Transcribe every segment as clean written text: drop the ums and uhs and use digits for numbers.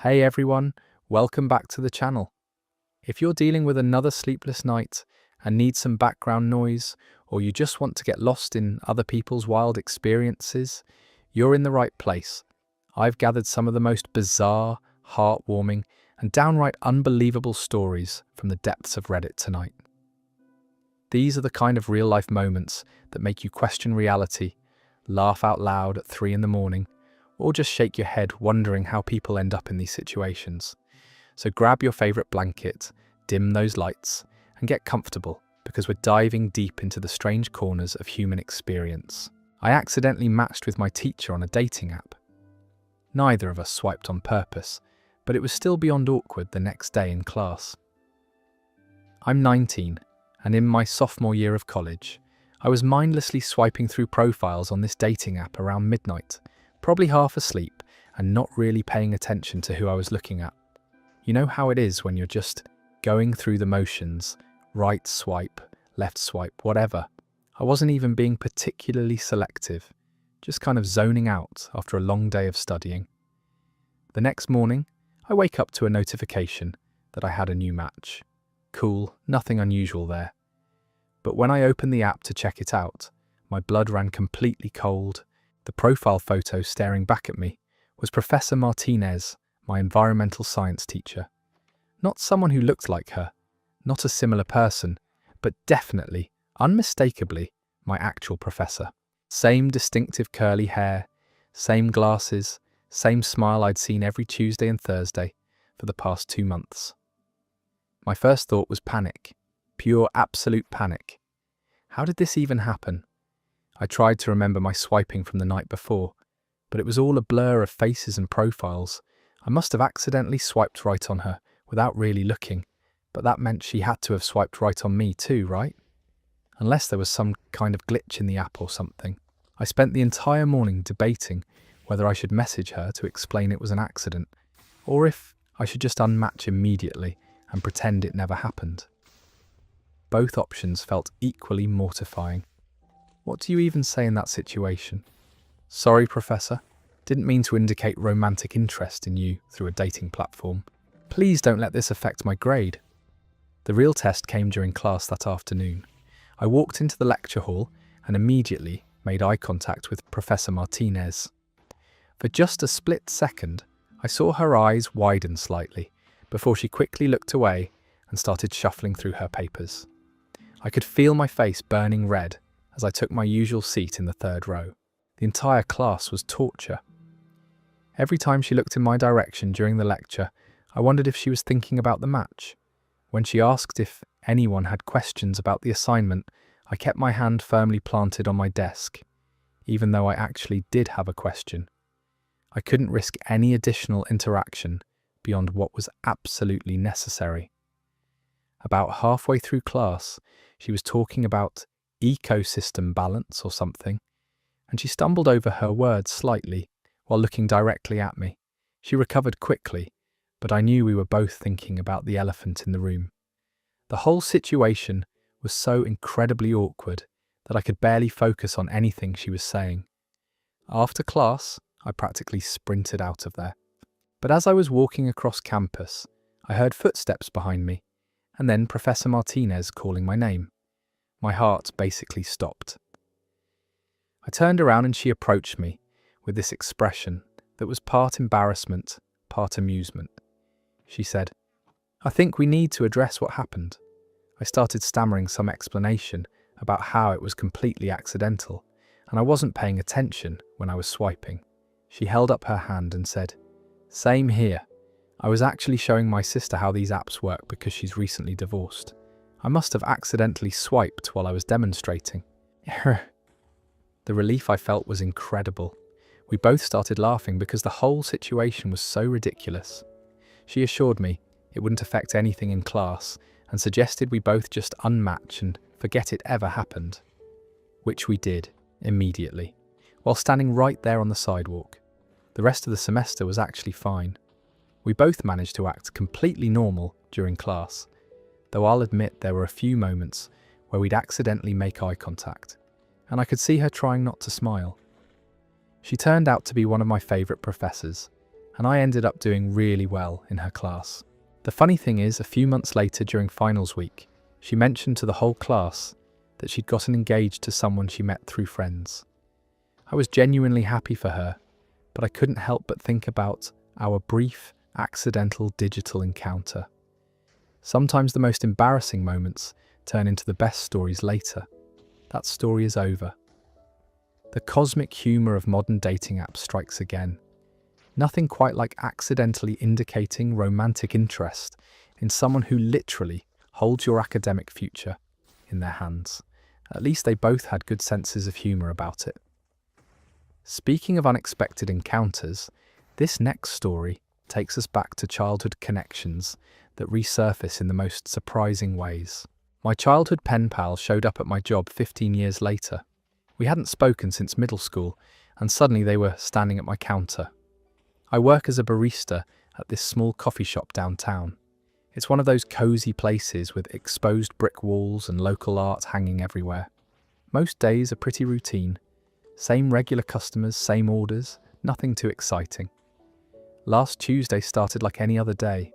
Hey everyone, welcome back to the channel. If you're dealing with another sleepless night and need some background noise, or you just want to get lost in other people's wild experiences, you're in the right place. I've gathered some of the most bizarre, heartwarming, and downright unbelievable stories from the depths of Reddit tonight. These are the kind of real-life moments that make you question reality, laugh out loud at 3 in the morning, or just shake your head wondering how people end up in these situations. So grab your favourite blanket, dim those lights, and get comfortable, because we're diving deep into the strange corners of human experience. I accidentally matched with my teacher on a dating app. Neither of us swiped on purpose, but it was still beyond awkward the next day in class. I'm 19, and in my sophomore year of college, I was mindlessly swiping through profiles on this dating app around midnight, probably half asleep and not really paying attention to who I was looking at. You know how it is when you're just going through the motions, right swipe, left swipe, whatever. I wasn't even being particularly selective, just kind of zoning out after a long day of studying. The next morning, I wake up to a notification that I had a new match. Cool, nothing unusual there. But when I opened the app to check it out, my blood ran completely cold. The profile photo staring back at me was Professor Martinez, my environmental science teacher. Not someone who looked like her, not a similar person, but definitely, unmistakably, my actual professor. Same distinctive curly hair, same glasses, same smile I'd seen every Tuesday and Thursday for the past 2 months. My first thought was panic, pure absolute panic. How did this even happen? I tried to remember my swiping from the night before, but it was all a blur of faces and profiles. I must have accidentally swiped right on her without really looking, but that meant she had to have swiped right on me too, right? Unless there was some kind of glitch in the app or something. I spent the entire morning debating whether I should message her to explain it was an accident, or if I should just unmatch immediately and pretend it never happened. Both options felt equally mortifying. What do you even say in that situation? Sorry, Professor. Didn't mean to indicate romantic interest in you through a dating platform. Please don't let this affect my grade. The real test came during class that afternoon. I walked into the lecture hall and immediately made eye contact with Professor Martinez. For just a split second, I saw her eyes widen slightly before she quickly looked away and started shuffling through her papers. I could feel my face burning red as I took my usual seat in the 3rd row. The entire class was torture. Every time she looked in my direction during the lecture, I wondered if she was thinking about the match. When she asked if anyone had questions about the assignment, I kept my hand firmly planted on my desk, even though I actually did have a question. I couldn't risk any additional interaction beyond what was absolutely necessary. About halfway through class, she was talking about ecosystem balance or something, and she stumbled over her words slightly while looking directly at me. She recovered quickly, but I knew we were both thinking about the elephant in the room. The whole situation was so incredibly awkward that I could barely focus on anything she was saying. After class, I practically sprinted out of there. But as I was walking across campus, I heard footsteps behind me, and then Professor Martinez calling my name. My heart basically stopped. I turned around and she approached me with this expression that was part embarrassment, part amusement. She said, "I think we need to address what happened." I started stammering some explanation about how it was completely accidental, and I wasn't paying attention when I was swiping. She held up her hand and said, "Same here. I was actually showing my sister how these apps work because she's recently divorced. I must have accidentally swiped while I was demonstrating." The relief I felt was incredible. We both started laughing because the whole situation was so ridiculous. She assured me it wouldn't affect anything in class and suggested we both just unmatch and forget it ever happened. Which we did, immediately, while standing right there on the sidewalk. The rest of the semester was actually fine. We both managed to act completely normal during class, though I'll admit there were a few moments where we'd accidentally make eye contact, and I could see her trying not to smile. She turned out to be one of my favourite professors, and I ended up doing really well in her class. The funny thing is, a few months later during finals week, she mentioned to the whole class that she'd gotten engaged to someone she met through friends. I was genuinely happy for her, but I couldn't help but think about our brief, accidental digital encounter. Sometimes the most embarrassing moments turn into the best stories later. That story is over. The cosmic humour of modern dating apps strikes again. Nothing quite like accidentally indicating romantic interest in someone who literally holds your academic future in their hands. At least they both had good senses of humour about it. Speaking of unexpected encounters, this next story takes us back to childhood connections that resurface in the most surprising ways. My childhood pen pal showed up at my job 15 years later. We hadn't spoken since middle school, and suddenly they were standing at my counter. I work as a barista at this small coffee shop downtown. It's one of those cosy places with exposed brick walls and local art hanging everywhere. Most days are pretty routine. Same regular customers, same orders, nothing too exciting. Last Tuesday started like any other day.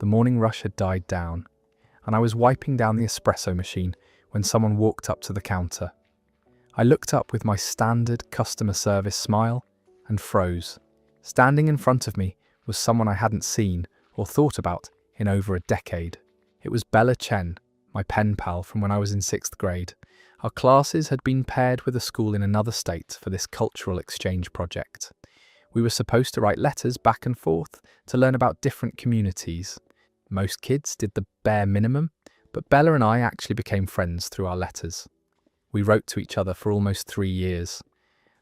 The morning rush had died down, and I was wiping down the espresso machine when someone walked up to the counter. I looked up with my standard customer service smile and froze. Standing in front of me was someone I hadn't seen or thought about in over a decade. It was Bella Chen, my pen pal from when I was in 6th grade. Our classes had been paired with a school in another state for this cultural exchange project. We were supposed to write letters back and forth to learn about different communities. Most kids did the bare minimum, but Bella and I actually became friends through our letters. We wrote to each other for almost 3 years.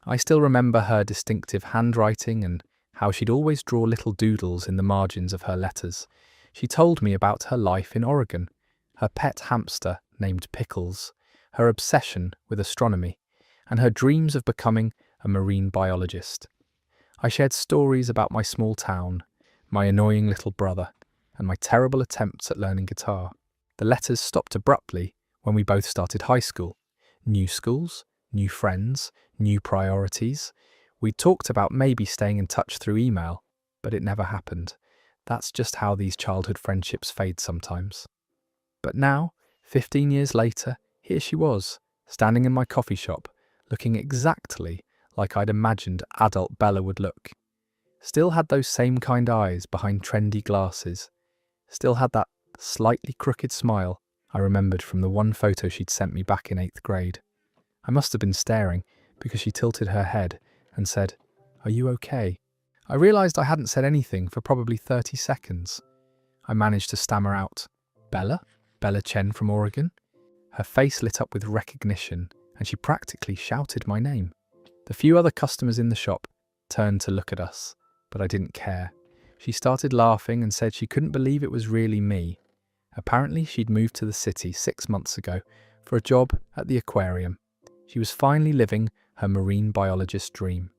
I still remember her distinctive handwriting and how she'd always draw little doodles in the margins of her letters. She told me about her life in Oregon, her pet hamster named Pickles, her obsession with astronomy, and her dreams of becoming a marine biologist. I shared stories about my small town, my annoying little brother, and my terrible attempts at learning guitar. The letters stopped abruptly when we both started high school. New schools, new friends, new priorities. We talked about maybe staying in touch through email, but it never happened. That's just how these childhood friendships fade sometimes. But now, 15 years later, here she was, standing in my coffee shop, looking exactly like I'd imagined adult Bella would look. Still had those same kind eyes behind trendy glasses. Still had that slightly crooked smile I remembered from the one photo she'd sent me back in 8th grade. I must have been staring because she tilted her head and said, "Are you okay?" I realised I hadn't said anything for probably 30 seconds. I managed to stammer out, "Bella? Bella Chen from Oregon?" Her face lit up with recognition, and she practically shouted my name. The few other customers in the shop turned to look at us, but I didn't care. She started laughing and said she couldn't believe it was really me. Apparently, she'd moved to the city 6 months ago for a job at the aquarium. She was finally living her marine biologist dream.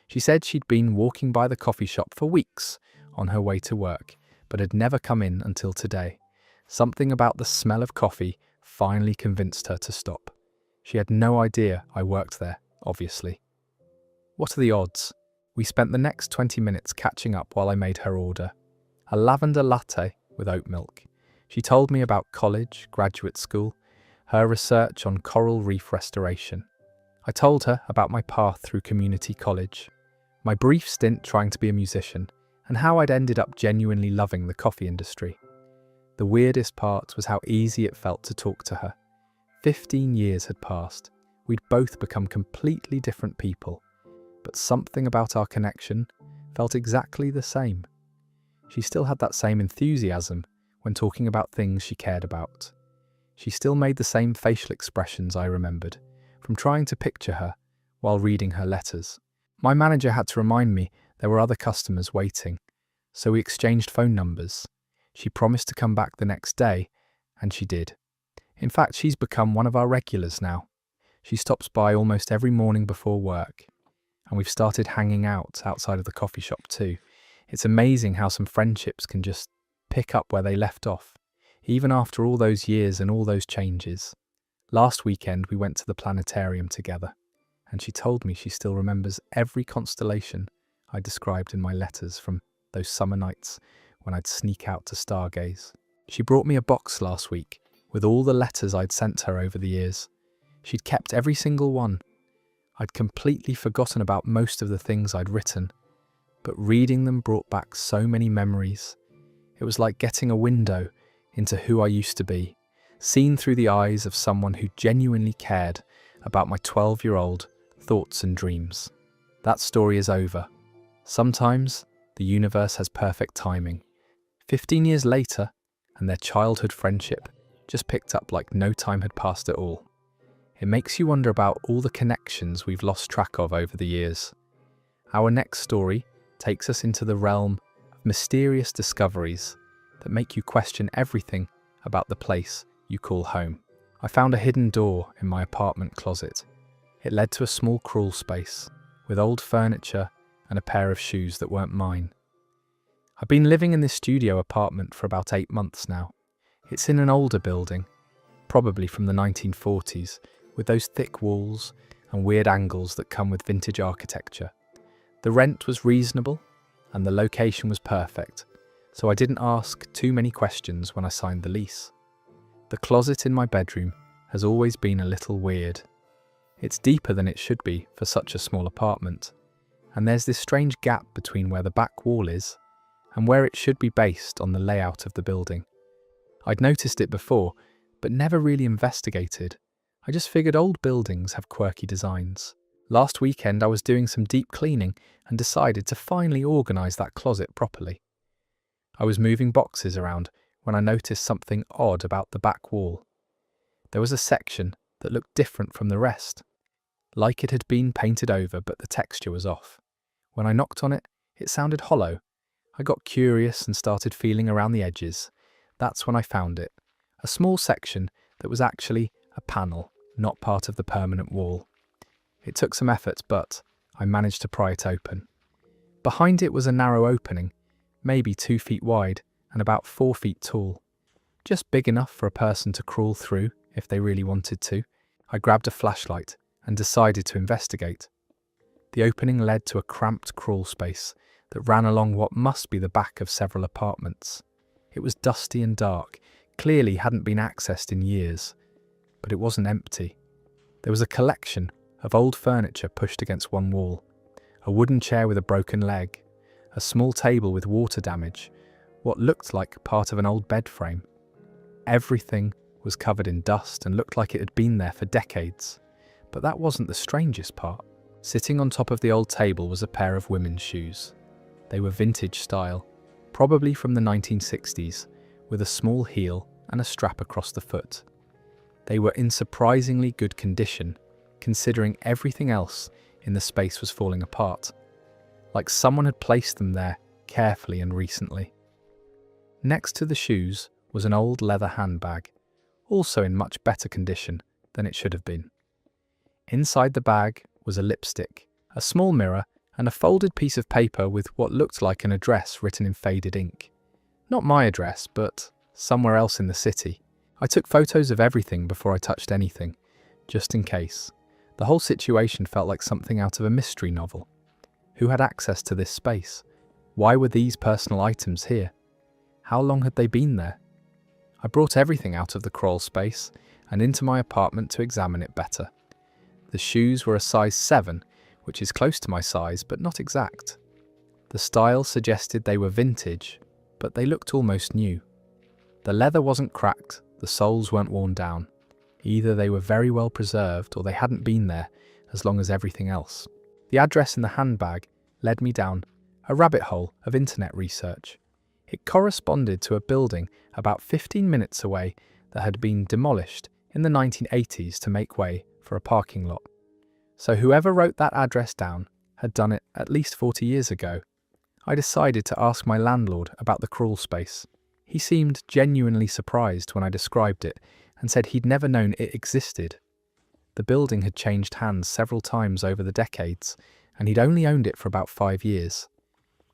She said she'd been walking by the coffee shop for weeks on her way to work, but had never come in until today. Something about the smell of coffee finally convinced her to stop. She had no idea I worked there, obviously. What are the odds? We spent the next 20 minutes catching up while I made her order. A lavender latte with oat milk. She told me about college, graduate school, her research on coral reef restoration. I told her about my path through community college, my brief stint trying to be a musician, and how I'd ended up genuinely loving the coffee industry. The weirdest part was how easy it felt to talk to her. 15 years had passed. We'd both become completely different people, but something about our connection felt exactly the same. She still had that same enthusiasm when talking about things she cared about. She still made the same facial expressions I remembered from trying to picture her while reading her letters. My manager had to remind me there were other customers waiting, so we exchanged phone numbers. She promised to come back the next day, and she did. In fact, she's become one of our regulars now. She stops by almost every morning before work, and we've started hanging out outside of the coffee shop too. It's amazing how some friendships can just pick up where they left off, even after all those years and all those changes. Last weekend, we went to the planetarium together, and she told me she still remembers every constellation I described in my letters from those summer nights when I'd sneak out to stargaze. She brought me a box last week with all the letters I'd sent her over the years. She'd kept every single one. I'd completely forgotten about most of the things I'd written, but reading them brought back so many memories. It was like getting a window into who I used to be, seen through the eyes of someone who genuinely cared about my 12-year-old thoughts and dreams. That story is over. Sometimes the universe has perfect timing. 15 years later, and their childhood friendship just picked up like no time had passed at all. It makes you wonder about all the connections we've lost track of over the years. Our next story takes us into the realm of mysterious discoveries that make you question everything about the place you call home. I found a hidden door in my apartment closet. It led to a small crawl space with old furniture and a pair of shoes that weren't mine. I've been living in this studio apartment for about 8 months now. It's in an older building, probably from the 1940s, with those thick walls and weird angles that come with vintage architecture. The rent was reasonable and the location was perfect, so I didn't ask too many questions when I signed the lease. The closet in my bedroom has always been a little weird. It's deeper than it should be for such a small apartment, and there's this strange gap between where the back wall is and where it should be based on the layout of the building. I'd noticed it before, but never really investigated. I just figured old buildings have quirky designs. Last weekend I was doing some deep cleaning and decided to finally organise that closet properly. I was moving boxes around when I noticed something odd about the back wall. There was a section that looked different from the rest, like it had been painted over but the texture was off. When I knocked on it, it sounded hollow. I got curious and started feeling around the edges. That's when I found it, a small section that was actually a panel, not part of the permanent wall. It took some effort, but I managed to pry it open. Behind it was a narrow opening, maybe 2 feet wide and about 4 feet tall. Just big enough for a person to crawl through if they really wanted to. I grabbed a flashlight and decided to investigate. The opening led to a cramped crawl space that ran along what must be the back of several apartments. It was dusty and dark, clearly hadn't been accessed in years, but it wasn't empty. There was a collection of old furniture pushed against one wall, a wooden chair with a broken leg, a small table with water damage, what looked like part of an old bed frame. Everything was covered in dust and looked like it had been there for decades. But that wasn't the strangest part. Sitting on top of the old table was a pair of women's shoes. They were vintage style, probably from the 1960s, with a small heel and a strap across the foot. They were in surprisingly good condition, considering everything else in the space was falling apart, like someone had placed them there carefully and recently. Next to the shoes was an old leather handbag, also in much better condition than it should have been. Inside the bag was a lipstick, a small mirror, and a folded piece of paper with what looked like an address written in faded ink. Not my address, but somewhere else in the city. I took photos of everything before I touched anything, just in case. The whole situation felt like something out of a mystery novel. Who had access to this space? Why were these personal items here? How long had they been there? I brought everything out of the crawl space and into my apartment to examine it better. The shoes were a size 7, which is close to my size, but not exact. The style suggested they were vintage, but they looked almost new. The leather wasn't cracked, the soles weren't worn down. Either they were very well preserved or they hadn't been there as long as everything else. The address in the handbag led me down a rabbit hole of internet research. It corresponded to a building about 15 minutes away that had been demolished in the 1980s to make way for a parking lot. So whoever wrote that address down had done it at least 40 years ago. I decided to ask my landlord about the crawl space. He seemed genuinely surprised when I described it and said he'd never known it existed. The building had changed hands several times over the decades, and he'd only owned it for about 5 years.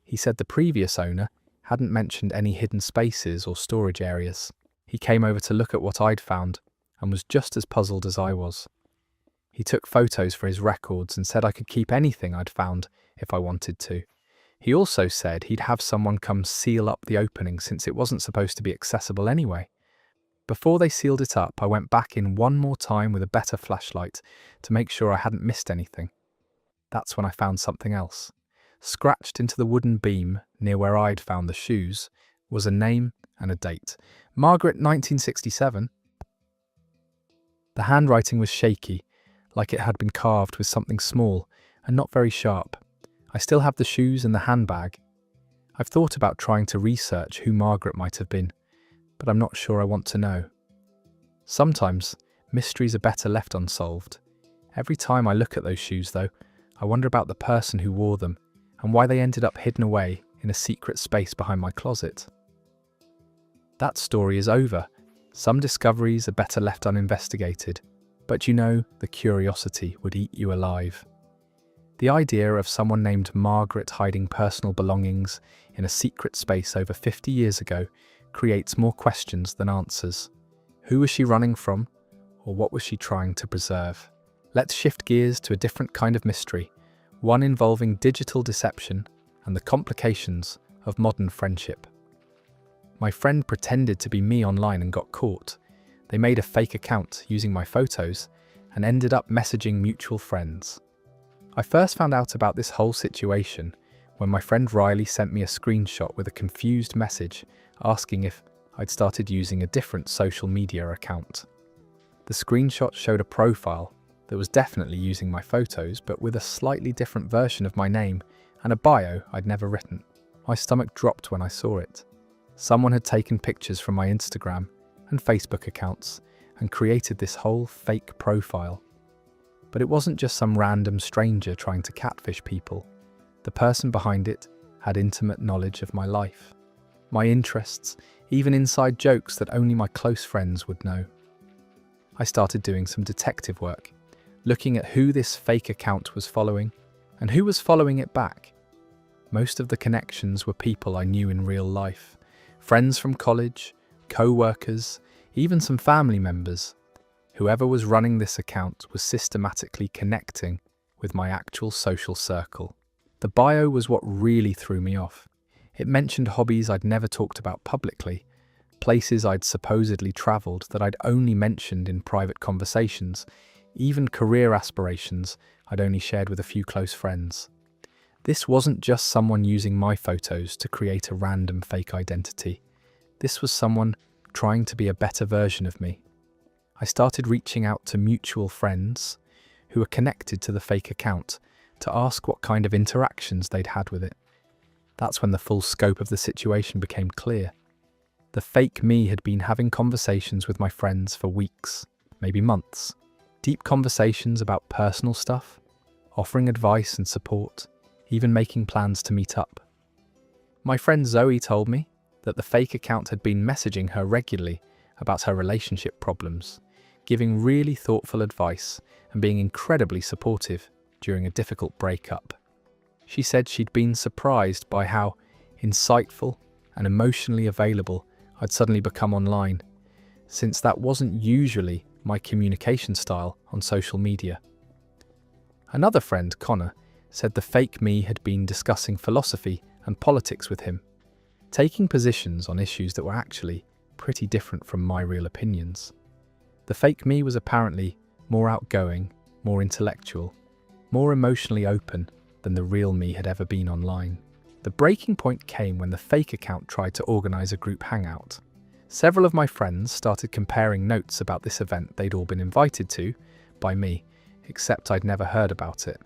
He said the previous owner hadn't mentioned any hidden spaces or storage areas. He came over to look at what I'd found and was just as puzzled as I was. He took photos for his records and said I could keep anything I'd found if I wanted to, He also said he'd have someone come seal up the opening since it wasn't supposed to be accessible anyway. Before they sealed it up, I went back in one more time with a better flashlight to make sure I hadn't missed anything. That's when I found something else. Scratched into the wooden beam near where I'd found the shoes was a name and a date. Margaret, 1967. The handwriting was shaky, like it had been carved with something small and not very sharp. I still have the shoes and the handbag. I've thought about trying to research who Margaret might have been, but I'm not sure I want to know. Sometimes mysteries are better left unsolved. Every time I look at those shoes, though, I wonder about the person who wore them and why they ended up hidden away in a secret space behind my closet. That story is over. Some discoveries are better left uninvestigated, but you know, the curiosity would eat you alive. The idea of someone named Margaret hiding personal belongings in a secret space over 50 years ago creates more questions than answers. Who was she running from, or what was she trying to preserve? Let's shift gears to a different kind of mystery, one involving digital deception and the complications of modern friendship. My friend pretended to be me online and got caught. They made a fake account using my photos and ended up messaging mutual friends. I first found out about this whole situation when my friend Riley sent me a screenshot with a confused message asking if I'd started using a different social media account. The screenshot showed a profile that was definitely using my photos, but with a slightly different version of my name and a bio I'd never written. My stomach dropped when I saw it. Someone had taken pictures from my Instagram and Facebook accounts and created this whole fake profile. But it wasn't just some random stranger trying to catfish people. The person behind it had intimate knowledge of my life, my interests, even inside jokes that only my close friends would know. I started doing some detective work, looking at who this fake account was following and who was following it back. Most of the connections were people I knew in real life, friends from college, co-workers, even some family members. Whoever was running this account was systematically connecting with my actual social circle. The bio was what really threw me off. It mentioned hobbies I'd never talked about publicly, places I'd supposedly travelled that I'd only mentioned in private conversations, even career aspirations I'd only shared with a few close friends. This wasn't just someone using my photos to create a random fake identity. This was someone trying to be a better version of me. I started reaching out to mutual friends who were connected to the fake account to ask what kind of interactions they'd had with it. That's when the full scope of the situation became clear. The fake me had been having conversations with my friends for weeks, maybe months. Deep conversations about personal stuff, offering advice and support, even making plans to meet up. My friend Zoe told me that the fake account had been messaging her regularly about her relationship problems, giving really thoughtful advice and being incredibly supportive during a difficult breakup. She said she'd been surprised by how insightful and emotionally available I'd suddenly become online, since that wasn't usually my communication style on social media. Another friend, Connor, said the fake me had been discussing philosophy and politics with him, taking positions on issues that were actually pretty different from my real opinions. The fake me was apparently more outgoing, more intellectual, more emotionally open than the real me had ever been online. The breaking point came when the fake account tried to organise a group hangout. Several of my friends started comparing notes about this event they'd all been invited to by me, except I'd never heard about it.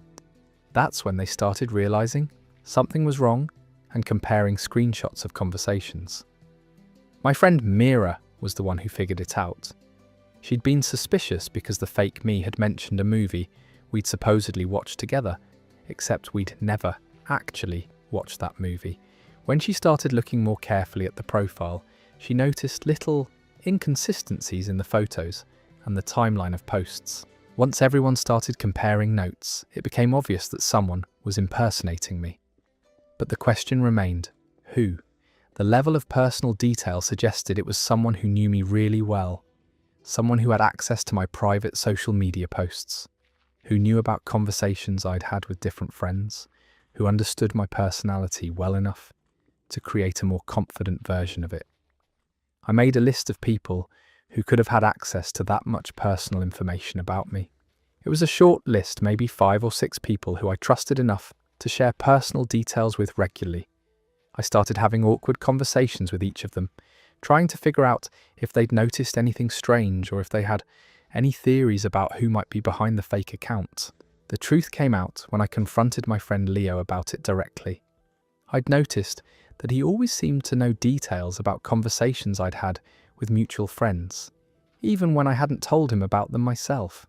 That's when they started realising something was wrong and comparing screenshots of conversations. My friend Mira was the one who figured it out. She'd been suspicious because the fake me had mentioned a movie we'd supposedly watched together, except we'd never actually watched that movie. When she started looking more carefully at the profile, she noticed little inconsistencies in the photos and the timeline of posts. Once everyone started comparing notes, it became obvious that someone was impersonating me. But the question remained, who? The level of personal detail suggested it was someone who knew me really well, someone who had access to my private social media posts, who knew about conversations I'd had with different friends, who understood my personality well enough to create a more confident version of it. I made a list of people who could have had access to that much personal information about me. It was a short list, maybe 5 or 6 people who I trusted enough to share personal details with regularly. I started having awkward conversations with each of them, trying to figure out if they'd noticed anything strange or if they had any theories about who might be behind the fake account. The truth came out when I confronted my friend Leo about it directly. I'd noticed that he always seemed to know details about conversations I'd had with mutual friends, even when I hadn't told him about them myself.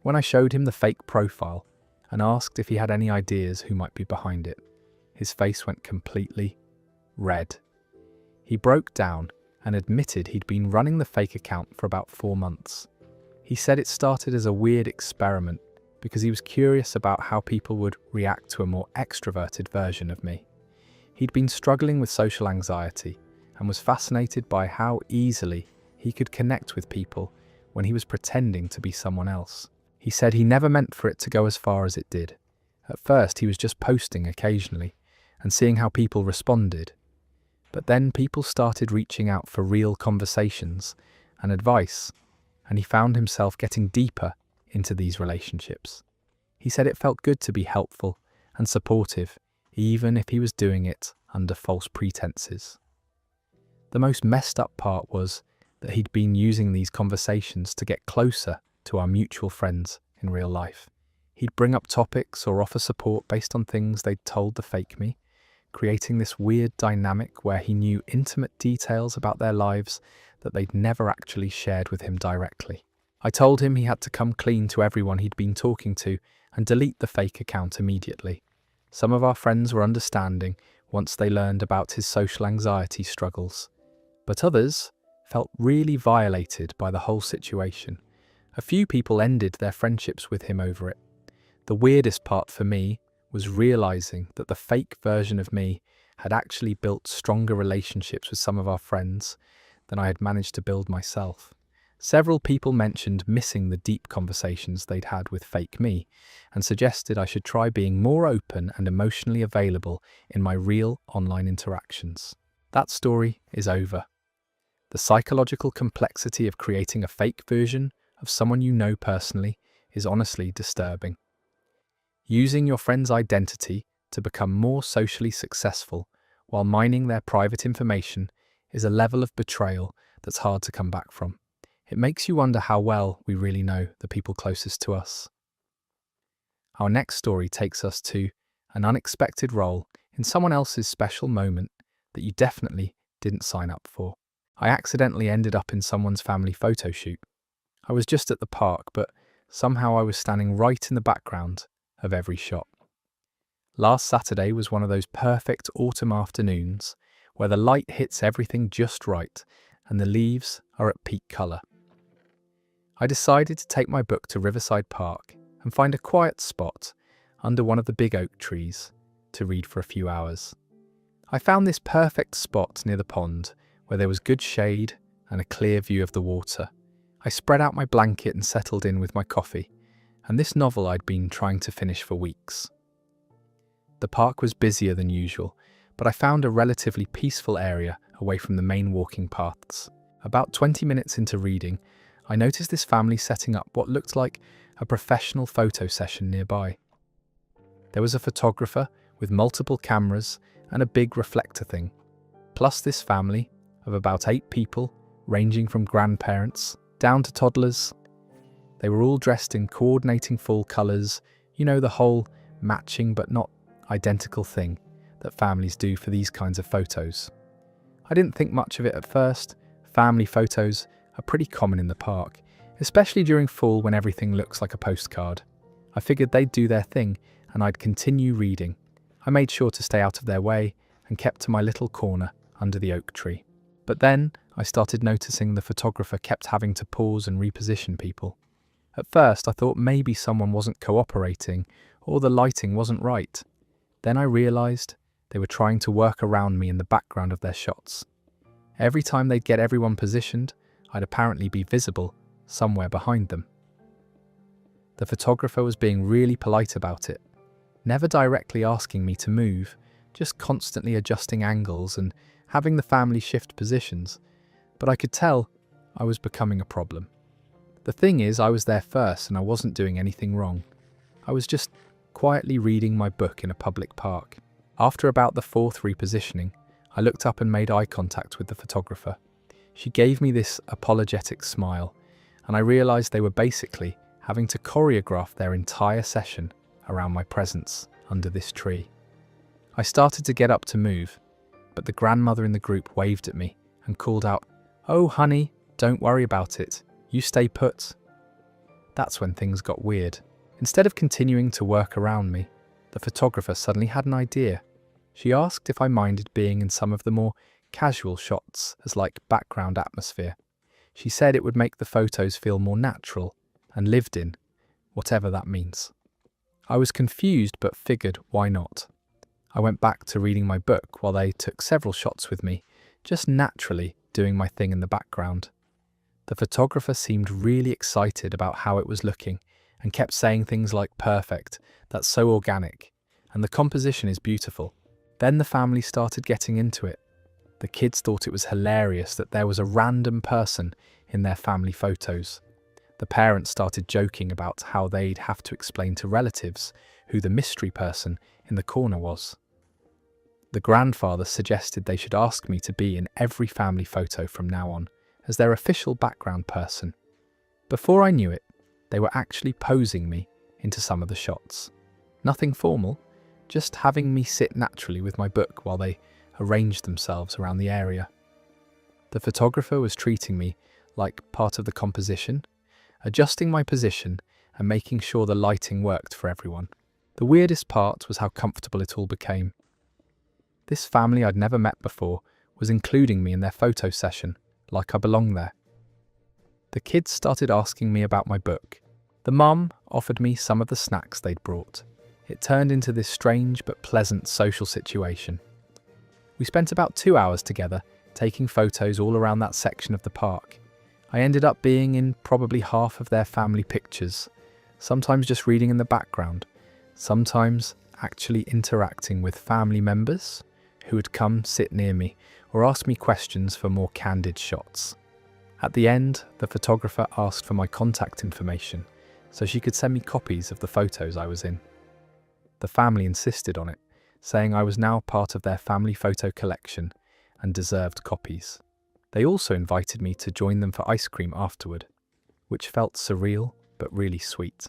When I showed him the fake profile and asked if he had any ideas who might be behind it, his face went completely red. He broke down and admitted he'd been running the fake account for about 4 months. He said it started as a weird experiment because he was curious about how people would react to a more extroverted version of me. He'd been struggling with social anxiety and was fascinated by how easily he could connect with people when he was pretending to be someone else. He said he never meant for it to go as far as it did. At first, he was just posting occasionally and seeing how people responded. But then people started reaching out for real conversations and advice, and he found himself getting deeper into these relationships. He said it felt good to be helpful and supportive, even if he was doing it under false pretenses. The most messed up part was that he'd been using these conversations to get closer to our mutual friends in real life. He'd bring up topics or offer support based on things they'd told the fake me, creating this weird dynamic where he knew intimate details about their lives that they'd never actually shared with him directly. I told him he had to come clean to everyone he'd been talking to and delete the fake account immediately. Some of our friends were understanding once they learned about his social anxiety struggles, but others felt really violated by the whole situation. A few people ended their friendships with him over it. The weirdest part for me was realizing that the fake version of me had actually built stronger relationships with some of our friends than I had managed to build myself. Several people mentioned missing the deep conversations they'd had with fake me and suggested I should try being more open and emotionally available in my real online interactions. That story is over. The psychological complexity of creating a fake version of someone you know personally is honestly disturbing. Using your friend's identity to become more socially successful while mining their private information is a level of betrayal that's hard to come back from. It makes you wonder how well we really know the people closest to us. Our next story takes us to an unexpected role in someone else's special moment that you definitely didn't sign up for. I accidentally ended up in someone's family photo shoot. I was just at the park, but somehow I was standing right in the background of every shot. Last Saturday was one of those perfect autumn afternoons where the light hits everything just right and the leaves are at peak colour. I decided to take my book to Riverside Park and find a quiet spot under one of the big oak trees to read for a few hours. I found this perfect spot near the pond where there was good shade and a clear view of the water. I spread out my blanket and settled in with my coffee and this novel I'd been trying to finish for weeks. The park was busier than usual, but I found a relatively peaceful area away from the main walking paths. About 20 minutes into reading, I noticed this family setting up what looked like a professional photo session nearby. There was a photographer with multiple cameras and a big reflector thing, plus this family of about 8 people, ranging from grandparents down to toddlers. They were all dressed in coordinating fall colours, you know, the whole matching but not identical thing that families do for these kinds of photos. I didn't think much of it at first. Family photos are pretty common in the park, especially during fall when everything looks like a postcard. I figured they'd do their thing and I'd continue reading. I made sure to stay out of their way and kept to my little corner under the oak tree. But then I started noticing the photographer kept having to pause and reposition people. At first I thought maybe someone wasn't cooperating or the lighting wasn't right. Then I realised they were trying to work around me in the background of their shots. Every time they'd get everyone positioned, I'd apparently be visible somewhere behind them. The photographer was being really polite about it. never directly asking me to move, just constantly adjusting angles and having the family shift positions. But I could tell I was becoming a problem. The thing is, I was there first and I wasn't doing anything wrong. I was just quietly reading my book in a public park. After about the fourth repositioning, I looked up and made eye contact with the photographer. She gave me this apologetic smile, and I realised they were basically having to choreograph their entire session around my presence under this tree. I started to get up to move, but the grandmother in the group waved at me and called out, "Oh honey, don't worry about it. You stay put." That's when things got weird. Instead of continuing to work around me, the photographer suddenly had an idea. She asked if I minded being in some of the more casual shots as like background atmosphere. She said it would make the photos feel more natural and lived in, whatever that means. I was confused but figured why not. I went back to reading my book while they took several shots with me, just naturally doing my thing in the background. The photographer seemed really excited about how it was looking and kept saying things like "perfect, that's so organic, and the composition is beautiful." Then the family started getting into it. The kids thought it was hilarious that there was a random person in their family photos. The parents started joking about how they'd have to explain to relatives who the mystery person in the corner was. The grandfather suggested they should ask me to be in every family photo from now on, as their official background person. Before I knew it, they were actually posing me into some of the shots. Nothing formal, just having me sit naturally with my book while they arranged themselves around the area. The photographer was treating me like part of the composition, adjusting my position and making sure the lighting worked for everyone. The weirdest part was how comfortable it all became. This family I'd never met before was including me in their photo session, like I belonged there. The kids started asking me about my book. The mum offered me some of the snacks they'd brought. It turned into this strange but pleasant social situation. We spent about 2 hours together, taking photos all around that section of the park. I ended up being in probably half of their family pictures, sometimes just reading in the background, sometimes actually interacting with family members who would come sit near me or ask me questions for more candid shots. At the end, the photographer asked for my contact information so she could send me copies of the photos I was in. The family insisted on it, saying I was now part of their family photo collection and deserved copies. They also invited me to join them for ice cream afterward, which felt surreal but really sweet.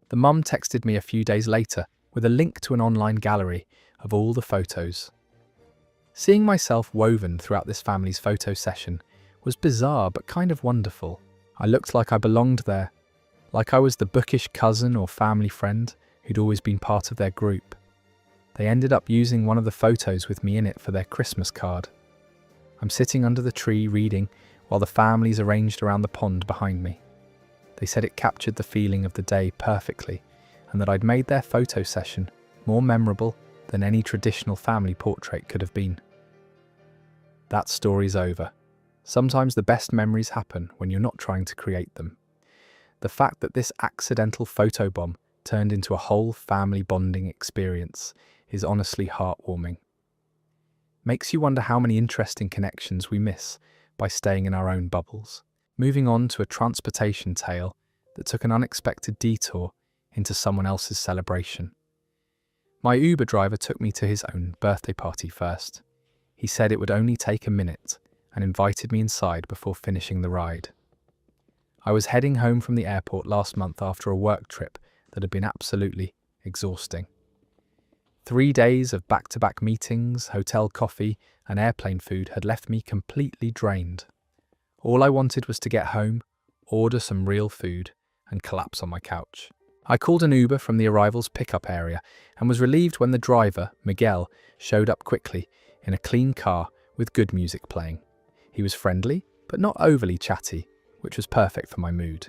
The mum texted me a few days later with a link to an online gallery of all the photos. Seeing myself woven throughout this family's photo session was bizarre but kind of wonderful. I looked like I belonged there, like I was the bookish cousin or family friend who'd always been part of their group. They ended up using one of the photos with me in it for their Christmas card. I'm sitting under the tree reading while the family's arranged around the pond behind me. They said it captured the feeling of the day perfectly and that I'd made their photo session more memorable than any traditional family portrait could have been. That story's over. Sometimes the best memories happen when you're not trying to create them. The fact that this accidental photobomb turned into a whole family bonding experience is honestly heartwarming. Makes you wonder how many interesting connections we miss by staying in our own bubbles. Moving on to a transportation tale that took an unexpected detour into someone else's celebration. My Uber driver took me to his own birthday party first. He said it would only take a minute and invited me inside before finishing the ride. I was heading home from the airport last month after a work trip that had been absolutely exhausting. 3 days of back-to-back meetings, hotel coffee, and airplane food had left me completely drained. All I wanted was to get home, order some real food, and collapse on my couch. I called an Uber from the arrivals pickup area and was relieved when the driver, Miguel, showed up quickly in a clean car with good music playing. He was friendly, but not overly chatty, which was perfect for my mood.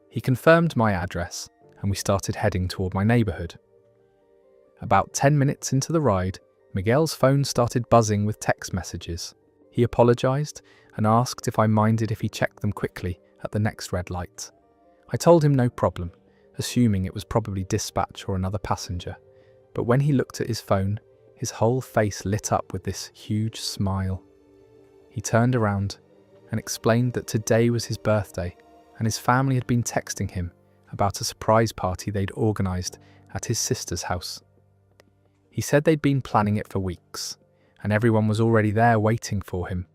He confirmed my address, and we started heading toward my neighbourhood. About 10 minutes into the ride, Miguel's phone started buzzing with text messages. He apologised and asked if I minded if he checked them quickly at the next red light. I told him no problem, assuming it was probably dispatch or another passenger. But when he looked at his phone, his whole face lit up with this huge smile. He turned around and explained that today was his birthday and his family had been texting him about a surprise party they'd organised at his sister's house. He said they'd been planning it for weeks and everyone was already there waiting for him.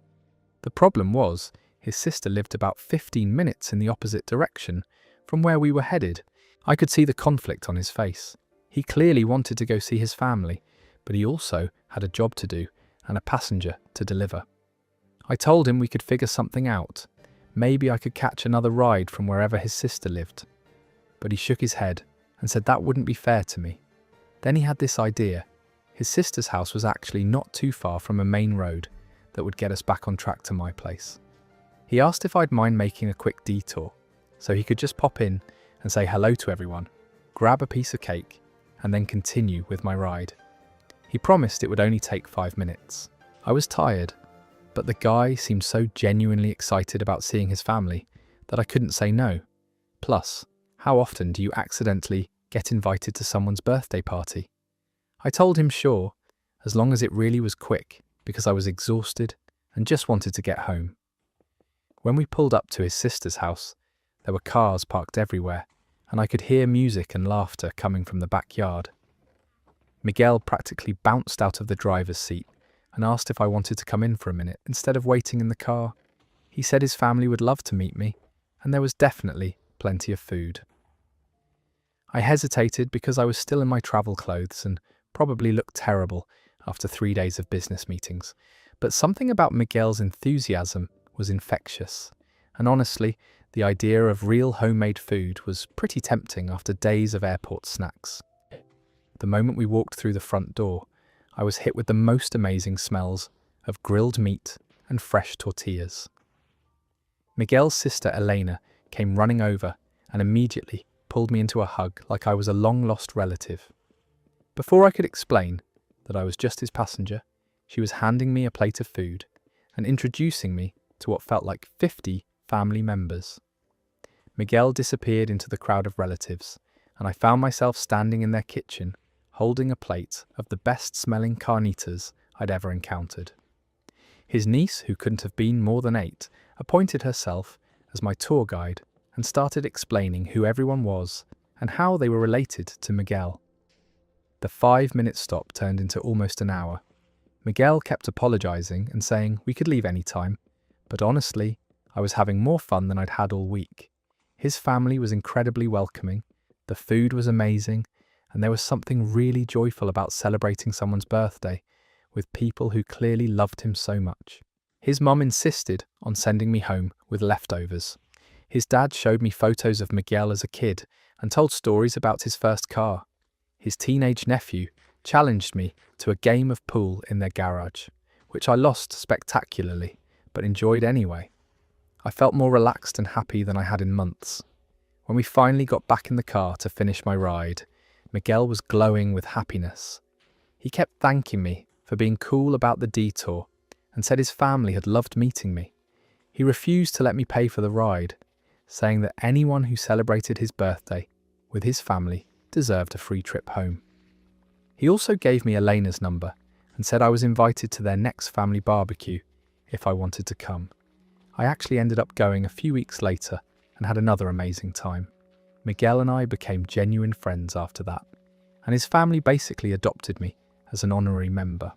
The problem was, his sister lived about 15 minutes in the opposite direction from where we were headed. I could see the conflict on his face. He clearly wanted to go see his family, but he also had a job to do and a passenger to deliver. I told him we could figure something out. Maybe I could catch another ride from wherever his sister lived. But he shook his head and said that wouldn't be fair to me. Then he had this idea. His sister's house was actually not too far from a main road that would get us back on track to my place. He asked if I'd mind making a quick detour, so he could just pop in and say hello to everyone, grab a piece of cake, and then continue with my ride. He promised it would only take 5 minutes. I was tired, but the guy seemed so genuinely excited about seeing his family that I couldn't say no. Plus, how often do you accidentally get invited to someone's birthday party? I told him sure, as long as it really was quick, because I was exhausted and just wanted to get home. When we pulled up to his sister's house, there were cars parked everywhere, and I could hear music and laughter coming from the backyard. Miguel practically bounced out of the driver's seat and asked if I wanted to come in for a minute instead of waiting in the car. He said his family would love to meet me, and there was definitely plenty of food. I hesitated because I was still in my travel clothes and probably looked terrible after 3 days of business meetings, but something about Miguel's enthusiasm was infectious, and honestly, the idea of real homemade food was pretty tempting after days of airport snacks. The moment we walked through the front door, I was hit with the most amazing smells of grilled meat and fresh tortillas. Miguel's sister Elena came running over and immediately pulled me into a hug like I was a long-lost relative. Before I could explain that I was just his passenger, she was handing me a plate of food and introducing me to what felt like 50 family members. Miguel disappeared into the crowd of relatives, and I found myself standing in their kitchen, holding a plate of the best-smelling carnitas I'd ever encountered. His niece, who couldn't have been more than 8, appointed herself as my tour guide and started explaining who everyone was and how they were related to Miguel. The 5-minute stop turned into almost an hour. Miguel kept apologizing and saying we could leave any time, but honestly, I was having more fun than I'd had all week. His family was incredibly welcoming, the food was amazing, and there was something really joyful about celebrating someone's birthday with people who clearly loved him so much. His mum insisted on sending me home with leftovers. His dad showed me photos of Miguel as a kid and told stories about his first car. His teenage nephew challenged me to a game of pool in their garage, which I lost spectacularly, but enjoyed anyway. I felt more relaxed and happy than I had in months. When we finally got back in the car to finish my ride, Miguel was glowing with happiness. He kept thanking me for being cool about the detour and said his family had loved meeting me. He refused to let me pay for the ride, saying that anyone who celebrated his birthday with his family deserved a free trip home. He also gave me Elena's number and said I was invited to their next family barbecue if I wanted to come. I actually ended up going a few weeks later and had another amazing time. Miguel and I became genuine friends after that, and his family basically adopted me as an honorary member.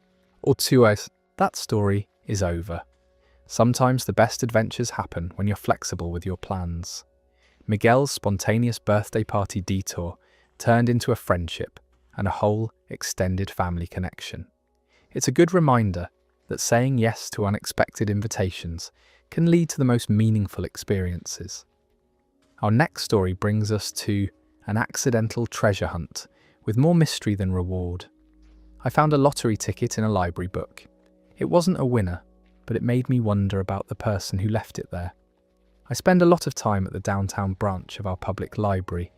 Otherwise, that story is over. Sometimes the best adventures happen when you're flexible with your plans. Miguel's spontaneous birthday party detour turned into a friendship and a whole extended family connection. It's a good reminder that saying yes to unexpected invitations can lead to the most meaningful experiences. Our next story brings us to an accidental treasure hunt with more mystery than reward. I found a lottery ticket in a library book. It wasn't a winner, but it made me wonder about the person who left it there. I spend a lot of time at the downtown branch of our public library.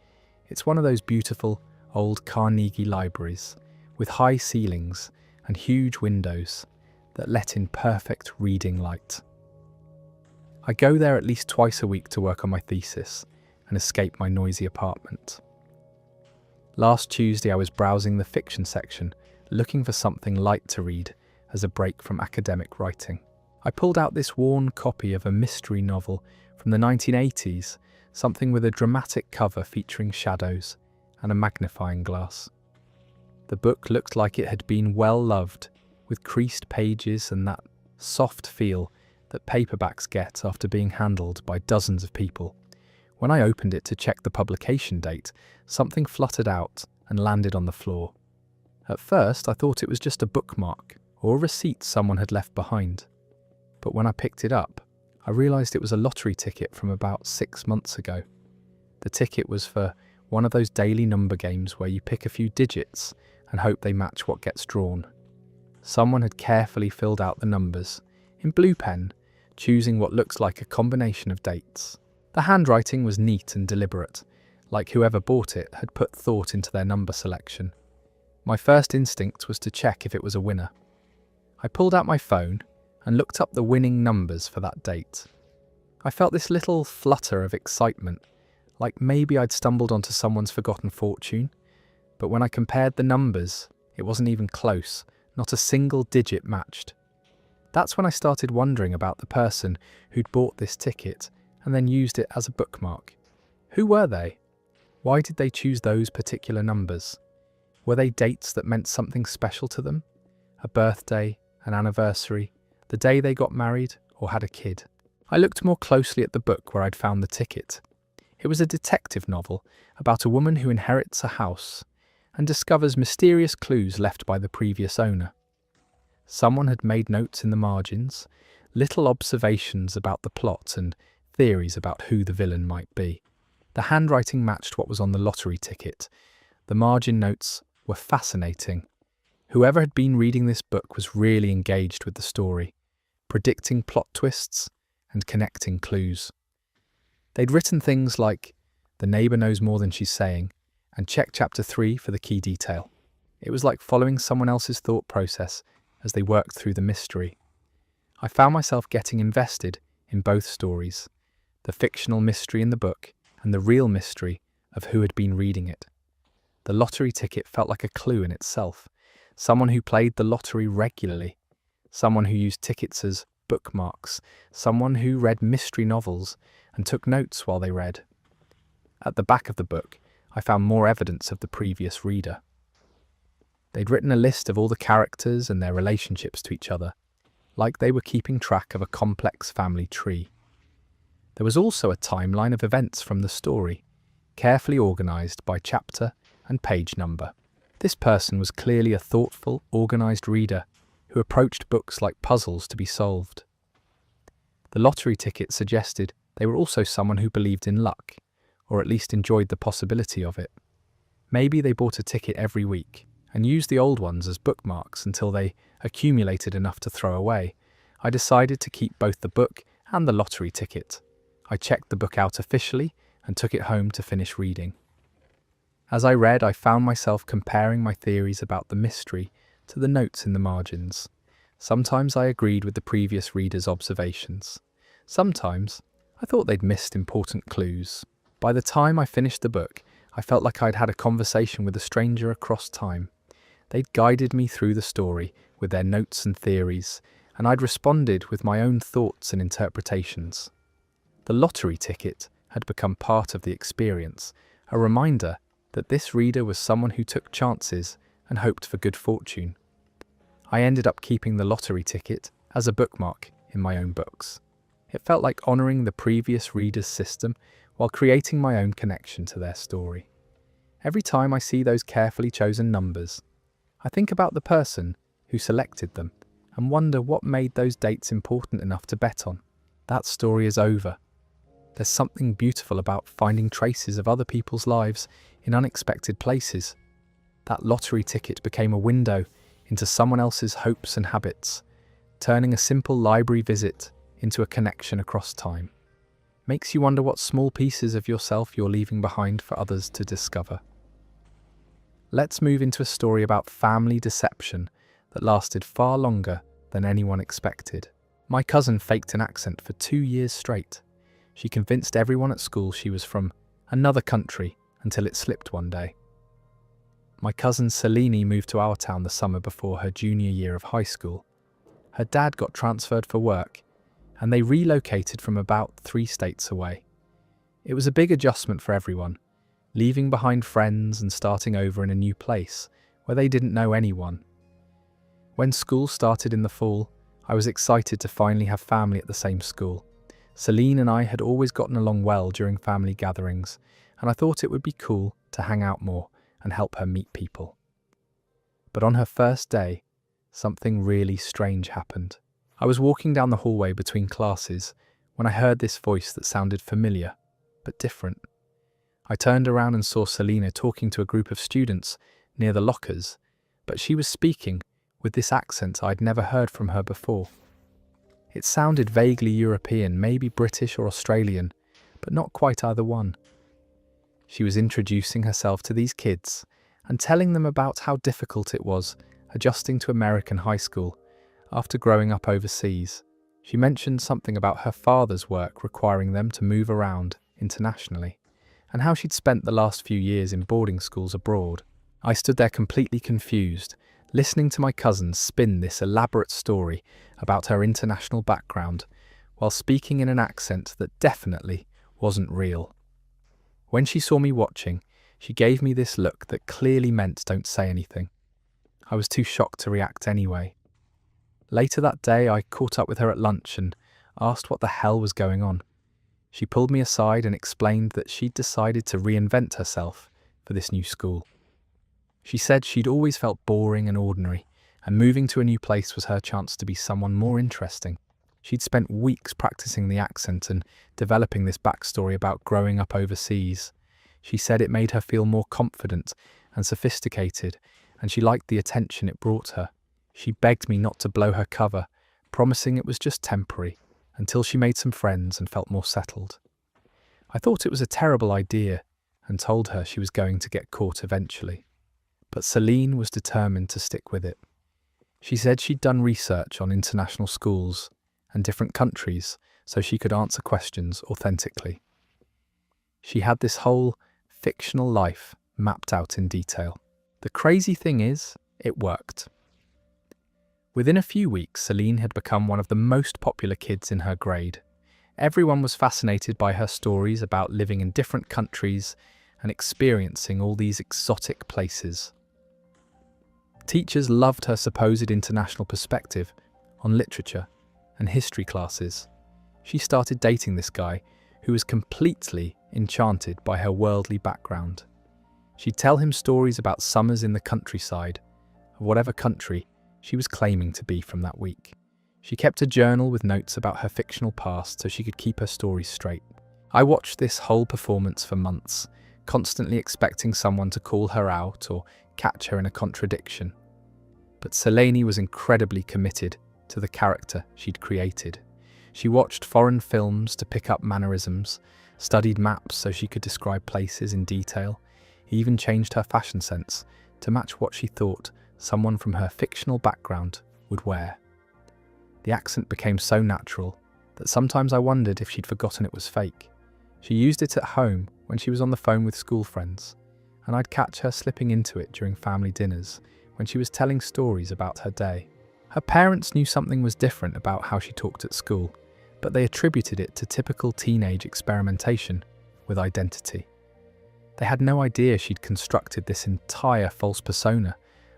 It's one of those beautiful, old Carnegie libraries with high ceilings and huge windows that let in perfect reading light. I go there at least twice a week to work on my thesis and escape my noisy apartment. Last Tuesday I was browsing the fiction section, looking for something light to read as a break from academic writing. I pulled out this worn copy of a mystery novel from the 1980s, something with a dramatic cover featuring shadows and a magnifying glass. The book looked like it had been well loved, with creased pages and that soft feel that paperbacks get after being handled by dozens of people. When I opened it to check the publication date, something fluttered out and landed on the floor. At first, I thought it was just a bookmark or a receipt someone had left behind. But when I picked it up, I realised it was a lottery ticket from about 6 months ago. The ticket was for one of those daily number games where you pick a few digits and hope they match what gets drawn. Someone had carefully filled out the numbers, in blue pen, choosing what looks like a combination of dates. The handwriting was neat and deliberate, like whoever bought it had put thought into their number selection. My first instinct was to check if it was a winner. I pulled out my phone and looked up the winning numbers for that date. I felt this little flutter of excitement, like maybe I'd stumbled onto someone's forgotten fortune. But when I compared the numbers, it wasn't even close, not a single digit matched. That's when I started wondering about the person who'd bought this ticket and then used it as a bookmark. Who were they? Why did they choose those particular numbers? Were they dates that meant something special to them? A birthday, an anniversary, the day they got married or had a kid? I looked more closely at the book where I'd found the ticket. It was a detective novel about a woman who inherits a house and discovers mysterious clues left by the previous owner. Someone had made notes in the margins, little observations about the plot and theories about who the villain might be. The handwriting matched what was on the lottery ticket. The margin notes were fascinating. Whoever had been reading this book was really engaged with the story, predicting plot twists and connecting clues. They'd written things like, "The neighbour knows more than she's saying," and "Check chapter 3 for the key detail." It was like following someone else's thought process as they worked through the mystery. I found myself getting invested in both stories, the fictional mystery in the book and the real mystery of who had been reading it. The lottery ticket felt like a clue in itself, someone who played the lottery regularly, someone who used tickets as bookmarks, someone who read mystery novels and took notes while they read. At the back of the book, I found more evidence of the previous reader. They'd written a list of all the characters and their relationships to each other, like they were keeping track of a complex family tree. There was also a timeline of events from the story, carefully organised by chapter and page number. This person was clearly a thoughtful, organised reader who approached books like puzzles to be solved. The lottery ticket suggested they were also someone who believed in luck, or at least enjoyed the possibility of it. Maybe they bought a ticket every week and used the old ones as bookmarks until they accumulated enough to throw away. I decided to keep both the book and the lottery ticket. I checked the book out officially and took it home to finish reading. As I read, I found myself comparing my theories about the mystery to the notes in the margins. Sometimes I agreed with the previous reader's observations. Sometimes I thought they'd missed important clues. By the time I finished the book, I felt like I'd had a conversation with a stranger across time. They'd guided me through the story with their notes and theories, and I'd responded with my own thoughts and interpretations. The lottery ticket had become part of the experience, a reminder that this reader was someone who took chances and hoped for good fortune. I ended up keeping the lottery ticket as a bookmark in my own books. It felt like honouring the previous reader's system while creating my own connection to their story. Every time I see those carefully chosen numbers, I think about the person who selected them and wonder what made those dates important enough to bet on. That story is over. There's something beautiful about finding traces of other people's lives in unexpected places. That lottery ticket became a window into someone else's hopes and habits, turning a simple library visit into a connection across time. Makes you wonder what small pieces of yourself you're leaving behind for others to discover. Let's move into a story about family deception that lasted far longer than anyone expected. My cousin faked an accent for 2 years straight. She convinced everyone at school she was from another country until it slipped one day. My cousin Selene moved to our town the summer before her junior year of high school. Her dad got transferred for work, and they relocated from about 3 states away. It was a big adjustment for everyone, leaving behind friends and starting over in a new place where they didn't know anyone. When school started in the fall, I was excited to finally have family at the same school. Selene and I had always gotten along well during family gatherings, and I thought it would be cool to hang out more and help her meet people. But on her first day, something really strange happened. I was walking down the hallway between classes when I heard this voice that sounded familiar, but different. I turned around and saw Selena talking to a group of students near the lockers, but she was speaking with this accent I'd never heard from her before. It sounded vaguely European, maybe British or Australian, but not quite either one. She was introducing herself to these kids and telling them about how difficult it was adjusting to American high school after growing up overseas. She mentioned something about her father's work requiring them to move around internationally, and how she'd spent the last few years in boarding schools abroad. I stood there completely confused, listening to my cousin spin this elaborate story about her international background, while speaking in an accent that definitely wasn't real. When she saw me watching, she gave me this look that clearly meant don't say anything. I was too shocked to react anyway. Later that day, I caught up with her at lunch and asked what the hell was going on. She pulled me aside and explained that she'd decided to reinvent herself for this new school. She said she'd always felt boring and ordinary, and moving to a new place was her chance to be someone more interesting. She'd spent weeks practicing the accent and developing this backstory about growing up overseas. She said it made her feel more confident and sophisticated, and she liked the attention it brought her. She begged me not to blow her cover, promising it was just temporary, until she made some friends and felt more settled. I thought it was a terrible idea and told her she was going to get caught eventually. But Selene was determined to stick with it. She said she'd done research on international schools and different countries so she could answer questions authentically. She had this whole fictional life mapped out in detail. The crazy thing is, it worked. Within a few weeks, Selene had become one of the most popular kids in her grade. Everyone was fascinated by her stories about living in different countries and experiencing all these exotic places. Teachers loved her supposed international perspective on literature and history classes. She started dating this guy who was completely enchanted by her worldly background. She'd tell him stories about summers in the countryside of whatever country she was claiming to be from that week. She kept a journal with notes about her fictional past so she could keep her stories straight. I watched this whole performance for months, constantly expecting someone to call her out or catch her in a contradiction. But Selene was incredibly committed to the character she'd created. She watched foreign films to pick up mannerisms, studied maps so she could describe places in detail, even changed her fashion sense to match what she thought someone from her fictional background would wear. The accent became so natural that sometimes I wondered if she'd forgotten it was fake. She used it at home when she was on the phone with school friends, and I'd catch her slipping into it during family dinners when she was telling stories about her day. Her parents knew something was different about how she talked at school, but they attributed it to typical teenage experimentation with identity. They had no idea she'd constructed this entire false persona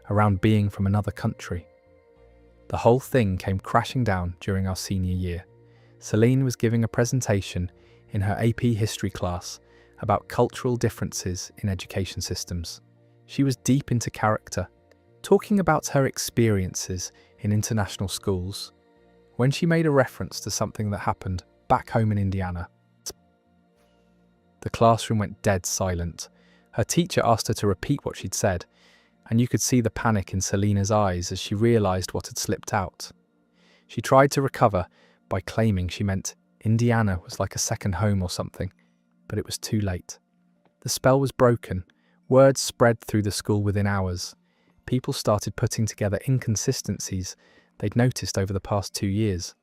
around being from another country. The whole thing came crashing down during our senior year. Selene was giving a presentation in her AP history class about cultural differences in education systems. She was deep into character, talking about her experiences in international schools. When she made a reference to something that happened back home in Indiana, the classroom went dead silent. Her teacher asked her to repeat what she'd said, and you could see the panic in Selena's eyes as she realized what had slipped out. She tried to recover by claiming she meant Indiana was like a second home or something, but it was too late. The spell was broken. Words spread through the school within hours. People started putting together inconsistencies they'd noticed over the past 2 years.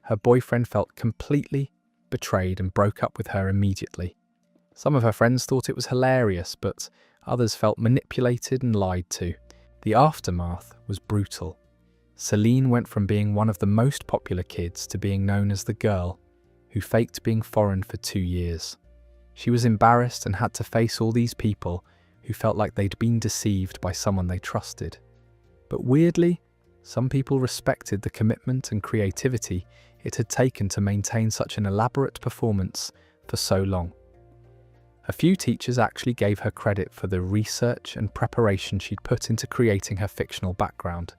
Her boyfriend felt completely betrayed and broke up with her immediately. Some of her friends thought it was hilarious, but Others felt manipulated and lied to. The aftermath was brutal. Celine went from being one of the most popular kids to being known as the girl who faked being foreign for 2 years. She was embarrassed and had to face all these people who felt like they'd been deceived by someone they trusted. But weirdly, some people respected the commitment and creativity it had taken to maintain such an elaborate performance for so long. A few teachers actually gave her credit for the research and preparation she'd put into creating her fictional background.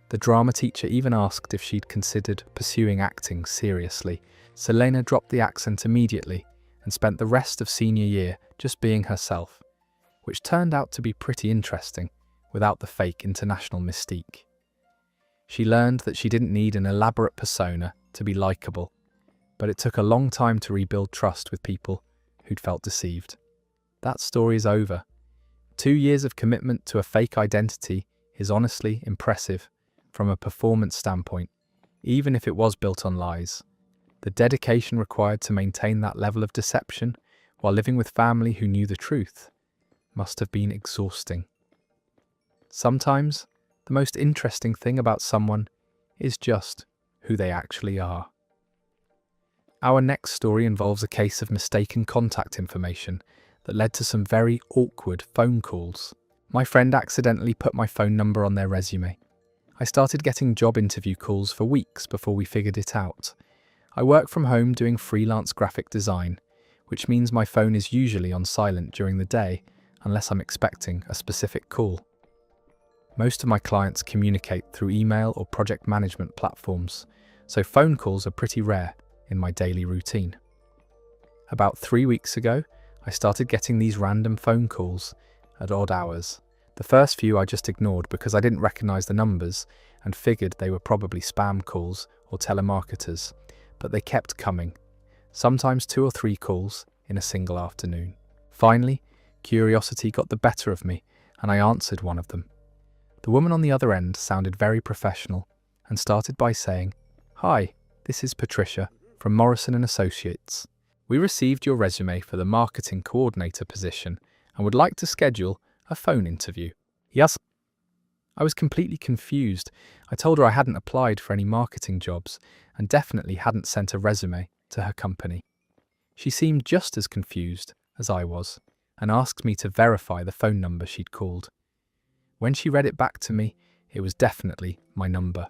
The drama teacher even asked if she'd considered pursuing acting seriously. Selena dropped the accent immediately and spent the rest of senior year just being herself, which turned out to be pretty interesting without the fake international mystique. She learned that she didn't need an elaborate persona to be likable, but it took a long time to rebuild trust with people who'd felt deceived. That story is over. 2 years of commitment to a fake identity is honestly impressive from a performance standpoint, even if it was built on lies. The dedication required to maintain that level of deception while living with family who knew the truth must have been exhausting. Sometimes, the most interesting thing about someone is just who they actually are. Our next story involves a case of mistaken contact information that led to some very awkward phone calls. My friend accidentally put my phone number on their resume. I started getting job interview calls for weeks before we figured it out. I work from home doing freelance graphic design, which means my phone is usually on silent during the day unless I'm expecting a specific call. Most of my clients communicate through email or project management platforms, so phone calls are pretty rare in my daily routine. About 3 weeks ago, I started getting these random phone calls at odd hours. The first few I just ignored because I didn't recognize the numbers and figured they were probably spam calls or telemarketers, but they kept coming, sometimes 2 or 3 calls in a single afternoon. Finally, curiosity got the better of me and I answered one of them. The woman on the other end sounded very professional and started by saying, "Hi, this is Patricia from Morrison & Associates. We received your resume for the marketing coordinator position and would like to schedule a phone interview." Yes. I was completely confused. I told her I hadn't applied for any marketing jobs and definitely hadn't sent a resume to her company. She seemed just as confused as I was and asked me to verify the phone number she'd called. When she read it back to me, it was definitely my number.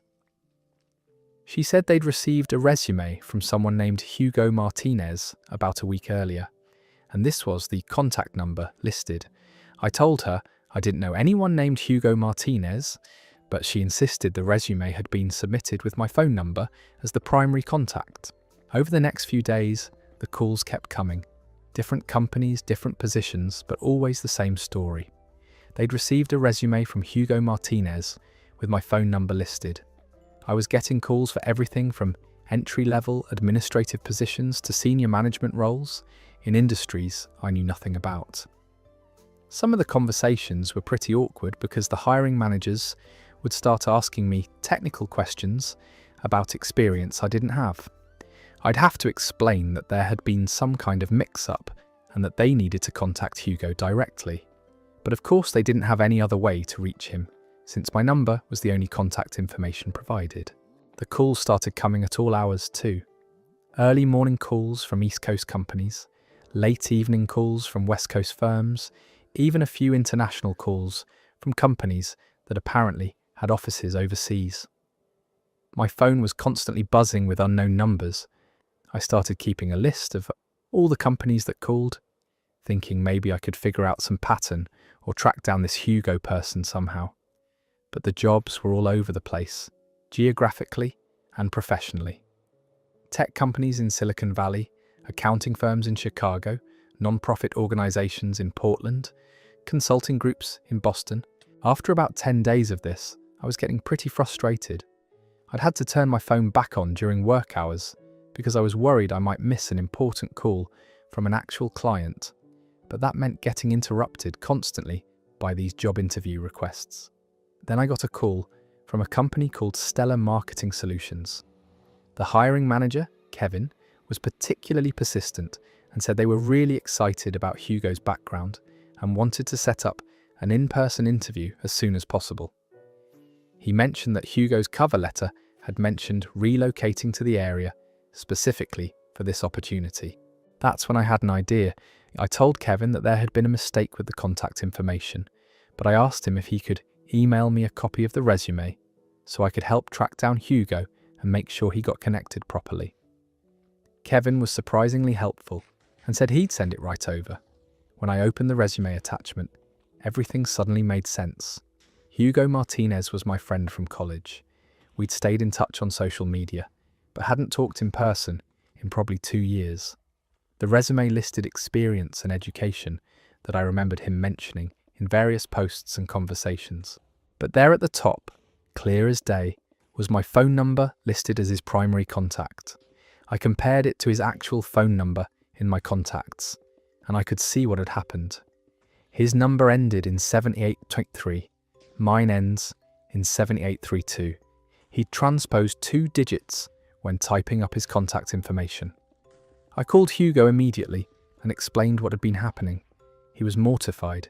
She said they'd received a resume from someone named Hugo Martinez about a week earlier, and this was the contact number listed. I told her I didn't know anyone named Hugo Martinez, but she insisted the resume had been submitted with my phone number as the primary contact. Over the next few days, the calls kept coming. Different companies, different positions, but always the same story. They'd received a resume from Hugo Martinez with my phone number listed. I was getting calls for everything from entry-level administrative positions to senior management roles in industries I knew nothing about. Some of the conversations were pretty awkward because the hiring managers would start asking me technical questions about experience I didn't have. I'd have to explain that there had been some kind of mix-up and that they needed to contact Hugo directly. But of course they didn't have any other way to reach him, since my number was the only contact information provided. The calls started coming at all hours too. Early morning calls from East Coast companies, late evening calls from West Coast firms, even a few international calls from companies that apparently had offices overseas. My phone was constantly buzzing with unknown numbers. I started keeping a list of all the companies that called, thinking maybe I could figure out some pattern or track down this Hugo person somehow. But the jobs were all over the place, geographically and professionally. Tech companies in Silicon Valley, accounting firms in Chicago, non-profit organizations in Portland, consulting groups in Boston. After about 10 days of this, I was getting pretty frustrated. I'd had to turn my phone back on during work hours because I was worried I might miss an important call from an actual client, but that meant getting interrupted constantly by these job interview requests. Then I got a call from a company called Stellar Marketing Solutions. The hiring manager, Kevin, was particularly persistent and said they were really excited about Hugo's background and wanted to set up an in-person interview as soon as possible. He mentioned that Hugo's cover letter had mentioned relocating to the area specifically for this opportunity. That's when I had an idea. I told Kevin that there had been a mistake with the contact information, but I asked him if he could email me a copy of the resume so I could help track down Hugo and make sure he got connected properly. Kevin was surprisingly helpful and said he'd send it right over. When I opened the resume attachment, everything suddenly made sense. Hugo Martinez was my friend from college. We'd stayed in touch on social media, but hadn't talked in person in probably 2 years. The resume listed experience and education that I remembered him mentioning in various posts and conversations. But there at the top, clear as day, was my phone number listed as his primary contact. I compared it to his actual phone number in my contacts, and I could see what had happened. His number ended in 7823, mine ends in 7832. He'd transposed 2 digits when typing up his contact information. I called Hugo immediately and explained what had been happening. He was mortified.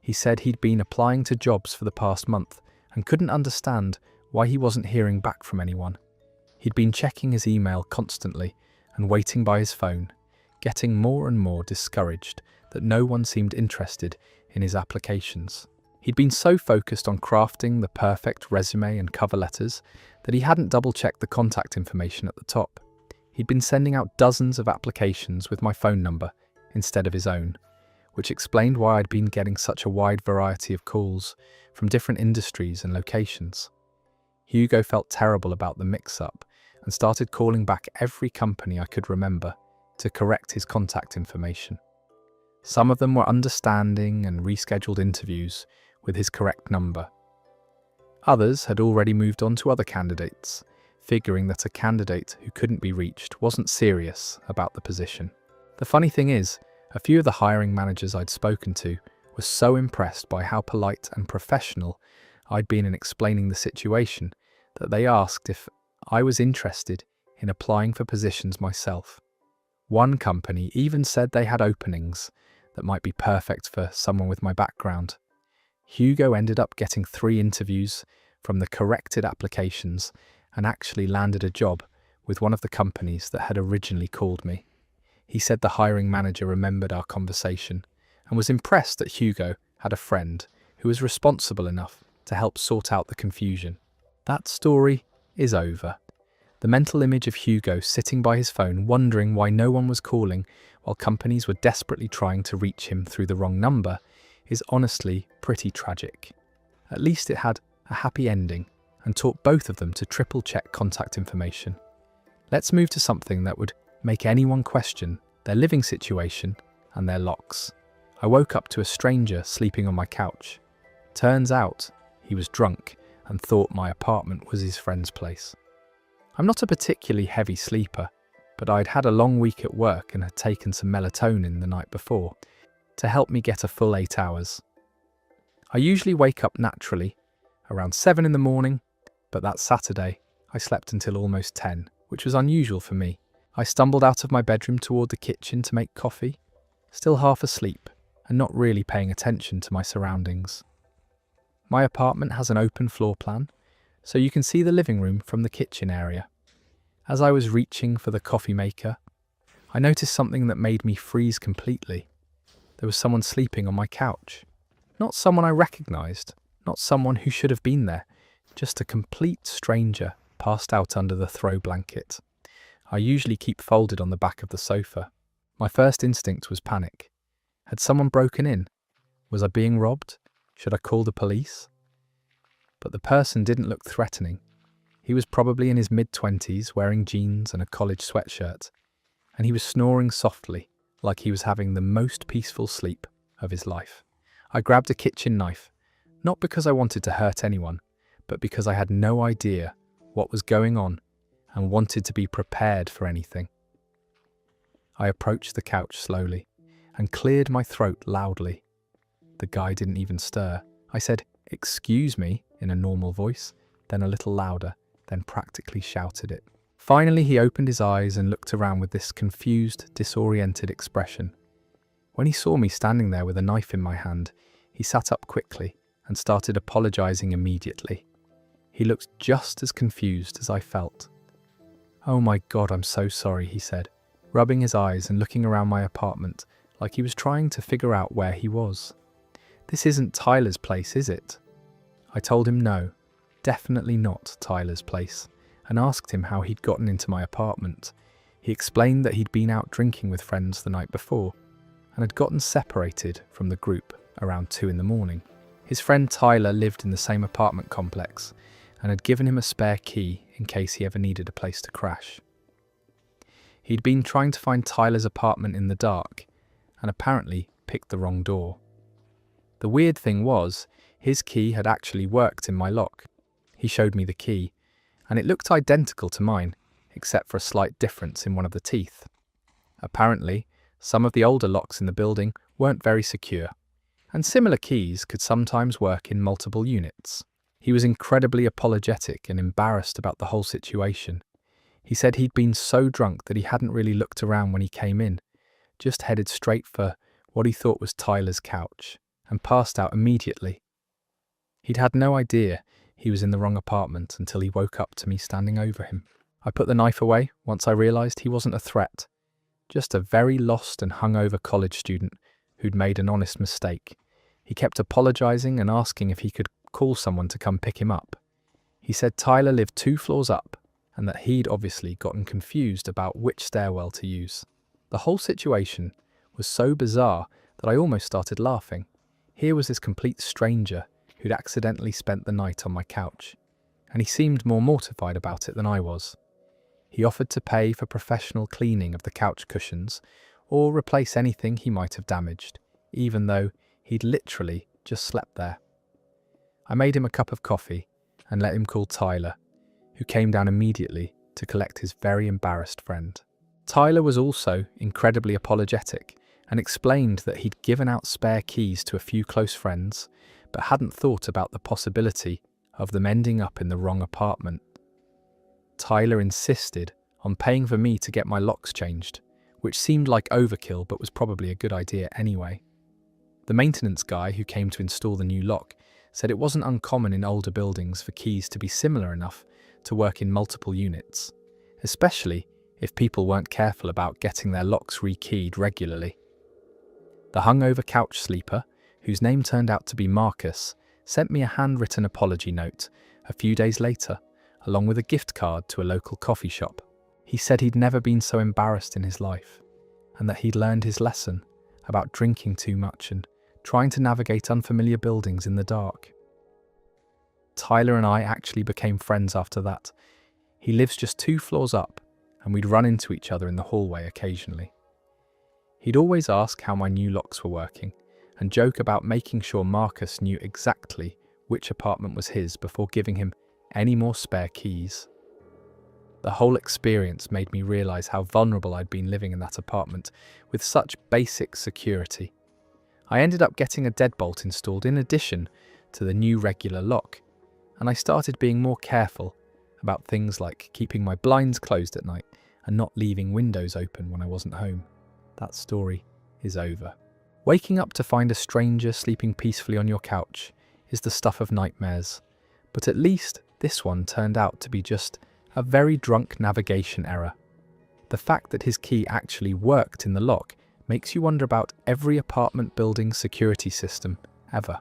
He said he'd been applying to jobs for the past month and couldn't understand why he wasn't hearing back from anyone. He'd been checking his email constantly and waiting by his phone, getting more and more discouraged that no one seemed interested in his applications. He'd been so focused on crafting the perfect resume and cover letters that he hadn't double-checked the contact information at the top. He'd been sending out dozens of applications with my phone number instead of his own, which explained why I'd been getting such a wide variety of calls from different industries and locations. Hugo felt terrible about the mix-up and started calling back every company I could remember to correct his contact information. Some of them were understanding and rescheduled interviews with his correct number. Others had already moved on to other candidates, figuring that a candidate who couldn't be reached wasn't serious about the position. The funny thing is, a few of the hiring managers I'd spoken to were so impressed by how polite and professional I'd been in explaining the situation that they asked if I was interested in applying for positions myself. One company even said they had openings that might be perfect for someone with my background. Hugo ended up getting 3 interviews from the corrected applications and actually landed a job with one of the companies that had originally called me. He said the hiring manager remembered our conversation and was impressed that Hugo had a friend who was responsible enough to help sort out the confusion. That story is over. The mental image of Hugo sitting by his phone wondering why no one was calling while companies were desperately trying to reach him through the wrong number is honestly pretty tragic. At least it had a happy ending and taught both of them to triple-check contact information. Let's move to something that would make anyone question their living situation and their locks. I woke up to a stranger sleeping on my couch. Turns out he was drunk and thought my apartment was his friend's place. I'm not a particularly heavy sleeper, but I'd had a long week at work and had taken some melatonin the night before to help me get a full 8 hours. I usually wake up naturally around 7 in the morning, but that Saturday I slept until almost 10, which was unusual for me. I stumbled out of my bedroom toward the kitchen to make coffee, still half asleep and not really paying attention to my surroundings. My apartment has an open floor plan, so you can see the living room from the kitchen area. As I was reaching for the coffee maker, I noticed something that made me freeze completely. There was someone sleeping on my couch. Not someone I recognized, not someone who should have been there, just a complete stranger passed out under the throw blanket. I usually keep folded on the back of the sofa. My first instinct was panic. Had someone broken in? Was I being robbed? Should I call the police? But the person didn't look threatening. He was probably in his mid-20s, wearing jeans and a college sweatshirt, and he was snoring softly, like he was having the most peaceful sleep of his life. I grabbed a kitchen knife, not because I wanted to hurt anyone, but because I had no idea what was going on and wanted to be prepared for anything. I approached the couch slowly and cleared my throat loudly. The guy didn't even stir. I said, "Excuse me," in a normal voice, then a little louder, then practically shouted it. Finally, he opened his eyes and looked around with this confused, disoriented expression. When he saw me standing there with a knife in my hand, he sat up quickly and started apologizing immediately. He looked just as confused as I felt. "Oh my God, I'm so sorry," he said, rubbing his eyes and looking around my apartment like he was trying to figure out where he was. "This isn't Tyler's place, is it?" I told him no, definitely not Tyler's place, and asked him how he'd gotten into my apartment. He explained that he'd been out drinking with friends the night before and had gotten separated from the group around 2 a.m. His friend Tyler lived in the same apartment complex and had given him a spare key in case he ever needed a place to crash. He'd been trying to find Tyler's apartment in the dark and apparently picked the wrong door. The weird thing was, his key had actually worked in my lock. He showed me the key, and it looked identical to mine, except for a slight difference in one of the teeth. Apparently, some of the older locks in the building weren't very secure, and similar keys could sometimes work in multiple units. He was incredibly apologetic and embarrassed about the whole situation. He said he'd been so drunk that he hadn't really looked around when he came in, just headed straight for what he thought was Tyler's couch, and passed out immediately. He'd had no idea he was in the wrong apartment until he woke up to me standing over him. I put the knife away once I realised he wasn't a threat, just a very lost and hungover college student who'd made an honest mistake. He kept apologising and asking if he could call someone to come pick him up. He said Tyler lived 2 floors up and that he'd obviously gotten confused about which stairwell to use. The whole situation was so bizarre that I almost started laughing. Here was this complete stranger who'd accidentally spent the night on my couch, and he seemed more mortified about it than I was. He offered to pay for professional cleaning of the couch cushions or replace anything he might have damaged, even though he'd literally just slept there. I made him a cup of coffee and let him call Tyler, who came down immediately to collect his very embarrassed friend. Tyler was also incredibly apologetic and explained that he'd given out spare keys to a few close friends, but hadn't thought about the possibility of them ending up in the wrong apartment. Tyler insisted on paying for me to get my locks changed, which seemed like overkill but was probably a good idea anyway. The maintenance guy who came to install the new lock said it wasn't uncommon in older buildings for keys to be similar enough to work in multiple units, especially if people weren't careful about getting their locks rekeyed regularly. The hungover couch sleeper, whose name turned out to be Marcus, sent me a handwritten apology note a few days later, along with a gift card to a local coffee shop. He said he'd never been so embarrassed in his life, and that he'd learned his lesson about drinking too much and trying to navigate unfamiliar buildings in the dark. Tyler and I actually became friends after that. He lives just 2 floors up, and we'd run into each other in the hallway occasionally. He'd always ask how my new locks were working, and joke about making sure Marcus knew exactly which apartment was his before giving him any more spare keys. The whole experience made me realise how vulnerable I'd been living in that apartment with such basic security. I ended up getting a deadbolt installed in addition to the new regular lock, and I started being more careful about things like keeping my blinds closed at night and not leaving windows open when I wasn't home. That story is over. Waking up to find a stranger sleeping peacefully on your couch is the stuff of nightmares, but at least this one turned out to be just a very drunk navigation error. The fact that his key actually worked in the lock makes you wonder about every apartment building's security system ever.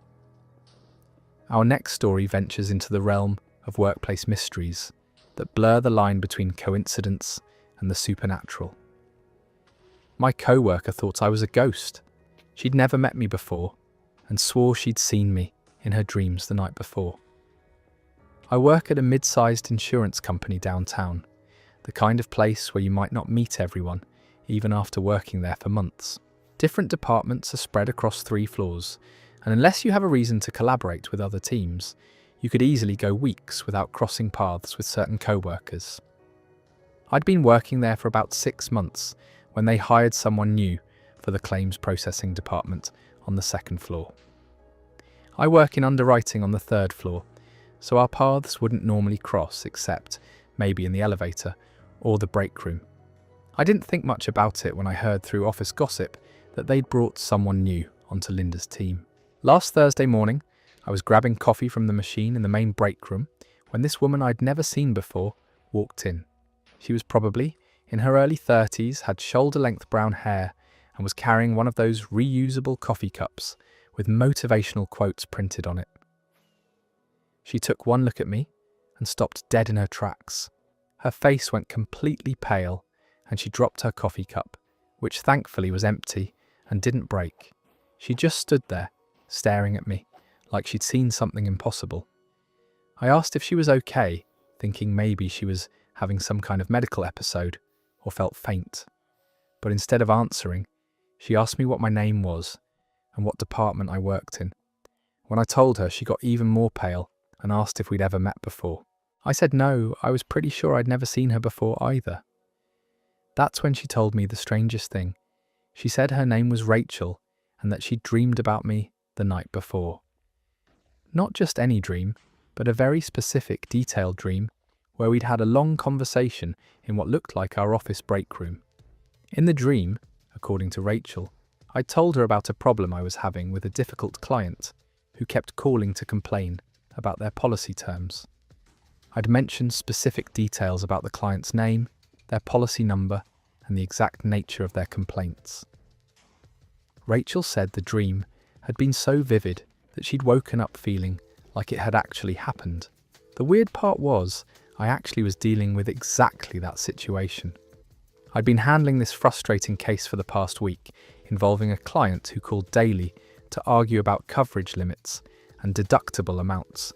Our next story ventures into the realm of workplace mysteries that blur the line between coincidence and the supernatural. My co-worker thought I was a ghost. She'd never met me before and swore she'd seen me in her dreams the night before. I work at a mid-sized insurance company downtown, the kind of place where you might not meet everyone, even after working there for months. Different departments are spread across 3 floors, and unless you have a reason to collaborate with other teams, you could easily go weeks without crossing paths with certain co-workers. I'd been working there for about 6 months when they hired someone new for the claims processing department on the 2nd floor. I work in underwriting on the 3rd floor, so our paths wouldn't normally cross except maybe in the elevator or the break room. I didn't think much about it when I heard through office gossip that they'd brought someone new onto Linda's team. Last Thursday morning, I was grabbing coffee from the machine in the main break room when this woman I'd never seen before walked in. She was probably in her early 30s, had shoulder-length brown hair, and was carrying one of those reusable coffee cups with motivational quotes printed on it. She took one look at me and stopped dead in her tracks. Her face went completely pale, and she dropped her coffee cup, which thankfully was empty and didn't break. She just stood there, staring at me, like she'd seen something impossible. I asked if she was okay, thinking maybe she was having some kind of medical episode or felt faint. But instead of answering, she asked me what my name was and what department I worked in. When I told her, she got even more pale and asked if we'd ever met before. I said no, I was pretty sure I'd never seen her before either. That's when she told me the strangest thing. She said her name was Rachel and that she'd dreamed about me the night before. Not just any dream, but a very specific, detailed dream where we'd had a long conversation in what looked like our office break room. In the dream, according to Rachel, I told her about a problem I was having with a difficult client who kept calling to complain about their policy terms. I'd mentioned specific details about the client's name, their policy number, and the exact nature of their complaints. Rachel said the dream had been so vivid that she'd woken up feeling like it had actually happened. The weird part was, I actually was dealing with exactly that situation. I'd been handling this frustrating case for the past week, involving a client who called daily to argue about coverage limits and deductible amounts,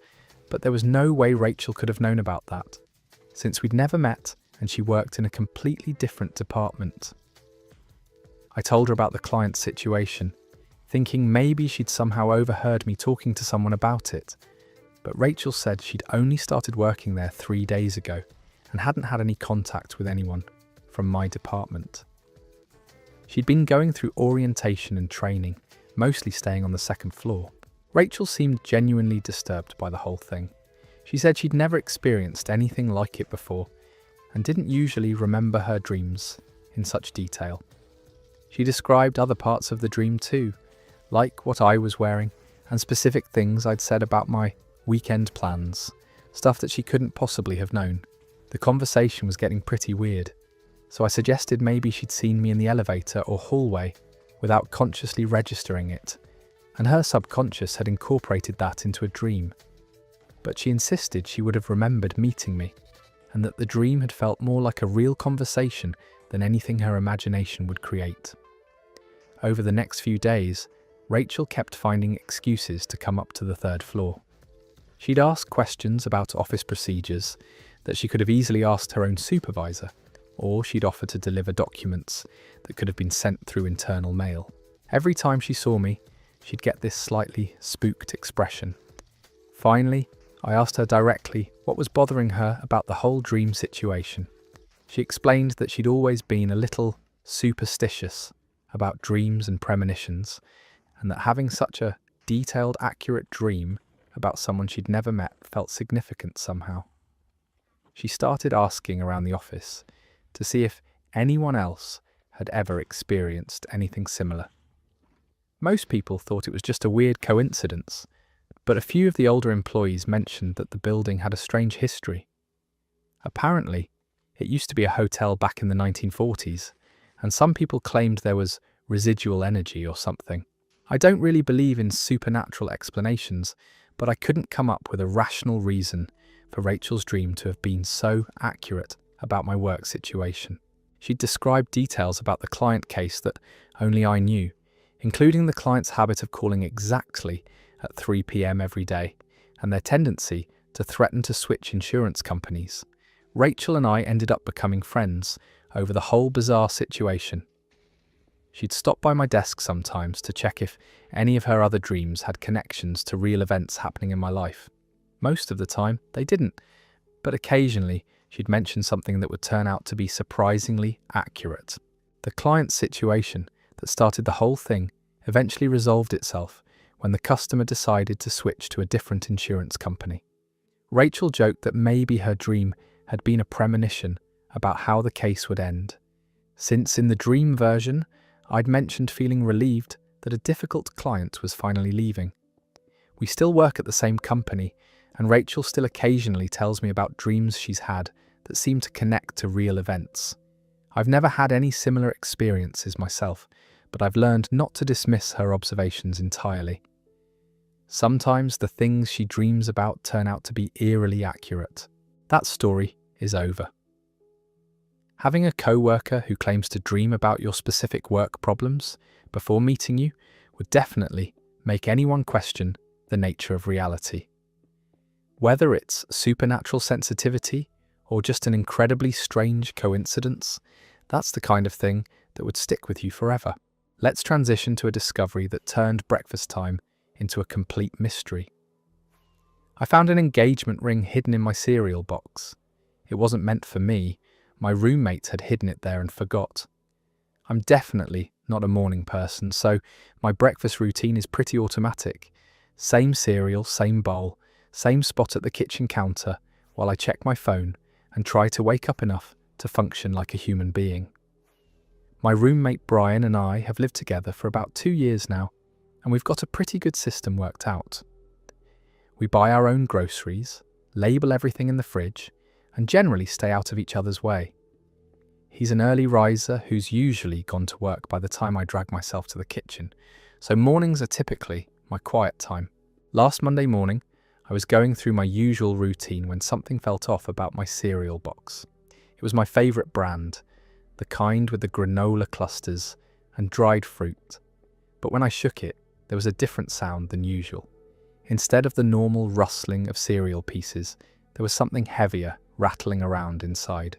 but there was no way Rachel could have known about that, since we'd never met and she worked in a completely different department. I told her about the client's situation, thinking maybe she'd somehow overheard me talking to someone about it, but Rachel said she'd only started working there 3 days ago and hadn't had any contact with anyone from my department. She'd been going through orientation and training, mostly staying on the second floor. Rachel seemed genuinely disturbed by the whole thing. She said she'd never experienced anything like it before and didn't usually remember her dreams in such detail. She described other parts of the dream too, like what I was wearing and specific things I'd said about my weekend plans, stuff that she couldn't possibly have known. The conversation was getting pretty weird, so I suggested maybe she'd seen me in the elevator or hallway without consciously registering it, and her subconscious had incorporated that into a dream. But she insisted she would have remembered meeting me, and that the dream had felt more like a real conversation than anything her imagination would create. Over the next few days, Rachel kept finding excuses to come up to the third floor. She'd ask questions about office procedures that she could have easily asked her own supervisor, or she'd offer to deliver documents that could have been sent through internal mail. Every time she saw me, she'd get this slightly spooked expression. Finally, I asked her directly what was bothering her about the whole dream situation. She explained that she'd always been a little superstitious about dreams and premonitions, and that having such a detailed, accurate dream about someone she'd never met felt significant somehow. She started asking around the office to see if anyone else had ever experienced anything similar. Most people thought it was just a weird coincidence, but a few of the older employees mentioned that the building had a strange history. Apparently, it used to be a hotel back in the 1940s, and some people claimed there was residual energy or something. I don't really believe in supernatural explanations, but I couldn't come up with a rational reason for Rachel's dream to have been so accurate about my work situation. She'd described details about the client case that only I knew, including the client's habit of calling exactly at 3 p.m. every day, and their tendency to threaten to switch insurance companies. Rachel and I ended up becoming friends over the whole bizarre situation. She'd stop by my desk sometimes to check if any of her other dreams had connections to real events happening in my life. Most of the time, they didn't, but occasionally she'd mention something that would turn out to be surprisingly accurate. The client's situation that started the whole thing eventually resolved itself when the customer decided to switch to a different insurance company. Rachel joked that maybe her dream had been a premonition about how the case would end, since in the dream version, I'd mentioned feeling relieved that a difficult client was finally leaving. We still work at the same company, and Rachel still occasionally tells me about dreams she's had that seem to connect to real events. I've never had any similar experiences myself, but I've learned not to dismiss her observations entirely. Sometimes the things she dreams about turn out to be eerily accurate. That story is over. Having a co-worker who claims to dream about your specific work problems before meeting you would definitely make anyone question the nature of reality. Whether it's supernatural sensitivity or just an incredibly strange coincidence, that's the kind of thing that would stick with you forever. Let's transition to a discovery that turned breakfast time into a complete mystery. I found an engagement ring hidden in my cereal box. It wasn't meant for me. My roommate had hidden it there and forgot. I'm definitely not a morning person, so my breakfast routine is pretty automatic. Same cereal, same bowl, same spot at the kitchen counter while I check my phone and try to wake up enough to function like a human being. My roommate Brian and I have lived together for about 2 years now, and we've got a pretty good system worked out. We buy our own groceries, label everything in the fridge, and generally stay out of each other's way. He's an early riser who's usually gone to work by the time I drag myself to the kitchen, so mornings are typically my quiet time. Last Monday morning, I was going through my usual routine when something felt off about my cereal box. It was my favourite brand, the kind with the granola clusters and dried fruit. But when I shook it, there was a different sound than usual. Instead of the normal rustling of cereal pieces, there was something heavier rattling around inside.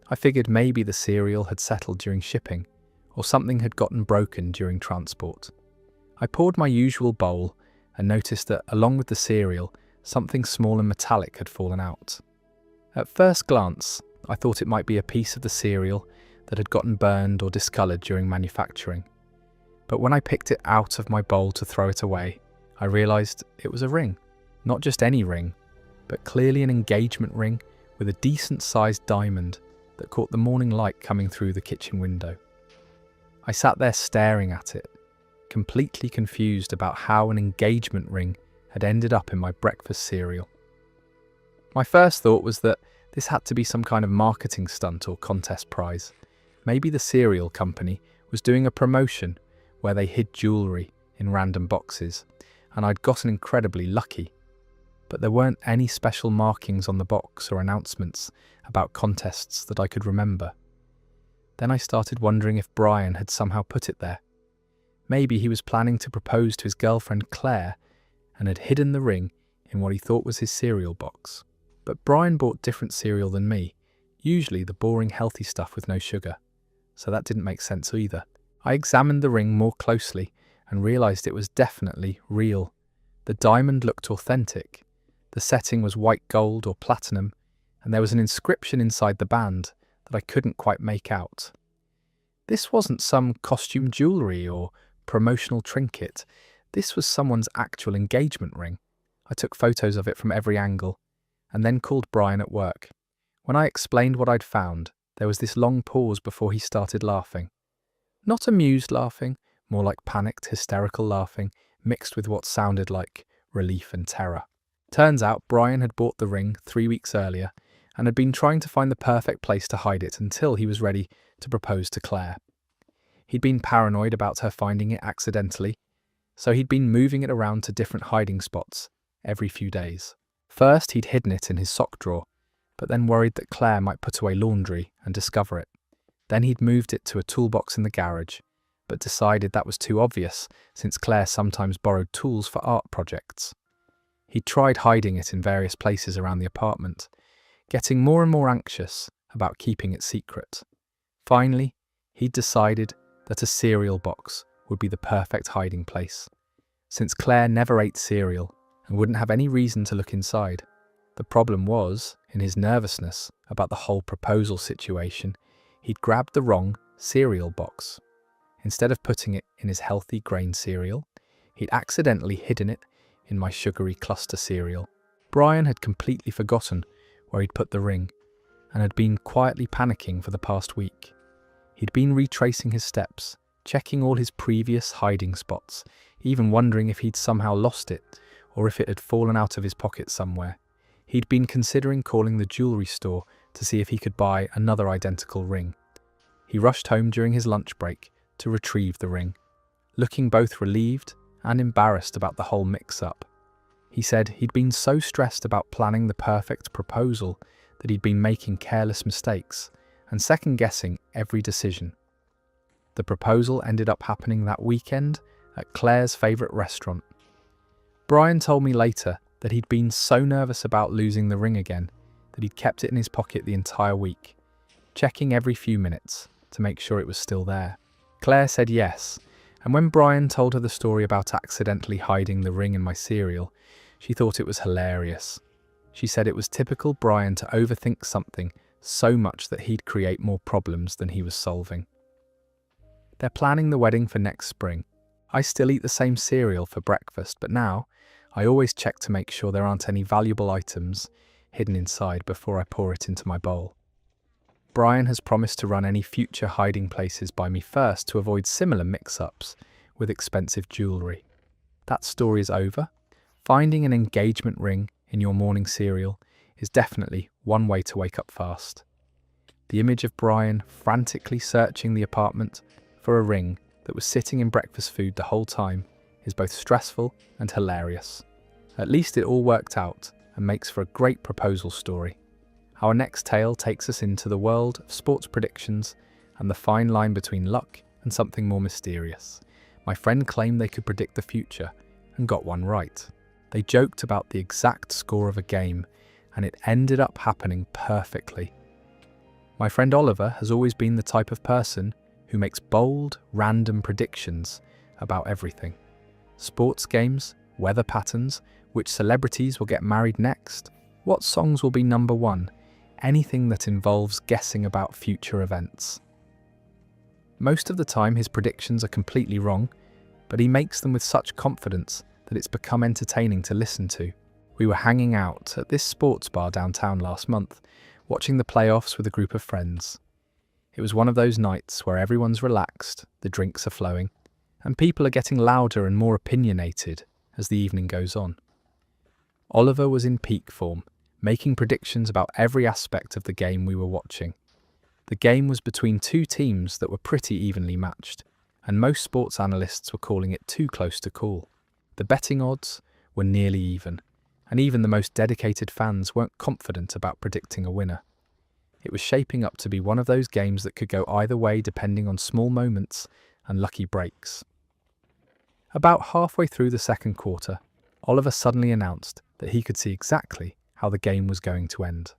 I figured maybe the cereal had settled during shipping, or something had gotten broken during transport. I poured my usual bowl and noticed that, along with the cereal, something small and metallic had fallen out. At first glance, I thought it might be a piece of the cereal that had gotten burned or discoloured during manufacturing. But when I picked it out of my bowl to throw it away, I realised it was a ring. Not just any ring, but clearly an engagement ring with a decent-sized diamond that caught the morning light coming through the kitchen window. I sat there staring at it, completely confused about how an engagement ring had ended up in my breakfast cereal. My first thought was that this had to be some kind of marketing stunt or contest prize. Maybe the cereal company was doing a promotion where they hid jewellery in random boxes, and I'd gotten incredibly lucky. But there weren't any special markings on the box or announcements about contests that I could remember. Then I started wondering if Brian had somehow put it there. Maybe he was planning to propose to his girlfriend Claire and had hidden the ring in what he thought was his cereal box. But Brian bought different cereal than me, usually the boring healthy stuff with no sugar, so that didn't make sense either. I examined the ring more closely and realised it was definitely real. The diamond looked authentic. The setting was white gold or platinum, and there was an inscription inside the band that I couldn't quite make out. This wasn't some costume jewellery or promotional trinket. This was someone's actual engagement ring. I took photos of it from every angle, and then called Brian at work. When I explained what I'd found, there was this long pause before he started laughing. Not amused laughing, more like panicked, hysterical laughing, mixed with what sounded like relief and terror. Turns out Brian had bought the ring 3 weeks earlier and had been trying to find the perfect place to hide it until he was ready to propose to Claire. He'd been paranoid about her finding it accidentally, so he'd been moving it around to different hiding spots every few days. First, he'd hidden it in his sock drawer, but then worried that Claire might put away laundry and discover it. Then he'd moved it to a toolbox in the garage, but decided that was too obvious since Claire sometimes borrowed tools for art projects. He'd tried hiding it in various places around the apartment, getting more and more anxious about keeping it secret. Finally, he'd decided that a cereal box would be the perfect hiding place, since Claire never ate cereal and wouldn't have any reason to look inside. The problem was, in his nervousness about the whole proposal situation, he'd grabbed the wrong cereal box. Instead of putting it in his healthy grain cereal, he'd accidentally hidden it in my sugary cluster cereal. Brian had completely forgotten where he'd put the ring and had been quietly panicking for the past week. He'd been retracing his steps checking all his previous hiding spots, even wondering if he'd somehow lost it or if it had fallen out of his pocket somewhere. He'd been considering calling the jewellery store to see if he could buy another identical ring. He rushed home during his lunch break to retrieve the ring, looking both relieved and embarrassed about the whole mix-up. He said he'd been so stressed about planning the perfect proposal that he'd been making careless mistakes and second-guessing every decision. The proposal ended up happening that weekend at Claire's favourite restaurant. Brian told me later that he'd been so nervous about losing the ring again that he'd kept it in his pocket the entire week, checking every few minutes to make sure it was still there. Claire said yes, and when Brian told her the story about accidentally hiding the ring in my cereal, she thought it was hilarious. She said it was typical Brian to overthink something so much that he'd create more problems than he was solving. They're planning the wedding for next spring. I still eat the same cereal for breakfast, but now I always check to make sure there aren't any valuable items hidden inside before I pour it into my bowl. Brian has promised to run any future hiding places by me first to avoid similar mix-ups with expensive jewellery. That story is over. Finding an engagement ring in your morning cereal is definitely one way to wake up fast. The image of Brian frantically searching the apartment for a ring that was sitting in breakfast food the whole time is both stressful and hilarious. At least it all worked out and makes for a great proposal story. Our next tale takes us into the world of sports predictions and the fine line between luck and something more mysterious. My friend claimed they could predict the future and got one right. They joked about the exact score of a game, and it ended up happening perfectly. My friend Oliver has always been the type of person who makes bold, random predictions about everything. Sports games, weather patterns, which celebrities will get married next, what songs will be number one, anything that involves guessing about future events. Most of the time his predictions are completely wrong, but he makes them with such confidence that it's become entertaining to listen to. We were hanging out at this sports bar downtown last month, watching the playoffs with a group of friends. It was one of those nights where everyone's relaxed, the drinks are flowing, and people are getting louder and more opinionated as the evening goes on. Oliver was in peak form, making predictions about every aspect of the game we were watching. The game was between two teams that were pretty evenly matched, and most sports analysts were calling it too close to call. The betting odds were nearly even, and even the most dedicated fans weren't confident about predicting a winner. It was shaping up to be one of those games that could go either way depending on small moments and lucky breaks. About halfway through the second quarter, Oliver suddenly announced that he could see exactly how the game was going to end.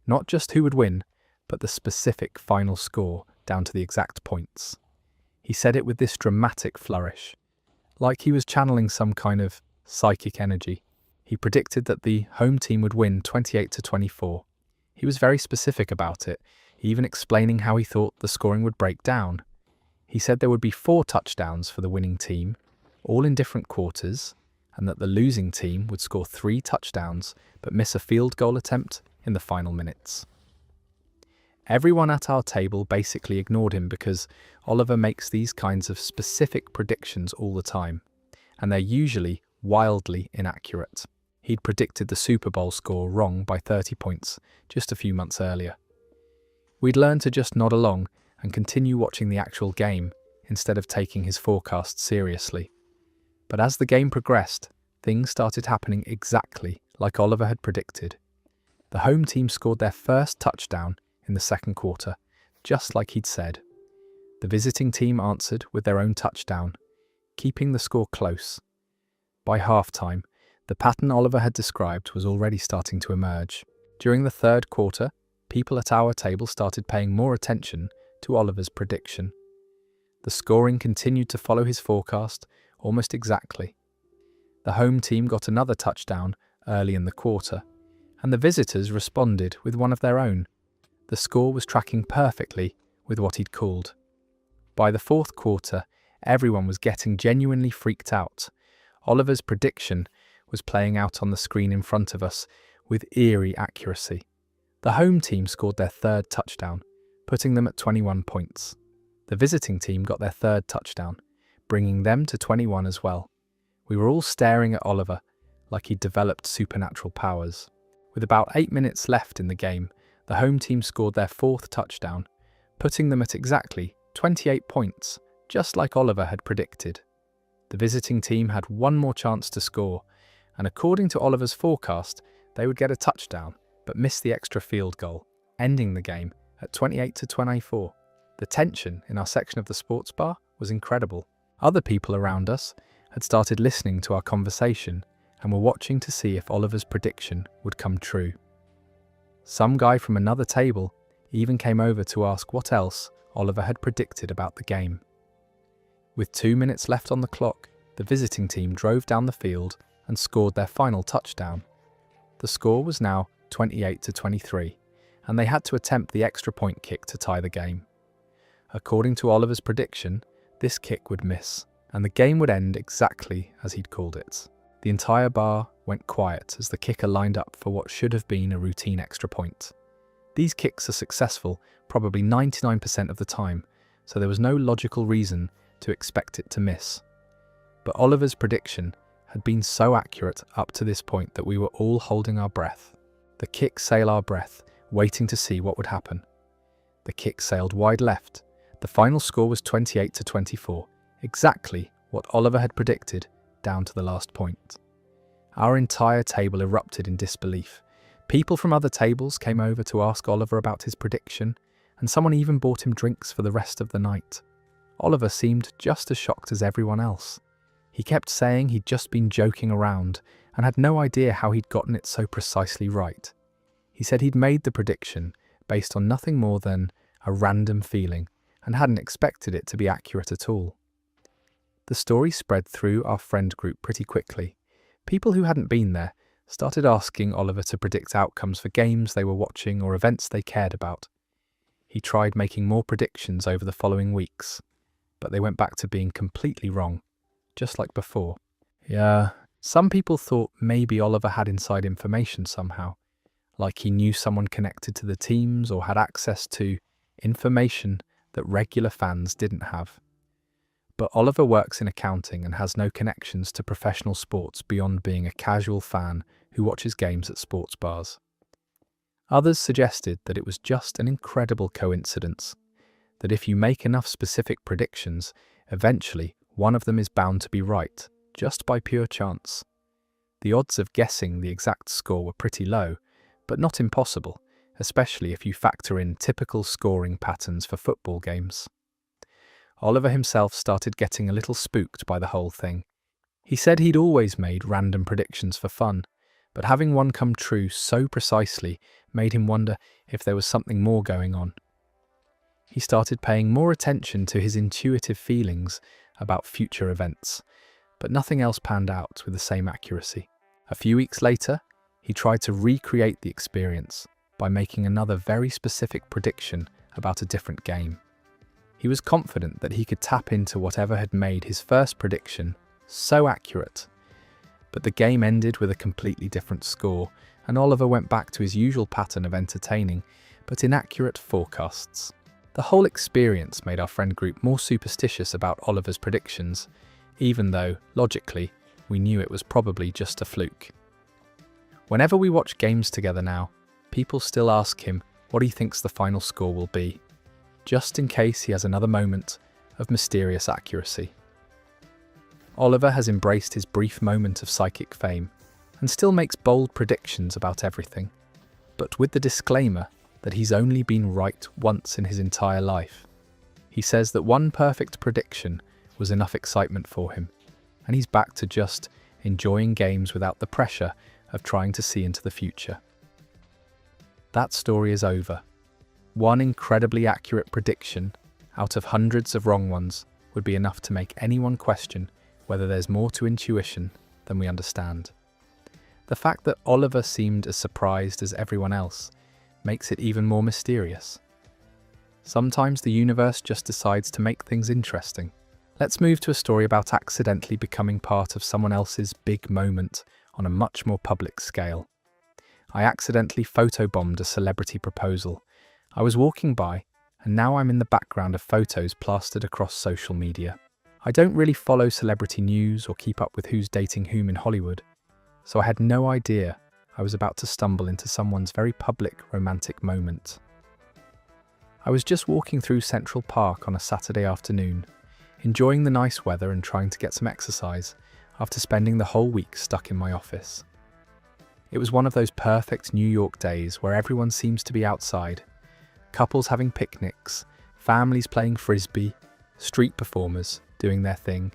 Not just who would win, but the specific final score down to the exact points. He said it with this dramatic flourish, like he was channeling some kind of psychic energy. He predicted that the home team would win 28-24. He was very specific about it, even explaining how he thought the scoring would break down. He said there would be 4 touchdowns for the winning team, all in different quarters, and that the losing team would score 3 touchdowns but miss a field goal attempt in the final minutes. Everyone at our table basically ignored him because Oliver makes these kinds of specific predictions all the time, and they're usually wildly inaccurate. He'd predicted the Super Bowl score wrong by 30 points just a few months earlier. We'd learned to just nod along and continue watching the actual game instead of taking his forecast seriously. But as the game progressed, things started happening exactly like Oliver had predicted. The home team scored their first touchdown in the second quarter, just like he'd said. The visiting team answered with their own touchdown, keeping the score close. By halftime, the pattern Oliver had described was already starting to emerge. During the third quarter, people at our table started paying more attention to Oliver's prediction. The scoring continued to follow his forecast almost exactly. The home team got another touchdown early in the quarter, and the visitors responded with one of their own. The score was tracking perfectly with what he'd called. By the fourth quarter, everyone was getting genuinely freaked out. Oliver's prediction was playing out on the screen in front of us with eerie accuracy. The home team scored their third touchdown, putting them at 21 points. The visiting team got their third touchdown, bringing them to 21 as well. We were all staring at Oliver like he'd developed supernatural powers. With about 8 minutes left in the game, the home team scored their fourth touchdown, putting them at exactly 28 points, just like Oliver had predicted. The visiting team had one more chance to score, and according to Oliver's forecast, they would get a touchdown, but miss the extra field goal, ending the game at 28-24. The tension in our section of the sports bar was incredible. Other people around us had started listening to our conversation and were watching to see if Oliver's prediction would come true. Some guy from another table even came over to ask what else Oliver had predicted about the game. With 2 minutes left on the clock, the visiting team drove down the field and scored their final touchdown. The score was now 28-23, and they had to attempt the extra point kick to tie the game. According to Oliver's prediction, this kick would miss, and the game would end exactly as he'd called it. The entire bar went quiet as the kicker lined up for what should have been a routine extra point. These kicks are successful probably 99% of the time, so there was no logical reason to expect it to miss. But Oliver's prediction had been so accurate up to this point that we were all holding our breath. The kick sailed our breath, waiting to see what would happen. The kick sailed wide left. The final score was 28-24, exactly what Oliver had predicted down to the last point. Our entire table erupted in disbelief. People from other tables came over to ask Oliver about his prediction, and someone even bought him drinks for the rest of the night. Oliver seemed just as shocked as everyone else. He kept saying he'd just been joking around and had no idea how he'd gotten it so precisely right. He said he'd made the prediction based on nothing more than a random feeling and hadn't expected it to be accurate at all. The story spread through our friend group pretty quickly. People who hadn't been there started asking Oliver to predict outcomes for games they were watching or events they cared about. He tried making more predictions over the following weeks, but they went back to being completely wrong, just like before. Yeah, some people thought maybe Oliver had inside information somehow, like he knew someone connected to the teams or had access to information that regular fans didn't have. But Oliver works in accounting and has no connections to professional sports beyond being a casual fan who watches games at sports bars. Others suggested that it was just an incredible coincidence, that if you make enough specific predictions, eventually one of them is bound to be right, just by pure chance. The odds of guessing the exact score were pretty low, but not impossible, especially if you factor in typical scoring patterns for football games. Oliver himself started getting a little spooked by the whole thing. He said he'd always made random predictions for fun, but having one come true so precisely made him wonder if there was something more going on. He started paying more attention to his intuitive feelings about future events, but nothing else panned out with the same accuracy. A few weeks later, he tried to recreate the experience by making another very specific prediction about a different game. He was confident that he could tap into whatever had made his first prediction so accurate. But the game ended with a completely different score, and Oliver went back to his usual pattern of entertaining but inaccurate forecasts. The whole experience made our friend group more superstitious about Oliver's predictions, even though, logically, we knew it was probably just a fluke. Whenever we watch games together now, people still ask him what he thinks the final score will be, just in case he has another moment of mysterious accuracy. Oliver has embraced his brief moment of psychic fame and still makes bold predictions about everything, but with the disclaimer that he's only been right once in his entire life. He says that one perfect prediction was enough excitement for him, and he's back to just enjoying games without the pressure of trying to see into the future. That story is over. One incredibly accurate prediction out of hundreds of wrong ones would be enough to make anyone question whether there's more to intuition than we understand. The fact that Oliver seemed as surprised as everyone else makes it even more mysterious. Sometimes the universe just decides to make things interesting. Let's move to a story about accidentally becoming part of someone else's big moment on a much more public scale. I accidentally photobombed a celebrity proposal. I was walking by and now I'm in the background of photos plastered across social media. I don't really follow celebrity news or keep up with who's dating whom in Hollywood, so I had no idea I was about to stumble into someone's very public romantic moment. I was just walking through Central Park on a Saturday afternoon, enjoying the nice weather and trying to get some exercise after spending the whole week stuck in my office. It was one of those perfect New York days where everyone seems to be outside, couples having picnics, families playing frisbee, street performers doing their thing,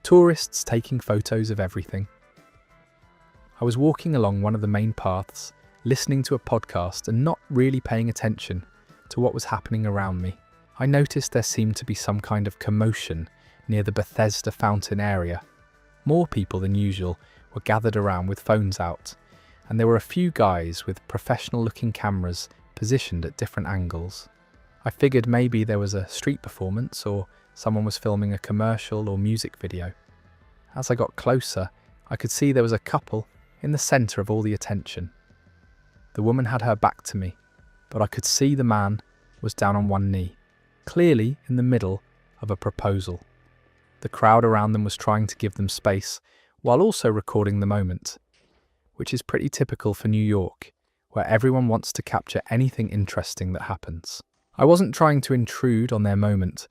tourists taking photos of everything. I was walking along one of the main paths, listening to a podcast and not really paying attention to what was happening around me. I noticed there seemed to be some kind of commotion near the Bethesda fountain area. More people than usual were gathered around with phones out, and there were a few guys with professional-looking cameras positioned at different angles. I figured maybe there was a street performance or someone was filming a commercial or music video. As I got closer, I could see there was a couple in the centre of all the attention. The woman had her back to me, but I could see the man was down on one knee, clearly in the middle of a proposal. The crowd around them was trying to give them space while also recording the moment, which is pretty typical for New York, where everyone wants to capture anything interesting that happens. I wasn't trying to intrude on their moment,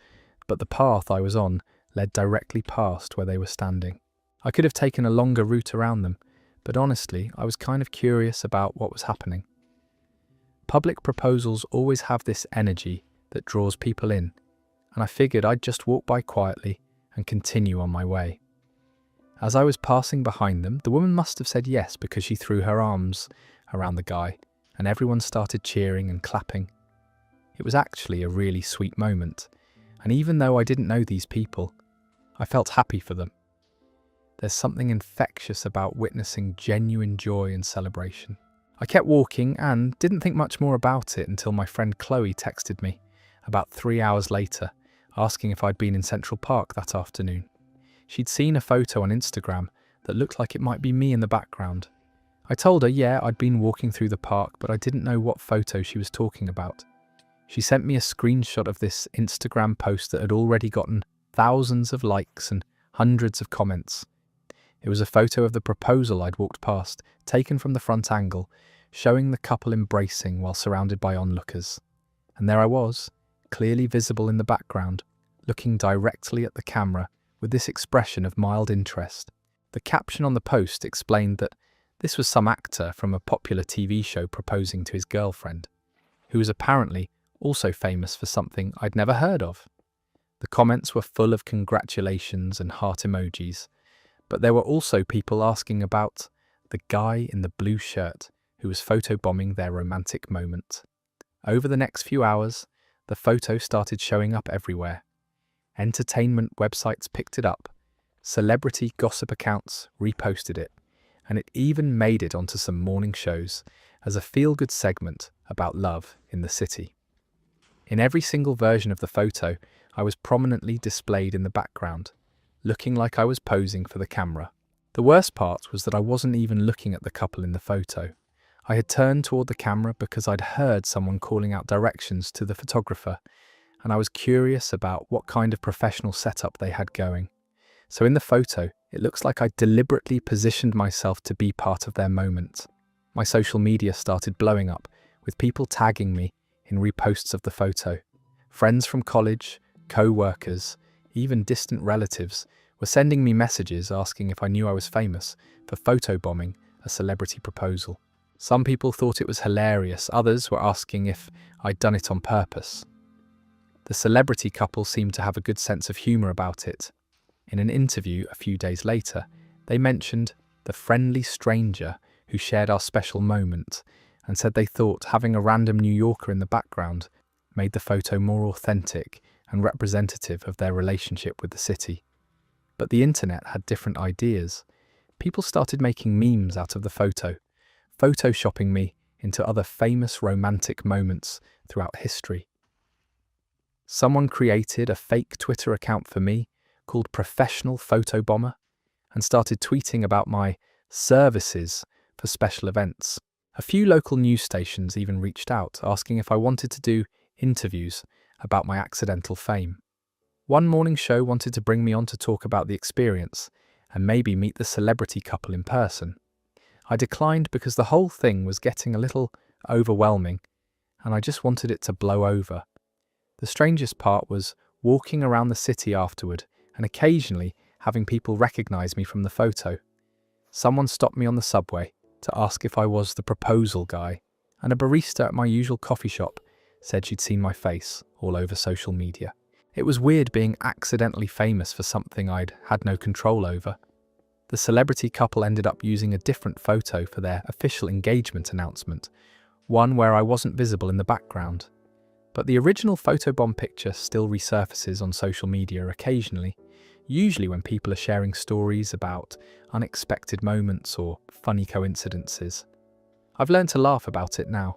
but the path I was on led directly past where they were standing. I could have taken a longer route around them, but honestly, I was kind of curious about what was happening. Public proposals always have this energy that draws people in, and I figured I'd just walk by quietly and continue on my way. As I was passing behind them, the woman must have said yes because she threw her arms around the guy, and everyone started cheering and clapping. It was actually a really sweet moment, and even though I didn't know these people, I felt happy for them. There's something infectious about witnessing genuine joy and celebration. I kept walking and didn't think much more about it until my friend Chloe texted me about 3 hours later, asking if I'd been in Central Park that afternoon. She'd seen a photo on Instagram that looked like it might be me in the background. I told her, yeah, I'd been walking through the park, but I didn't know what photo she was talking about. She sent me a screenshot of this Instagram post that had already gotten thousands of likes and hundreds of comments. It was a photo of the proposal I'd walked past, taken from the front angle, showing the couple embracing while surrounded by onlookers. And there I was, clearly visible in the background, looking directly at the camera with this expression of mild interest. The caption on the post explained that this was some actor from a popular TV show proposing to his girlfriend, who was apparently also famous for something I'd never heard of. The comments were full of congratulations and heart emojis, but there were also people asking about the guy in the blue shirt who was photobombing their romantic moment. Over the next few hours, the photo started showing up everywhere. Entertainment websites picked it up, celebrity gossip accounts reposted it, and it even made it onto some morning shows as a feel-good segment about love in the city. In every single version of the photo, I was prominently displayed in the background, looking like I was posing for the camera. The worst part was that I wasn't even looking at the couple in the photo. I had turned toward the camera because I'd heard someone calling out directions to the photographer, and I was curious about what kind of professional setup they had going. So in the photo, it looks like I deliberately positioned myself to be part of their moment. My social media started blowing up, with people tagging me in reposts of the photo. Friends from college, co-workers, even distant relatives were sending me messages asking if I knew I was famous for photobombing a celebrity proposal. Some people thought it was hilarious, others were asking if I'd done it on purpose. The celebrity couple seemed to have a good sense of humour about it. In an interview a few days later, they mentioned the friendly stranger who shared our special moment and said they thought having a random New Yorker in the background made the photo more authentic and representative of their relationship with the city. But the internet had different ideas. People started making memes out of the photo, photoshopping me into other famous romantic moments throughout history. Someone created a fake Twitter account for me called Professional Photobomber and started tweeting about my services for special events. A few local news stations even reached out asking if I wanted to do interviews about my accidental fame. One morning show wanted to bring me on to talk about the experience and maybe meet the celebrity couple in person. I declined because the whole thing was getting a little overwhelming and I just wanted it to blow over. The strangest part was walking around the city afterward and occasionally having people recognize me from the photo. Someone stopped me on the subway to ask if I was the proposal guy, and a barista at my usual coffee shop said she'd seen my face all over social media. It was weird being accidentally famous for something I'd had no control over. The celebrity couple ended up using a different photo for their official engagement announcement, one where I wasn't visible in the background. But the original photobomb picture still resurfaces on social media occasionally, usually when people are sharing stories about unexpected moments or funny coincidences. I've learned to laugh about it now,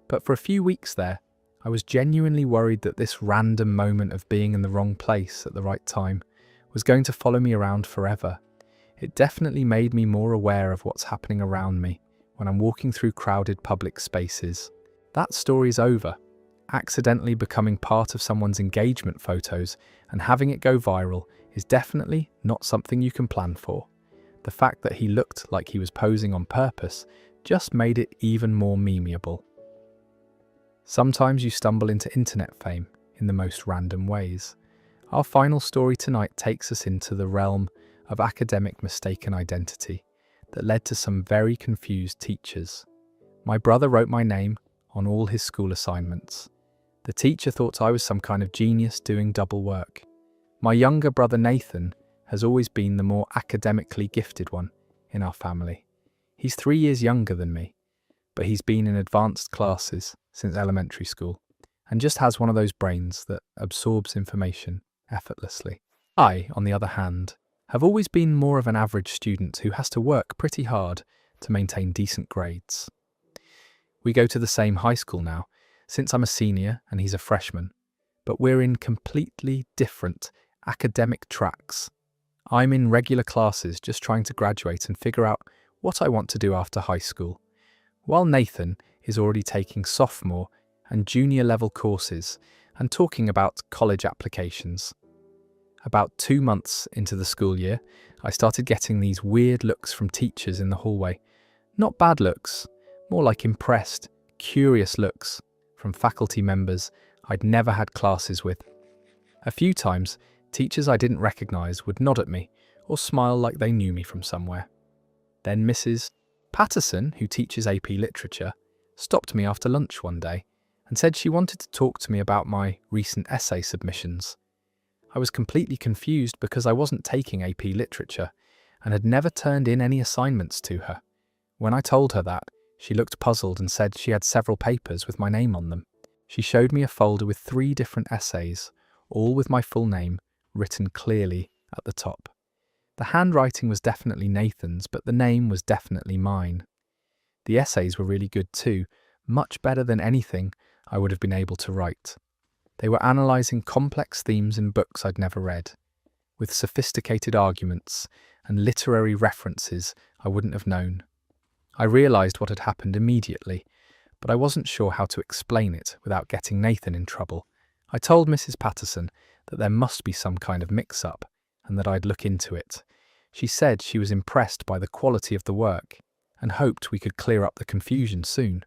but for a few weeks there, I was genuinely worried that this random moment of being in the wrong place at the right time was going to follow me around forever. It definitely made me more aware of what's happening around me when I'm walking through crowded public spaces. That story's over. Accidentally becoming part of someone's engagement photos and having it go viral is definitely not something you can plan for. The fact that he looked like he was posing on purpose just made it even more memeable. Sometimes you stumble into internet fame in the most random ways. Our final story tonight takes us into the realm of academic mistaken identity that led to some very confused teachers. My brother wrote my name on all his school assignments. The teacher thought I was some kind of genius doing double work. My younger brother Nathan has always been the more academically gifted one in our family. He's 3 years younger than me, but he's been in advanced classes since elementary school and just has one of those brains that absorbs information effortlessly. I, on the other hand, have always been more of an average student who has to work pretty hard to maintain decent grades. We go to the same high school now, since I'm a senior and he's a freshman, but we're in completely different academic tracks. I'm in regular classes just trying to graduate and figure out what I want to do after high school, while Nathan is already taking sophomore and junior level courses and talking about college applications. About 2 months into the school year, I started getting these weird looks from teachers in the hallway. Not bad looks, more like impressed, curious looks from faculty members I'd never had classes with. A few times, teachers I didn't recognise would nod at me or smile like they knew me from somewhere. Then Mrs. Patterson, who teaches AP Literature, stopped me after lunch one day and said she wanted to talk to me about my recent essay submissions. I was completely confused because I wasn't taking AP Literature and had never turned in any assignments to her. When I told her that, she looked puzzled and said she had several papers with my name on them. She showed me a folder with 3 different essays, all with my full name written clearly at the top. The handwriting was definitely Nathan's, but the name was definitely mine. The essays were really good too, much better than anything I would have been able to write. They were analysing complex themes in books I'd never read, with sophisticated arguments and literary references I wouldn't have known. I realised what had happened immediately, but I wasn't sure how to explain it without getting Nathan in trouble. I told Mrs. Patterson that there must be some kind of mix-up and that I'd look into it. She said she was impressed by the quality of the work and hoped we could clear up the confusion soon.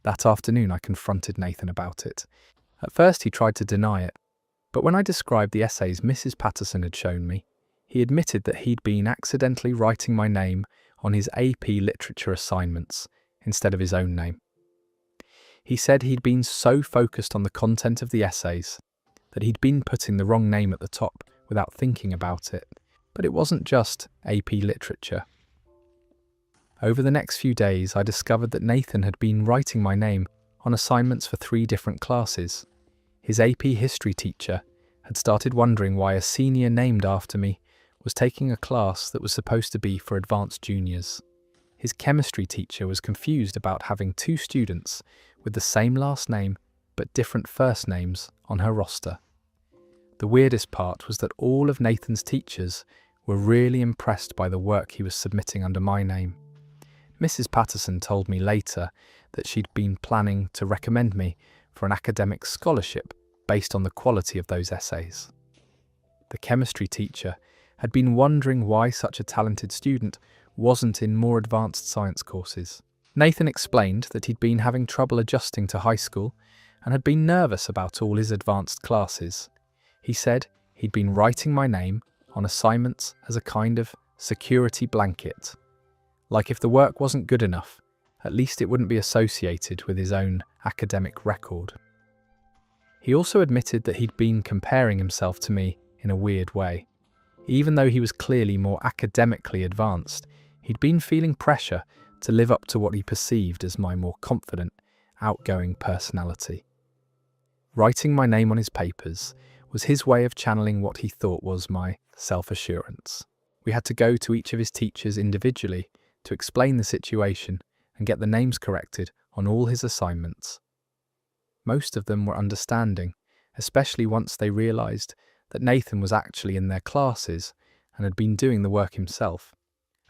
That afternoon I confronted Nathan about it. At first he tried to deny it, but when I described the essays Mrs. Patterson had shown me, he admitted that he'd been accidentally writing my name on his AP Literature assignments instead of his own name. He said he'd been so focused on the content of the essays that he'd been putting the wrong name at the top without thinking about it. But it wasn't just AP Literature. Over the next few days, I discovered that Nathan had been writing my name on assignments for 3 different classes. His AP History teacher had started wondering why a senior named after me was taking a class that was supposed to be for advanced juniors. His chemistry teacher was confused about having 2 students with the same last name but different first names on her roster. The weirdest part was that all of Nathan's teachers were really impressed by the work he was submitting under my name. Mrs. Patterson told me later that she'd been planning to recommend me for an academic scholarship based on the quality of those essays. The chemistry teacher had been wondering why such a talented student wasn't in more advanced science courses. Nathan explained that he'd been having trouble adjusting to high school and had been nervous about all his advanced classes. He said he'd been writing my name on assignments as a kind of security blanket. Like if the work wasn't good enough, at least it wouldn't be associated with his own academic record. He also admitted that he'd been comparing himself to me in a weird way. Even though he was clearly more academically advanced, he'd been feeling pressure to live up to what he perceived as my more confident, outgoing personality. Writing my name on his papers was his way of channeling what he thought was my self-assurance. We had to go to each of his teachers individually to explain the situation and get the names corrected on all his assignments. Most of them were understanding, especially once they realised that Nathan was actually in their classes and had been doing the work himself.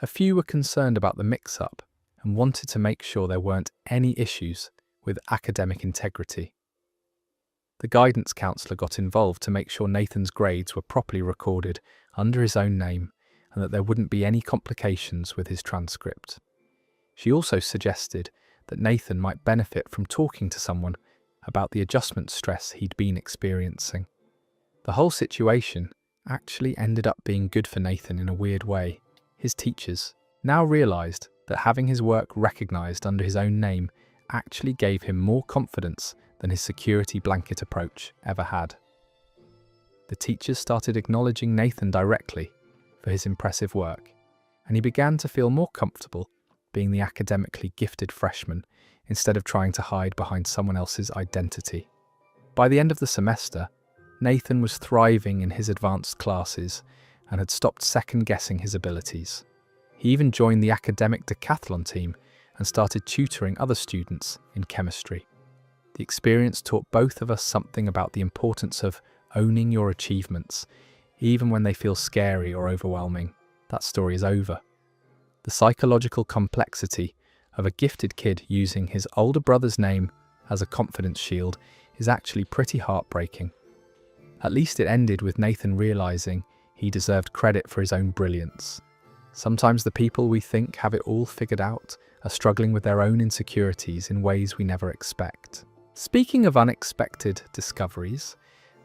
A few were concerned about the mix-up and wanted to make sure there weren't any issues with academic integrity. The guidance counsellor got involved to make sure Nathan's grades were properly recorded under his own name and that there wouldn't be any complications with his transcript. She also suggested that Nathan might benefit from talking to someone about the adjustment stress he'd been experiencing. The whole situation actually ended up being good for Nathan in a weird way. His teachers now realised that having his work recognised under his own name actually gave him more confidence than his security blanket approach ever had. The teachers started acknowledging Nathan directly for his impressive work, and he began to feel more comfortable being the academically gifted freshman instead of trying to hide behind someone else's identity. By the end of the semester, Nathan was thriving in his advanced classes and had stopped second-guessing his abilities. He even joined the academic decathlon team and started tutoring other students in chemistry. The experience taught both of us something about the importance of owning your achievements, even when they feel scary or overwhelming. That story is over. The psychological complexity of a gifted kid using his older brother's name as a confidence shield is actually pretty heartbreaking. At least it ended with Nathan realizing he deserved credit for his own brilliance. Sometimes the people we think have it all figured out are struggling with their own insecurities in ways we never expect. Speaking of unexpected discoveries,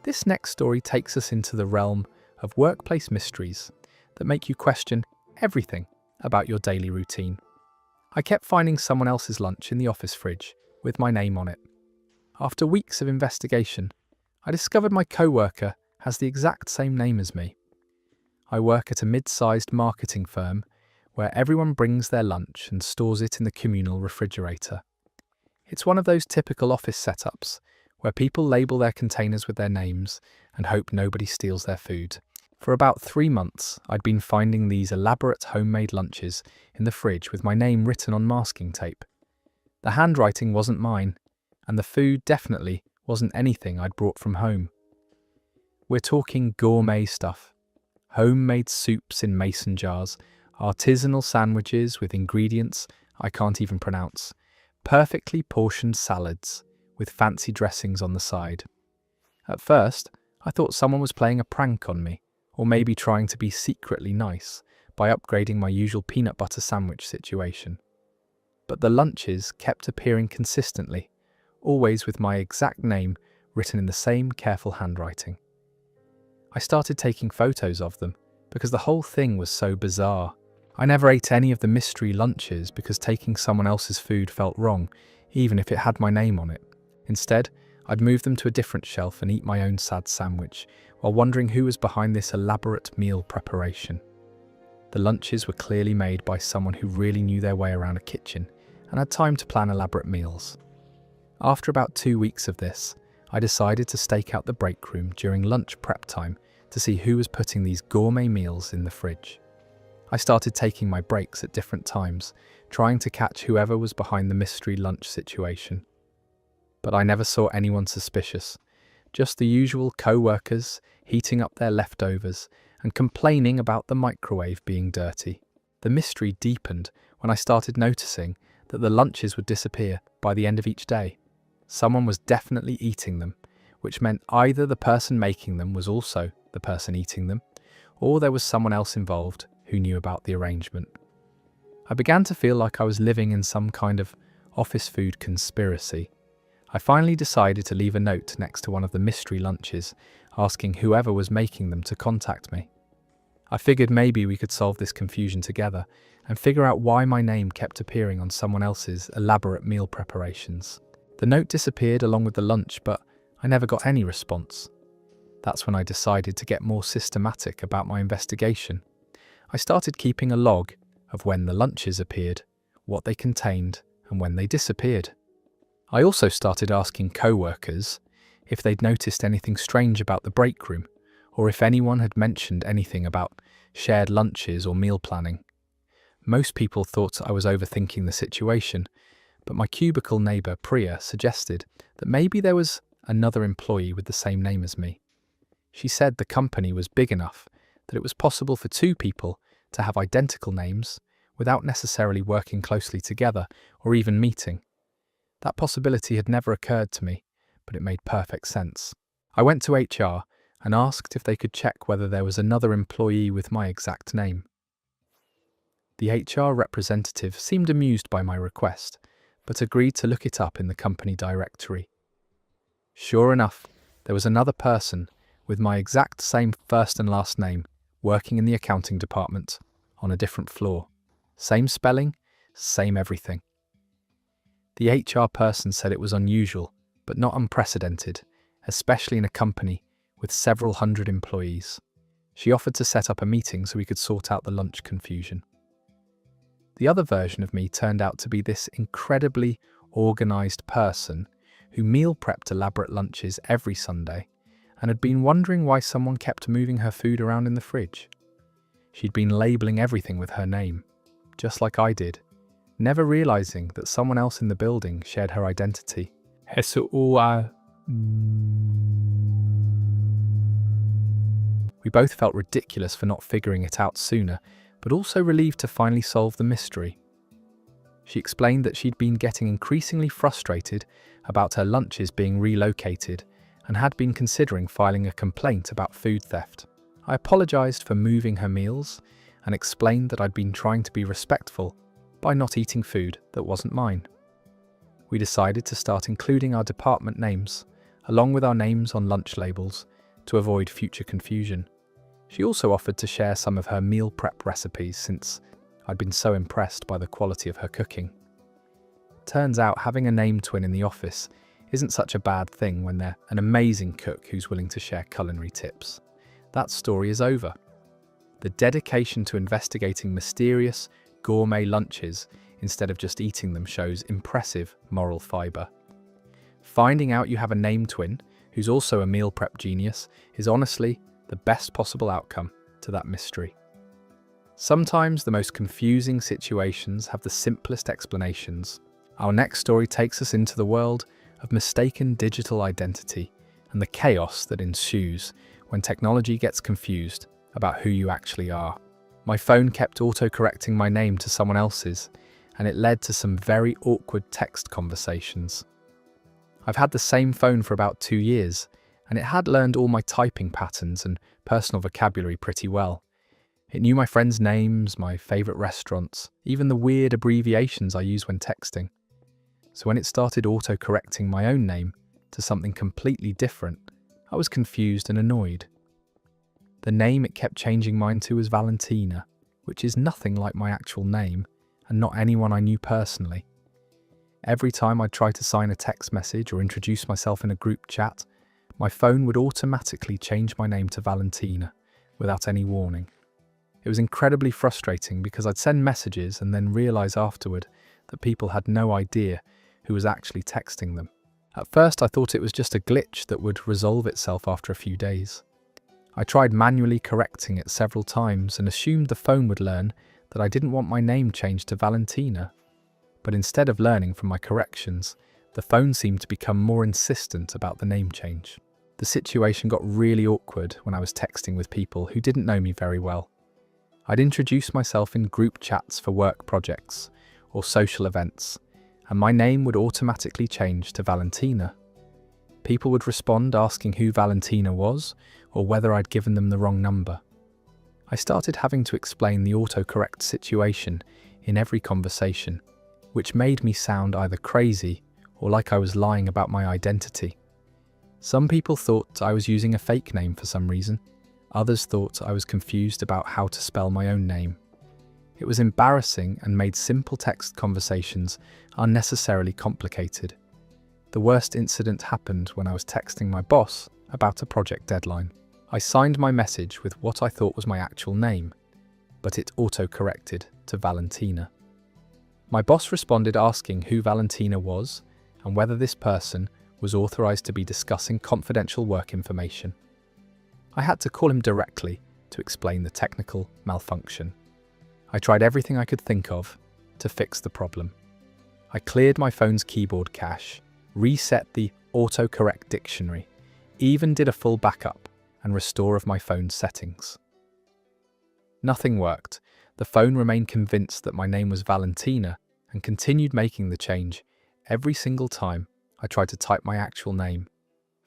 this next story takes us into the realm of workplace mysteries that make you question everything about your daily routine. I kept finding someone else's lunch in the office fridge with my name on it. After weeks of investigation, I discovered my co-worker has the exact same name as me. I work at a mid-sized marketing firm where everyone brings their lunch and stores it in the communal refrigerator. It's one of those typical office setups where people label their containers with their names and hope nobody steals their food. For about 3 months, I'd been finding these elaborate homemade lunches in the fridge with my name written on masking tape. The handwriting wasn't mine, and the food definitely wasn't anything I'd brought from home. We're talking gourmet stuff. Homemade soups in mason jars, artisanal sandwiches with ingredients I can't even pronounce, perfectly portioned salads with fancy dressings on the side. At first, I thought someone was playing a prank on me, or maybe trying to be secretly nice by upgrading my usual peanut butter sandwich situation. But the lunches kept appearing consistently, always with my exact name written in the same careful handwriting. I started taking photos of them because the whole thing was so bizarre. I never ate any of the mystery lunches because taking someone else's food felt wrong, even if it had my name on it. Instead, I'd move them to a different shelf and eat my own sad sandwich, while wondering who was behind this elaborate meal preparation. The lunches were clearly made by someone who really knew their way around a kitchen and had time to plan elaborate meals. After about 2 weeks of this, I decided to stake out the break room during lunch prep time to see who was putting these gourmet meals in the fridge. I started taking my breaks at different times, trying to catch whoever was behind the mystery lunch situation. But I never saw anyone suspicious, just the usual co-workers heating up their leftovers and complaining about the microwave being dirty. The mystery deepened when I started noticing that the lunches would disappear by the end of each day. Someone was definitely eating them, which meant either the person making them was also the person eating them, or there was someone else involved who knew about the arrangement. I began to feel like I was living in some kind of office food conspiracy. I finally decided to leave a note next to one of the mystery lunches, asking whoever was making them to contact me. I figured maybe we could solve this confusion together and figure out why my name kept appearing on someone else's elaborate meal preparations. The note disappeared along with the lunch, but I never got any response. That's when I decided to get more systematic about my investigation. I started keeping a log of when the lunches appeared, what they contained, and when they disappeared. I also started asking co-workers if they'd noticed anything strange about the break room, or if anyone had mentioned anything about shared lunches or meal planning. Most people thought I was overthinking the situation, but my cubicle neighbour Priya suggested that maybe there was another employee with the same name as me. She said the company was big enough that it was possible for two people to have identical names without necessarily working closely together or even meeting. That possibility had never occurred to me, but it made perfect sense. I went to HR and asked if they could check whether there was another employee with my exact name. The HR representative seemed amused by my request, but agreed to look it up in the company directory. Sure enough, there was another person with my exact same first and last name working in the accounting department on a different floor. Same spelling, same everything. The HR person said it was unusual, but not unprecedented, especially in a company with several hundred employees. She offered to set up a meeting so we could sort out the lunch confusion. The other version of me turned out to be this incredibly organised person who meal prepped elaborate lunches every Sunday and had been wondering why someone kept moving her food around in the fridge. She'd been labelling everything with her name, just like I did, never realising that someone else in the building shared her identity. We both felt ridiculous for not figuring it out sooner, but also relieved to finally solve the mystery. She explained that she'd been getting increasingly frustrated about her lunches being relocated and had been considering filing a complaint about food theft. I apologised for moving her meals and explained that I'd been trying to be respectful by not eating food that wasn't mine. We decided to start including our department names, along with our names on lunch labels, to avoid future confusion. She also offered to share some of her meal prep recipes since I'd been so impressed by the quality of her cooking. Turns out having a name twin in the office isn't such a bad thing when they're an amazing cook who's willing to share culinary tips. That story is over. The dedication to investigating mysterious, gourmet lunches instead of just eating them shows impressive moral fibre. Finding out you have a name twin who's also a meal prep genius is honestly the best possible outcome to that mystery. Sometimes the most confusing situations have the simplest explanations. Our next story takes us into the world of mistaken digital identity and the chaos that ensues when technology gets confused about who you actually are. My phone kept auto-correcting my name to someone else's, and it led to some very awkward text conversations. I've had the same phone for about 2 years, and it had learned all my typing patterns and personal vocabulary pretty well. It knew my friends' names, my favourite restaurants, even the weird abbreviations I use when texting. So when it started auto-correcting my own name to something completely different, I was confused and annoyed. The name it kept changing mine to was Valentina, which is nothing like my actual name and not anyone I knew personally. Every time I'd try to sign a text message or introduce myself in a group chat, my phone would automatically change my name to Valentina without any warning. It was incredibly frustrating because I'd send messages and then realise afterward that people had no idea who was actually texting them. At first I thought it was just a glitch that would resolve itself after a few days. I tried manually correcting it several times and assumed the phone would learn that I didn't want my name changed to Valentina. But instead of learning from my corrections, the phone seemed to become more insistent about the name change. The situation got really awkward when I was texting with people who didn't know me very well. I'd introduce myself in group chats for work projects or social events, and my name would automatically change to Valentina. People would respond asking who Valentina was or whether I'd given them the wrong number. I started having to explain the autocorrect situation in every conversation, which made me sound either crazy or like I was lying about my identity. Some people thought I was using a fake name for some reason. Others thought I was confused about how to spell my own name. It was embarrassing and made simple text conversations unnecessarily complicated. The worst incident happened when I was texting my boss about a project deadline. I signed my message with what I thought was my actual name, but it auto-corrected to Valentina. My boss responded asking who Valentina was and whether this person was authorized to be discussing confidential work information. I had to call him directly to explain the technical malfunction. I tried everything I could think of to fix the problem. I cleared my phone's keyboard cache, reset the autocorrect dictionary, even did a full backup and restore of my phone's settings. Nothing worked. The phone remained convinced that my name was Valentina and continued making the change every single time I tried to type my actual name.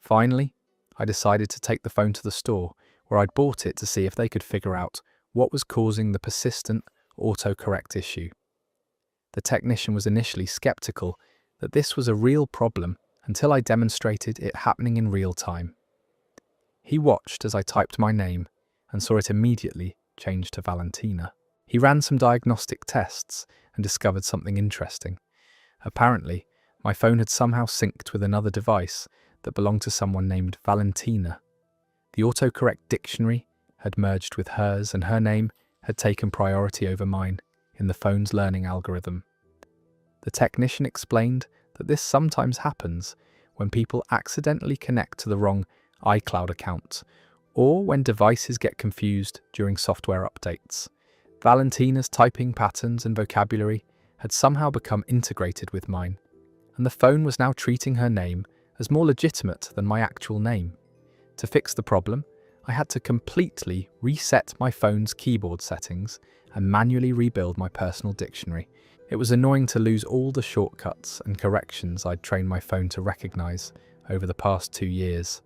Finally, I decided to take the phone to the store where I'd bought it to see if they could figure out what was causing the persistent autocorrect issue. The technician was initially skeptical that this was a real problem until I demonstrated it happening in real time. He watched as I typed my name and saw it immediately change to Valentina. He ran some diagnostic tests and discovered something interesting. Apparently, my phone had somehow synced with another device that belonged to someone named Valentina. The autocorrect dictionary had merged with hers and her name had taken priority over mine in the phone's learning algorithm. The technician explained that this sometimes happens when people accidentally connect to the wrong iCloud account or when devices get confused during software updates. Valentina's typing patterns and vocabulary had somehow become integrated with mine, and the phone was now treating her name as more legitimate than my actual name. To fix the problem, I had to completely reset my phone's keyboard settings and manually rebuild my personal dictionary. It was annoying to lose all the shortcuts and corrections I'd trained my phone to recognize over the past 2 years,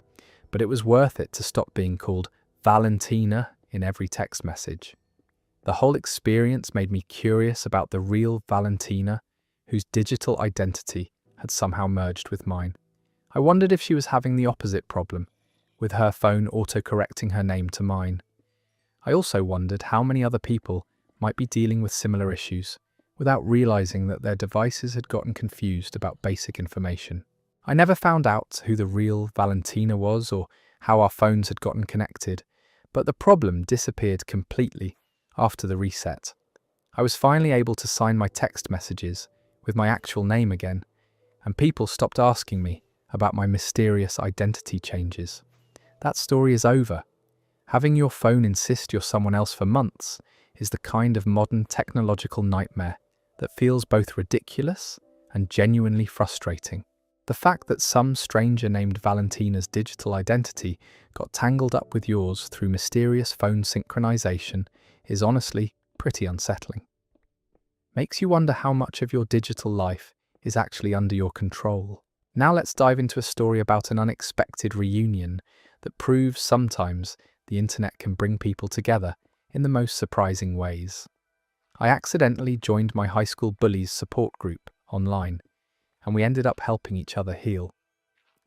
but it was worth it to stop being called Valentina in every text message. The whole experience made me curious about the real Valentina, whose digital identity had somehow merged with mine. I wondered if she was having the opposite problem, with her phone auto-correcting her name to mine. I also wondered how many other people might be dealing with similar issues without realizing that their devices had gotten confused about basic information. I never found out who the real Valentina was or how our phones had gotten connected, but the problem disappeared completely after the reset. I was finally able to sign my text messages with my actual name again, and people stopped asking me about my mysterious identity changes. That story is over. Having your phone insist you're someone else for months is the kind of modern technological nightmare that feels both ridiculous and genuinely frustrating. The fact that some stranger named Valentina's digital identity got tangled up with yours through mysterious phone synchronization is honestly pretty unsettling. Makes you wonder how much of your digital life is actually under your control. Now let's dive into a story about an unexpected reunion that proves sometimes the internet can bring people together in the most surprising ways. I accidentally joined my high school bullies support group online, and we ended up helping each other heal.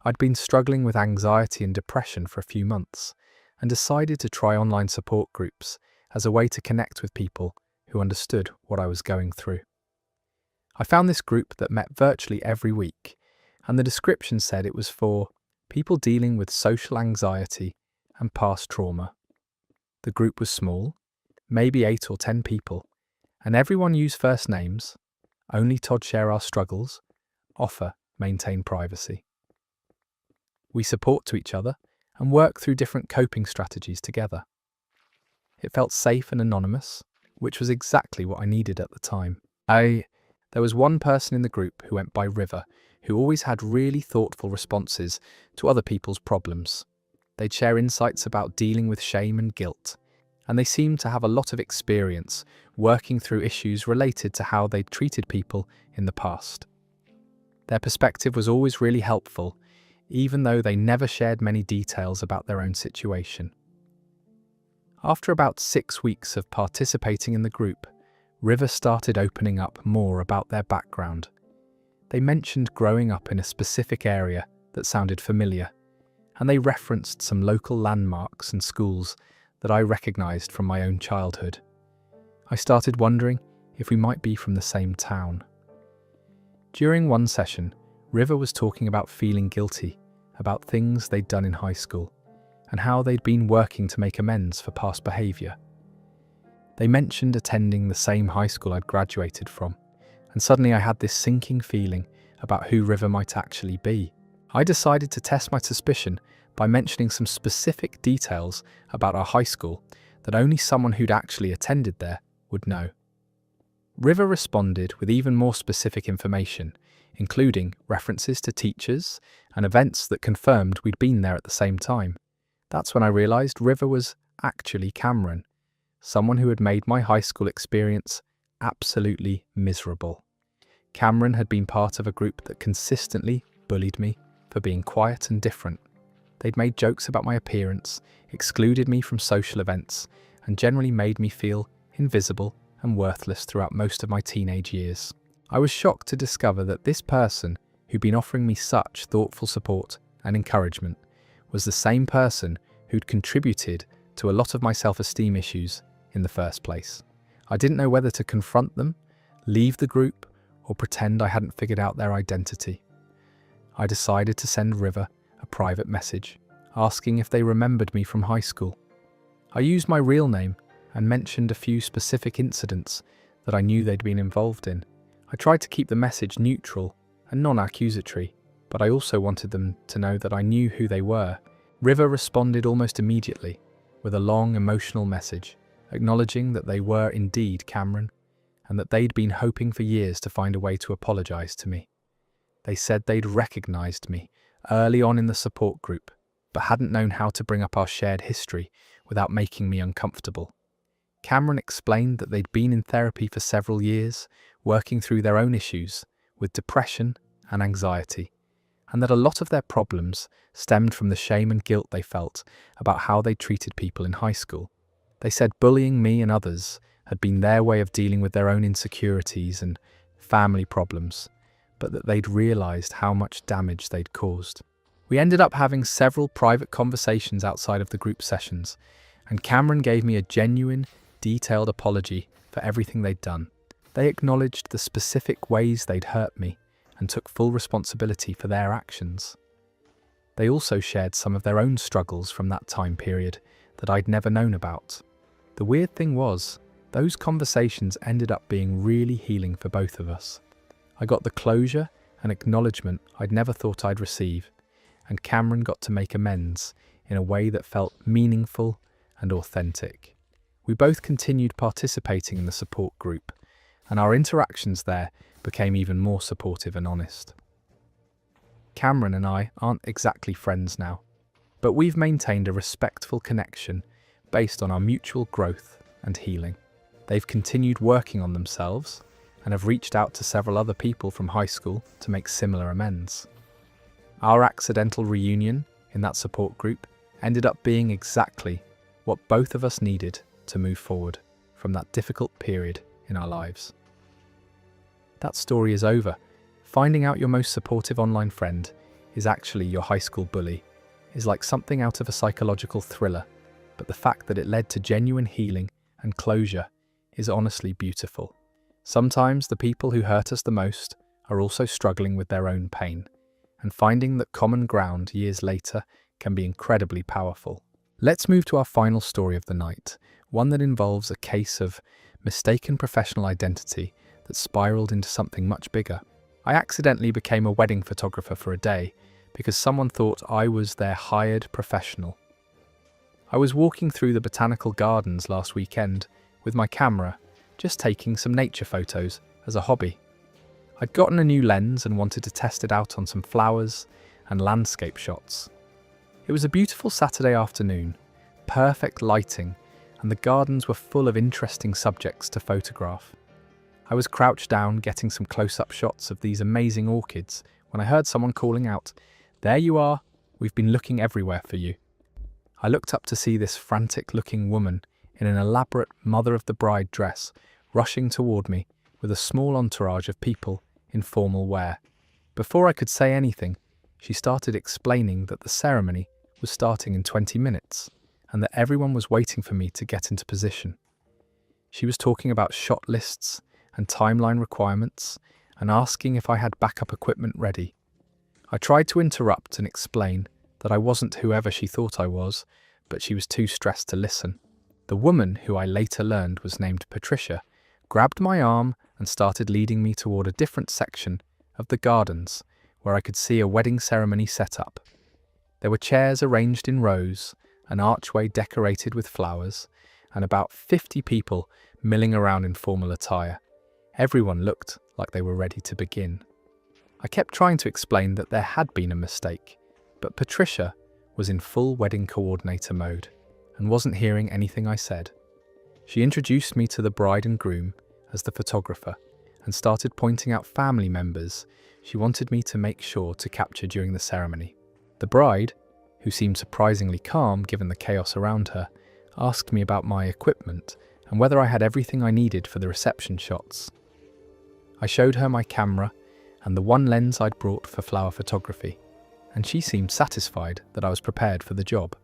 I'd been struggling with anxiety and depression for a few months, and decided to try online support groups as a way to connect with people who understood what I was going through. I found this group that met virtually every week, and the description said it was for people dealing with social anxiety and past trauma. The group was small, maybe 8 or 10 people, and everyone used first names, only Todd share our struggles, offer, maintain privacy. We support to each other and work through different coping strategies together. It felt safe and anonymous, which was exactly what I needed at the time. There was one person in the group who went by River, who always had really thoughtful responses to other people's problems. They'd share insights about dealing with shame and guilt, and they seemed to have a lot of experience working through issues related to how they'd treated people in the past. Their perspective was always really helpful, even though they never shared many details about their own situation. After about 6 weeks of participating in the group, River started opening up more about their background. They mentioned growing up in a specific area that sounded familiar, and they referenced some local landmarks and schools that I recognized from my own childhood. I started wondering if we might be from the same town. During one session, River was talking about feeling guilty about things they'd done in high school and how they'd been working to make amends for past behaviour. They mentioned attending the same high school I'd graduated from, and suddenly I had this sinking feeling about who River might actually be. I decided to test my suspicion by mentioning some specific details about our high school that only someone who'd actually attended there would know. River responded with even more specific information, including references to teachers and events that confirmed we'd been there at the same time. That's when I realised River was actually Cameron, someone who had made my high school experience absolutely miserable. Cameron had been part of a group that consistently bullied me for being quiet and different. They'd made jokes about my appearance, excluded me from social events, and generally made me feel invisible and worthless throughout most of my teenage years. I was shocked to discover that this person, who'd been offering me such thoughtful support and encouragement, was the same person who'd contributed to a lot of my self-esteem issues in the first place. I didn't know whether to confront them, leave the group, or pretend I hadn't figured out their identity. I decided to send River a private message, asking if they remembered me from high school. I used my real name and mentioned a few specific incidents that I knew they'd been involved in. I tried to keep the message neutral and non-accusatory, but I also wanted them to know that I knew who they were. River responded almost immediately with a long emotional message, acknowledging that they were indeed Cameron and that they'd been hoping for years to find a way to apologise to me. They said they'd recognised me early on in the support group, but hadn't known how to bring up our shared history without making me uncomfortable. Cameron explained that they'd been in therapy for several years, working through their own issues with depression and anxiety, and that a lot of their problems stemmed from the shame and guilt they felt about how they treated people in high school. They said bullying me and others had been their way of dealing with their own insecurities and family problems, but that they'd realised how much damage they'd caused. We ended up having several private conversations outside of the group sessions, and Cameron gave me a genuine, detailed apology for everything they'd done. They acknowledged the specific ways they'd hurt me and took full responsibility for their actions. They also shared some of their own struggles from that time period that I'd never known about. The weird thing was, those conversations ended up being really healing for both of us. I got the closure and acknowledgement I'd never thought I'd receive, and Cameron got to make amends in a way that felt meaningful and authentic. We both continued participating in the support group, and our interactions there became even more supportive and honest. Cameron and I aren't exactly friends now, but we've maintained a respectful connection based on our mutual growth and healing. They've continued working on themselves and have reached out to several other people from high school to make similar amends. Our accidental reunion in that support group ended up being exactly what both of us needed to move forward from that difficult period in our lives. That story is over. Finding out your most supportive online friend is actually your high school bully is like something out of a psychological thriller, but the fact that it led to genuine healing and closure is honestly beautiful. Sometimes the people who hurt us the most are also struggling with their own pain, and finding that common ground years later can be incredibly powerful. Let's move to our final story of the night, one that involves a case of mistaken professional identity that spiraled into something much bigger. I accidentally became a wedding photographer for a day because someone thought I was their hired professional. I was walking through the botanical gardens last weekend with my camera, just taking some nature photos as a hobby. I'd gotten a new lens and wanted to test it out on some flowers and landscape shots. It was a beautiful Saturday afternoon, perfect lighting, and the gardens were full of interesting subjects to photograph. I was crouched down getting some close-up shots of these amazing orchids when I heard someone calling out, "There you are. We've been looking everywhere for you." I looked up to see this frantic-looking woman in an elaborate mother-of-the-bride dress rushing toward me with a small entourage of people in formal wear. Before I could say anything, she started explaining that the ceremony was starting in 20 minutes and that everyone was waiting for me to get into position. She was talking about shot lists and timeline requirements and asking if I had backup equipment ready. I tried to interrupt and explain that I wasn't whoever she thought I was, but she was too stressed to listen. The woman, who I later learned was named Patricia, grabbed my arm and started leading me toward a different section of the gardens where I could see a wedding ceremony set up. There were chairs arranged in rows, an archway decorated with flowers, and about 50 people milling around in formal attire. Everyone looked like they were ready to begin. I kept trying to explain that there had been a mistake, but Patricia was in full wedding coordinator mode and wasn't hearing anything I said. She introduced me to the bride and groom as the photographer and started pointing out family members she wanted me to make sure to capture during the ceremony. The bride, who seemed surprisingly calm given the chaos around her, asked me about my equipment and whether I had everything I needed for the reception shots. I showed her my camera and the one lens I'd brought for flower photography, and she seemed satisfied that I was prepared for the job.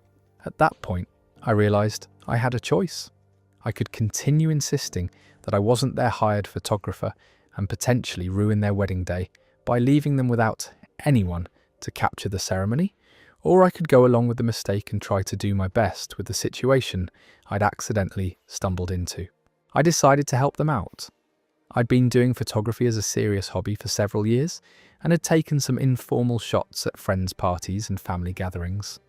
At that point, I realised I had a choice. I could continue insisting that I wasn't their hired photographer and potentially ruin their wedding day by leaving them without anyone to capture the ceremony, or I could go along with the mistake and try to do my best with the situation I'd accidentally stumbled into. I decided to help them out. I'd been doing photography as a serious hobby for several years and had taken some informal shots at friends' parties and family gatherings.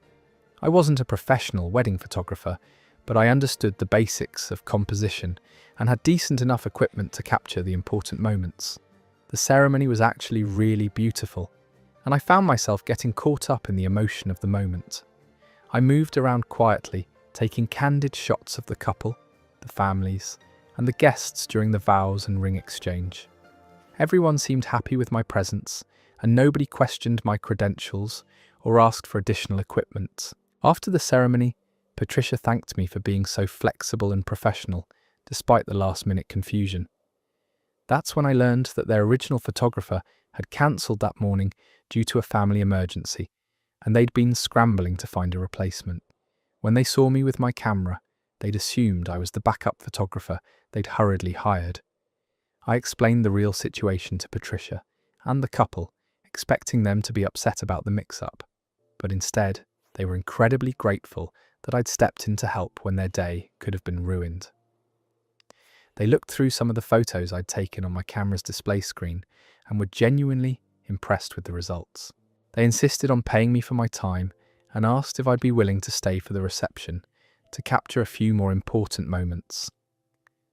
I wasn't a professional wedding photographer, but I understood the basics of composition and had decent enough equipment to capture the important moments. The ceremony was actually really beautiful, and I found myself getting caught up in the emotion of the moment. I moved around quietly, taking candid shots of the couple, the families, and the guests during the vows and ring exchange. Everyone seemed happy with my presence, and nobody questioned my credentials or asked for additional equipment. After the ceremony, Patricia thanked me for being so flexible and professional, despite the last-minute confusion. That's when I learned that their original photographer had cancelled that morning due to a family emergency, and they'd been scrambling to find a replacement. When they saw me with my camera, they'd assumed I was the backup photographer they'd hurriedly hired. I explained the real situation to Patricia and the couple, expecting them to be upset about the mix-up, but instead, they were incredibly grateful that I'd stepped in to help when their day could have been ruined. They looked through some of the photos I'd taken on my camera's display screen and were genuinely impressed with the results. They insisted on paying me for my time and asked if I'd be willing to stay for the reception to capture a few more important moments.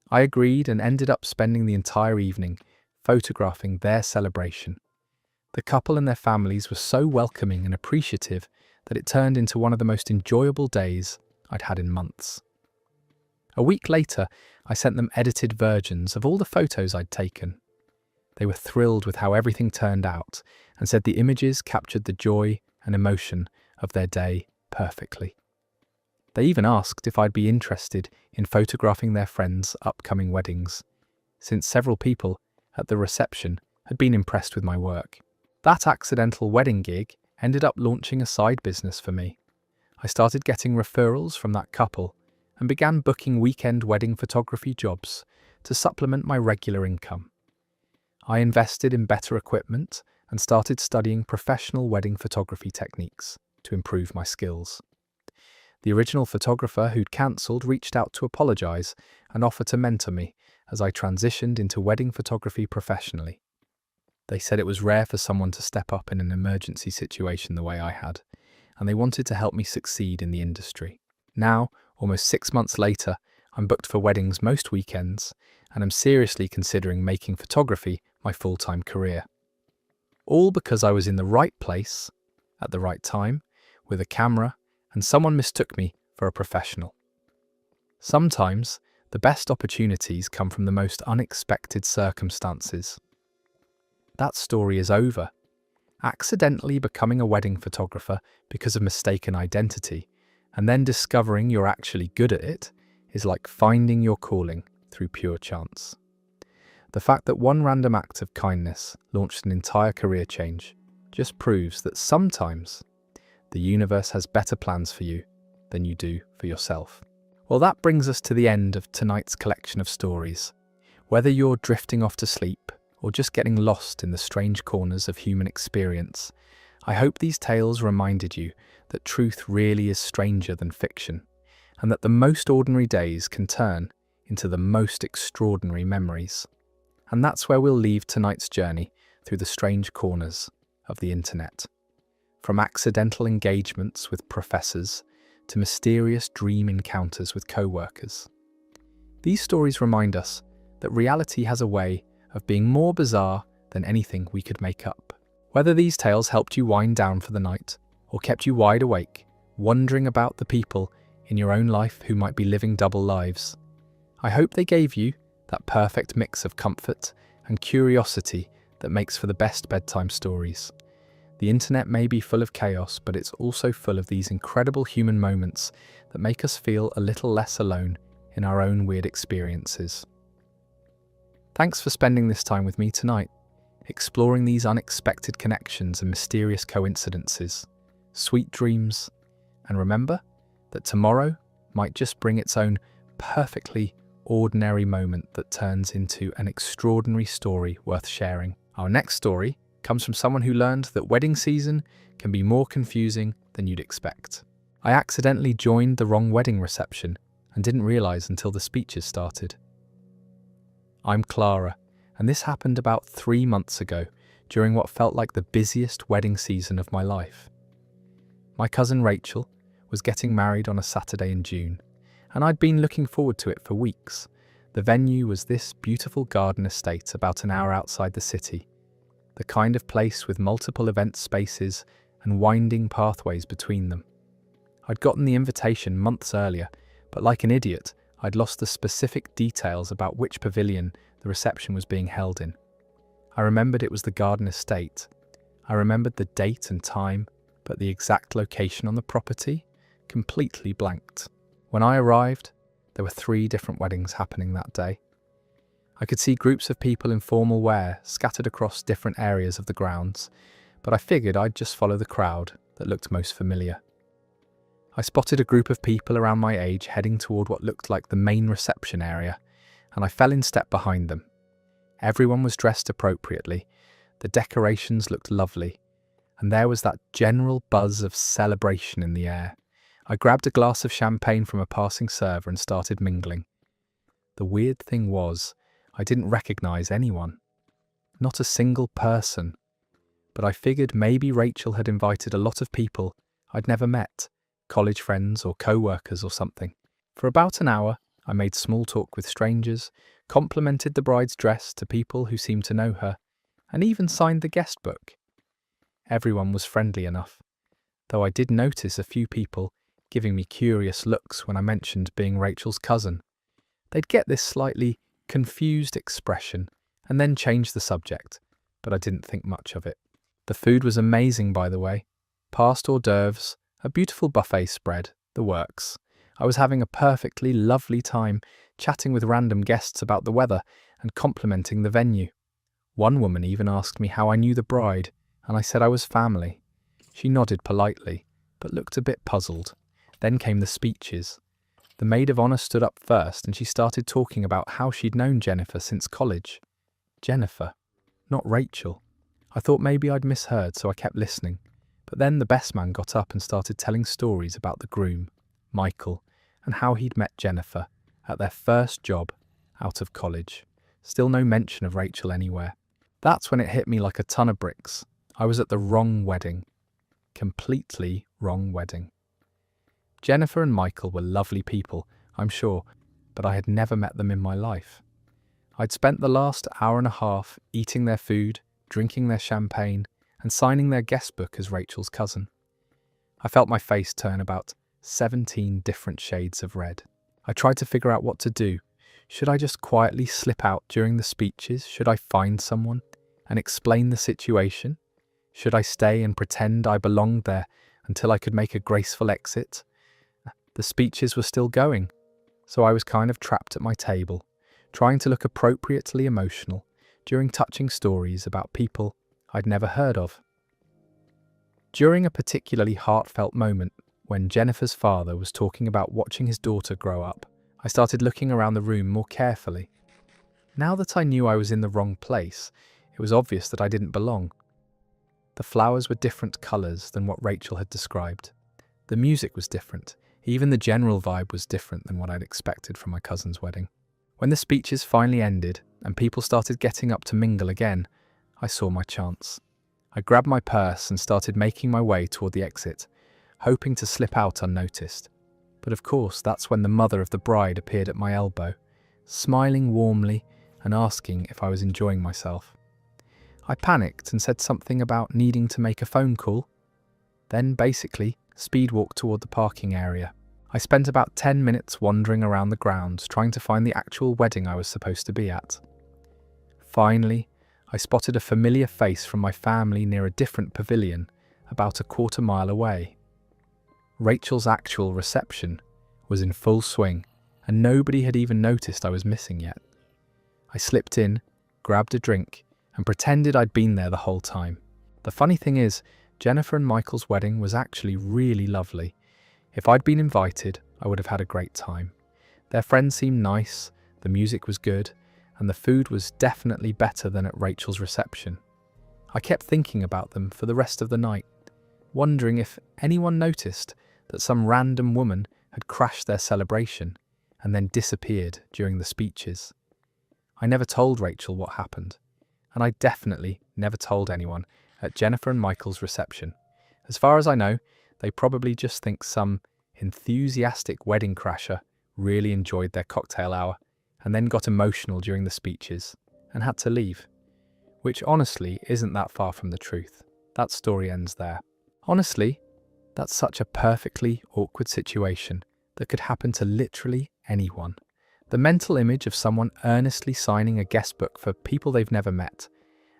I agreed and ended up spending the entire evening photographing their celebration. The couple and their families were so welcoming and appreciative that it turned into one of the most enjoyable days I'd had in months. A week later, I sent them edited versions of all the photos I'd taken. They were thrilled with how everything turned out and said the images captured the joy and emotion of their day perfectly. They even asked if I'd be interested in photographing their friends' upcoming weddings, since several people at the reception had been impressed with my work. That accidental wedding gig ended up launching a side business for me. I started getting referrals from that couple and began booking weekend wedding photography jobs to supplement my regular income. I invested in better equipment and started studying professional wedding photography techniques to improve my skills. The original photographer who'd cancelled reached out to apologise and offer to mentor me as I transitioned into wedding photography professionally. They said it was rare for someone to step up in an emergency situation the way I had, and they wanted to help me succeed in the industry. Now, almost 6 months later, I'm booked for weddings most weekends, and I'm seriously considering making photography my full-time career. All because I was in the right place, at the right time, with a camera, and someone mistook me for a professional. Sometimes, the best opportunities come from the most unexpected circumstances. That story is over, Accidentally becoming a wedding photographer because of mistaken identity, and then discovering you're actually good at it, is like finding your calling through pure chance. The fact that one random act of kindness launched an entire career change just proves that sometimes the universe has better plans for you than you do for yourself. Well, that brings us to the end of tonight's collection of stories. Whether you're drifting off to sleep or just getting lost in the strange corners of human experience, I hope these tales reminded you that truth really is stranger than fiction, and that the most ordinary days can turn into the most extraordinary memories. And that's where we'll leave tonight's journey through the strange corners of the internet. From accidental engagements with professors to mysterious dream encounters with co-workers. These stories remind us that reality has a way of being more bizarre than anything we could make up. Whether these tales helped you wind down for the night or kept you wide awake, wondering about the people in your own life who might be living double lives, I hope they gave you that perfect mix of comfort and curiosity that makes for the best bedtime stories. The internet may be full of chaos, but it's also full of these incredible human moments that make us feel a little less alone in our own weird experiences. Thanks for spending this time with me tonight, exploring these unexpected connections and mysterious coincidences. Sweet dreams, and remember that tomorrow might just bring its own perfectly ordinary moment that turns into an extraordinary story worth sharing. Our next story comes from someone who learned that wedding season can be more confusing than you'd expect. I accidentally joined the wrong wedding reception and didn't realize until the speeches started. I'm Clara, and this happened about 3 months ago during what felt like the busiest wedding season of my life. My cousin Rachel was getting married on a Saturday in June, and I'd been looking forward to it for weeks. The venue was this beautiful garden estate about an hour outside the city, the kind of place with multiple event spaces and winding pathways between them. I'd gotten the invitation months earlier, but like an idiot, I'd lost the specific details about which pavilion the reception was being held in. I remembered it was the garden estate. I remembered the date and time, but the exact location on the property completely blanked. When I arrived, there were 3 different weddings happening that day. I could see groups of people in formal wear scattered across different areas of the grounds, but I figured I'd just follow the crowd that looked most familiar. I spotted a group of people around my age heading toward what looked like the main reception area, and I fell in step behind them. Everyone was dressed appropriately, the decorations looked lovely, and there was that general buzz of celebration in the air. I grabbed a glass of champagne from a passing server and started mingling. The weird thing was, I didn't recognize anyone. Not a single person. But I figured maybe Rachel had invited a lot of people I'd never met, college friends or co-workers or something. For about an hour, I made small talk with strangers, complimented the bride's dress to people who seemed to know her, and even signed the guest book. Everyone was friendly enough, though I did notice a few people giving me curious looks when I mentioned being Rachel's cousin. They'd get this slightly confused expression and then change the subject, but I didn't think much of it. The food was amazing, by the way. Past hors d'oeuvres, a beautiful buffet spread, the works. I was having a perfectly lovely time chatting with random guests about the weather and complimenting the venue. One woman even asked me how I knew the bride, and I said I was family. She nodded politely, but looked a bit puzzled. Then came the speeches. The maid of honor stood up first and she started talking about how she'd known Jennifer since college. Jennifer, not Rachel. I thought maybe I'd misheard, so I kept listening. But then the best man got up and started telling stories about the groom, Michael, and how he'd met Jennifer at their first job out of college. Still no mention of Rachel anywhere. That's when it hit me like a ton of bricks. I was at the wrong wedding. Completely wrong wedding. Jennifer and Michael were lovely people, I'm sure, but I had never met them in my life. I'd spent the last hour and a half eating their food, drinking their champagne, and signing their guest book as Rachel's cousin. I felt my face turn about 17 different shades of red. I tried to figure out what to do. Should I just quietly slip out during the speeches? Should I find someone and explain the situation? Should I stay and pretend I belonged there until I could make a graceful exit? The speeches were still going, so I was kind of trapped at my table, trying to look appropriately emotional during touching stories about people I'd never heard of. During a particularly heartfelt moment, when Jennifer's father was talking about watching his daughter grow up, I started looking around the room more carefully. Now that I knew I was in the wrong place, it was obvious that I didn't belong. The flowers were different colours than what Rachel had described. The music was different. Even the general vibe was different than what I'd expected from my cousin's wedding. When the speeches finally ended and people started getting up to mingle again, I saw my chance. I grabbed my purse and started making my way toward the exit, hoping to slip out unnoticed. But of course, that's when the mother of the bride appeared at my elbow, smiling warmly and asking if I was enjoying myself. I panicked and said something about needing to make a phone call, then basically speed walked toward the parking area. I spent about 10 minutes wandering around the grounds trying to find the actual wedding I was supposed to be at. Finally, I spotted a familiar face from my family near a different pavilion, about a quarter mile away. Rachel's actual reception was in full swing, and nobody had even noticed I was missing yet. I slipped in, grabbed a drink, and pretended I'd been there the whole time. The funny thing is, Jennifer and Michael's wedding was actually really lovely. If I'd been invited, I would have had a great time. Their friends seemed nice, the music was good, and the food was definitely better than at Rachel's reception. I kept thinking about them for the rest of the night, wondering if anyone noticed that some random woman had crashed their celebration and then disappeared during the speeches. I never told Rachel what happened, and I definitely never told anyone at Jennifer and Michael's reception. As far as I know, they probably just think some enthusiastic wedding crasher really enjoyed their cocktail hour and then got emotional during the speeches and had to leave. Which honestly isn't that far from the truth. That story ends there. Honestly, that's such a perfectly awkward situation that could happen to literally anyone. The mental image of someone earnestly signing a guest book for people they've never met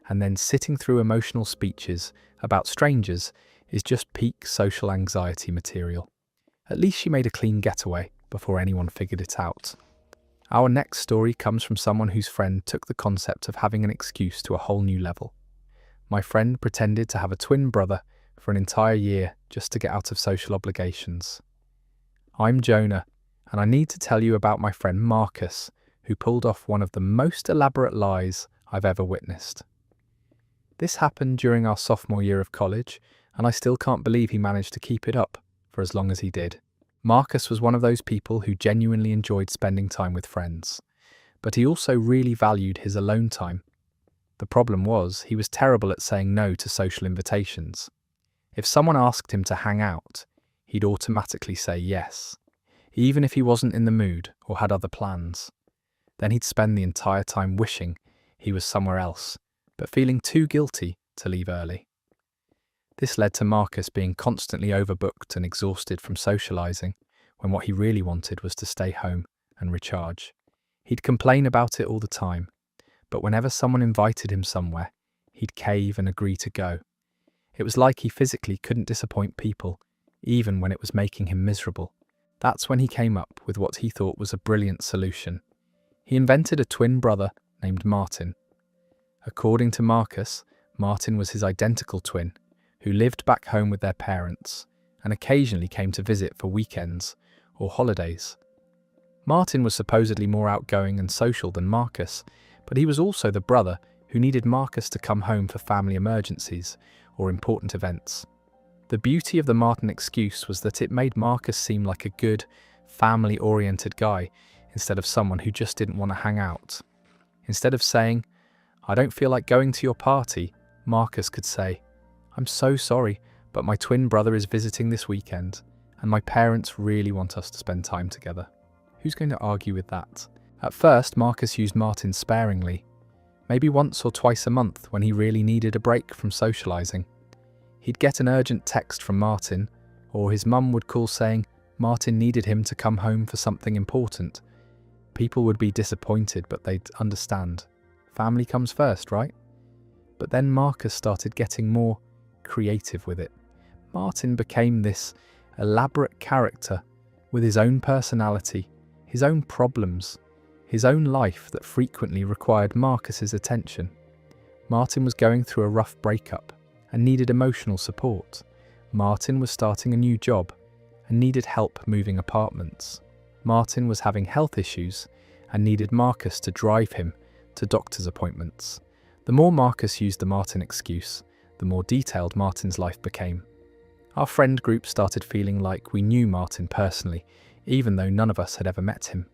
and then sitting through emotional speeches about strangers is just peak social anxiety material. At least she made a clean getaway before anyone figured it out. Our next story comes from someone whose friend took the concept of having an excuse to a whole new level. My friend pretended to have a twin brother for an entire year just to get out of social obligations. I'm Jonah, and I need to tell you about my friend Marcus, who pulled off one of the most elaborate lies I've ever witnessed. This happened during our sophomore year of college, and I still can't believe he managed to keep it up for as long as he did. Marcus was one of those people who genuinely enjoyed spending time with friends, but he also really valued his alone time. The problem was, he was terrible at saying no to social invitations. If someone asked him to hang out, he'd automatically say yes, even if he wasn't in the mood or had other plans. Then he'd spend the entire time wishing he was somewhere else, but feeling too guilty to leave early. This led to Marcus being constantly overbooked and exhausted from socializing, when what he really wanted was to stay home and recharge. He'd complain about it all the time, but whenever someone invited him somewhere, he'd cave and agree to go. It was like he physically couldn't disappoint people, even when it was making him miserable. That's when he came up with what he thought was a brilliant solution. He invented a twin brother named Martin. According to Marcus, Martin was his identical twin, who lived back home with their parents and occasionally came to visit for weekends or holidays. Martin was supposedly more outgoing and social than Marcus, but he was also the brother who needed Marcus to come home for family emergencies or important events. The beauty of the Martin excuse was that it made Marcus seem like a good, family-oriented guy instead of someone who just didn't want to hang out. Instead of saying, "I don't feel like going to your party," Marcus could say, "I'm so sorry, but my twin brother is visiting this weekend, and my parents really want us to spend time together." Who's going to argue with that? At first, Marcus used Martin sparingly, maybe once or twice a month when he really needed a break from socializing. He'd get an urgent text from Martin, or his mum would call saying Martin needed him to come home for something important. People would be disappointed, but they'd understand. Family comes first, right? But then Marcus started getting more creative with it. Martin became this elaborate character with his own personality, his own problems, his own life that frequently required Marcus's attention. Martin was going through a rough breakup and needed emotional support. Martin was starting a new job and needed help moving apartments. Martin was having health issues and needed Marcus to drive him to doctor's appointments. The more Marcus used the Martin excuse, the more detailed Martin's life became. Our friend group started feeling like we knew Martin personally, even though none of us had ever met him.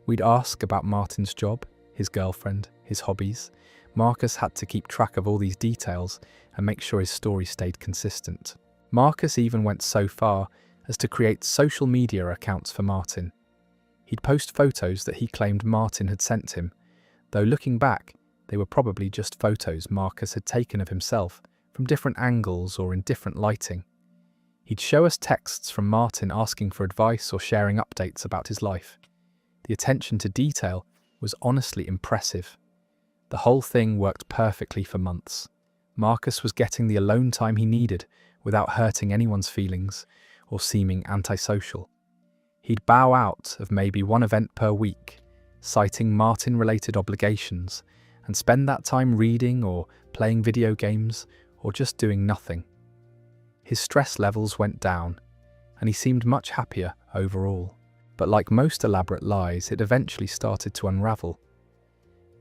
We'd ask about Martin's job, his girlfriend, his hobbies. Marcus had to keep track of all these details and make sure his story stayed consistent. Marcus even went so far as to create social media accounts for Martin. He'd post photos that he claimed Martin had sent him, though looking back, they were probably just photos Marcus had taken of himself from different angles or in different lighting. He'd show us texts from Martin asking for advice or sharing updates about his life. The attention to detail was honestly impressive. The whole thing worked perfectly for months. Marcus was getting the alone time he needed without hurting anyone's feelings or seeming antisocial. He'd bow out of maybe one event per week, citing Martin-related obligations, and spend that time reading or playing video games or just doing nothing. His stress levels went down, and he seemed much happier overall. But like most elaborate lies, it eventually started to unravel.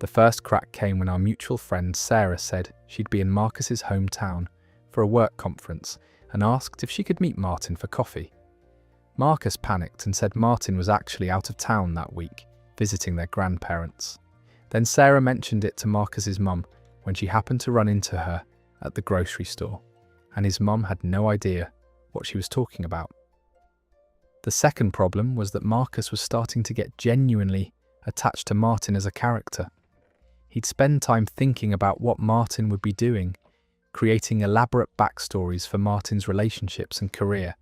The first crack came when our mutual friend Sarah said she'd be in Marcus's hometown for a work conference and asked if she could meet Martin for coffee. Marcus panicked and said Martin was actually out of town that week, visiting their grandparents. Then Sarah mentioned it to Marcus's mum when she happened to run into her at the grocery store, and his mum had no idea what she was talking about. The second problem was that Marcus was starting to get genuinely attached to Martin as a character. He'd spend time thinking about what Martin would be doing, creating elaborate backstories for Martin's relationships and career.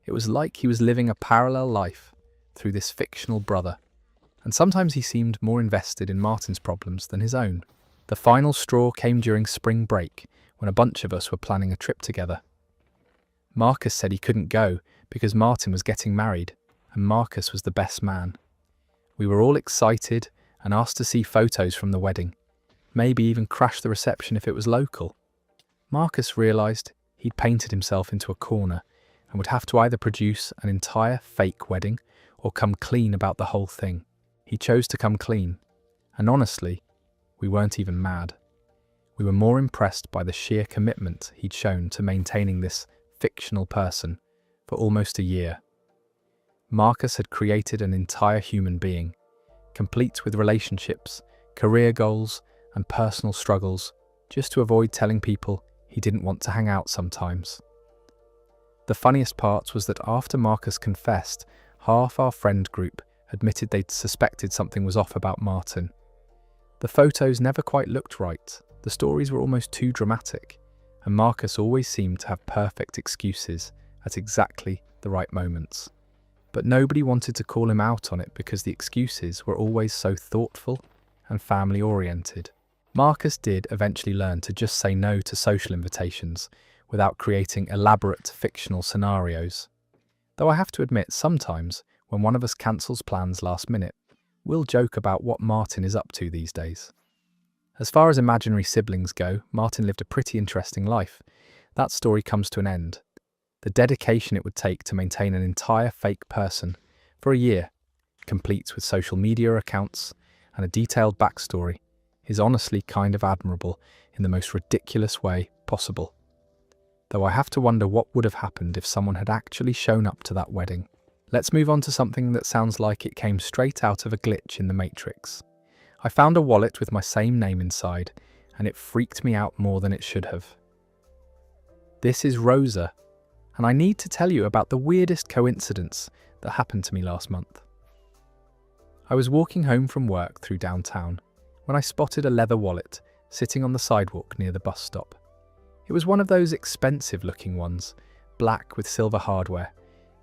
It was like he was living a parallel life through this fictional brother, and sometimes he seemed more invested in Martin's problems than his own. The final straw came during spring break, when a bunch of us were planning a trip together. Marcus said he couldn't go because Martin was getting married, and Marcus was the best man. We were all excited and asked to see photos from the wedding, maybe even crash the reception if it was local. Marcus realised he'd painted himself into a corner and would have to either produce an entire fake wedding or come clean about the whole thing. He chose to come clean, and honestly, we weren't even mad. We were more impressed by the sheer commitment he'd shown to maintaining this fictional person for almost a year. Marcus had created an entire human being, complete with relationships, career goals, and personal struggles, just to avoid telling people he didn't want to hang out sometimes. The funniest part was that after Marcus confessed, half our friend group admitted they'd suspected something was off about Martin. The photos never quite looked right, the stories were almost too dramatic, and Marcus always seemed to have perfect excuses at exactly the right moments. But nobody wanted to call him out on it because the excuses were always so thoughtful and family-oriented. Marcus did eventually learn to just say no to social invitations without creating elaborate fictional scenarios. Though I have to admit, sometimes, when one of us cancels plans last minute, we'll joke about what Martin is up to these days. As far as imaginary siblings go, Martin lived a pretty interesting life. That story comes to an end. The dedication it would take to maintain an entire fake person for a year, complete with social media accounts and a detailed backstory, is honestly kind of admirable in the most ridiculous way possible. Though I have to wonder what would have happened if someone had actually shown up to that wedding. Let's move on to something that sounds like it came straight out of a glitch in the Matrix. I found a wallet with my same name inside, and it freaked me out more than it should have. This is Rosa, and I need to tell you about the weirdest coincidence that happened to me last month. I was walking home from work through downtown when I spotted a leather wallet sitting on the sidewalk near the bus stop. It was one of those expensive-looking ones, black with silver hardware,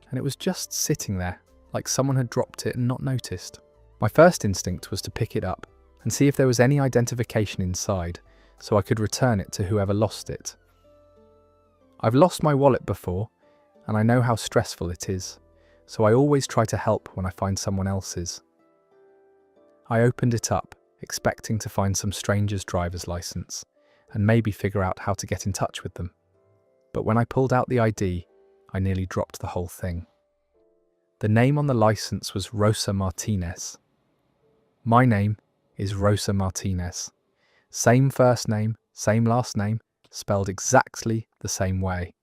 and it was just sitting there, like someone had dropped it and not noticed. My first instinct was to pick it up and see if there was any identification inside, so I could return it to whoever lost it. I've lost my wallet before, and I know how stressful it is, so I always try to help when I find someone else's. I opened it up, expecting to find some stranger's driver's license, and maybe figure out how to get in touch with them. But when I pulled out the ID, I nearly dropped the whole thing. The name on the license was Rosa Martinez. My name is Rosa Martinez. Same first name, same last name, spelled exactly the same way.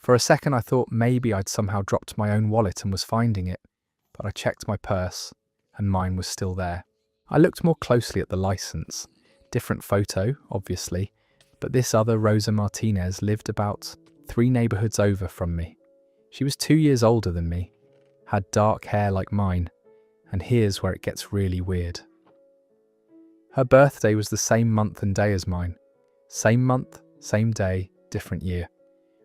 For a second I thought maybe I'd somehow dropped my own wallet and was finding it, but I checked my purse and mine was still there. I looked more closely at the license. Different photo, obviously, but this other Rosa Martinez lived about 3 neighborhoods over from me. She was 2 years older than me, had dark hair like mine, and here's where it gets really weird. Her birthday was the same month and day as mine. Same month, same day, different year.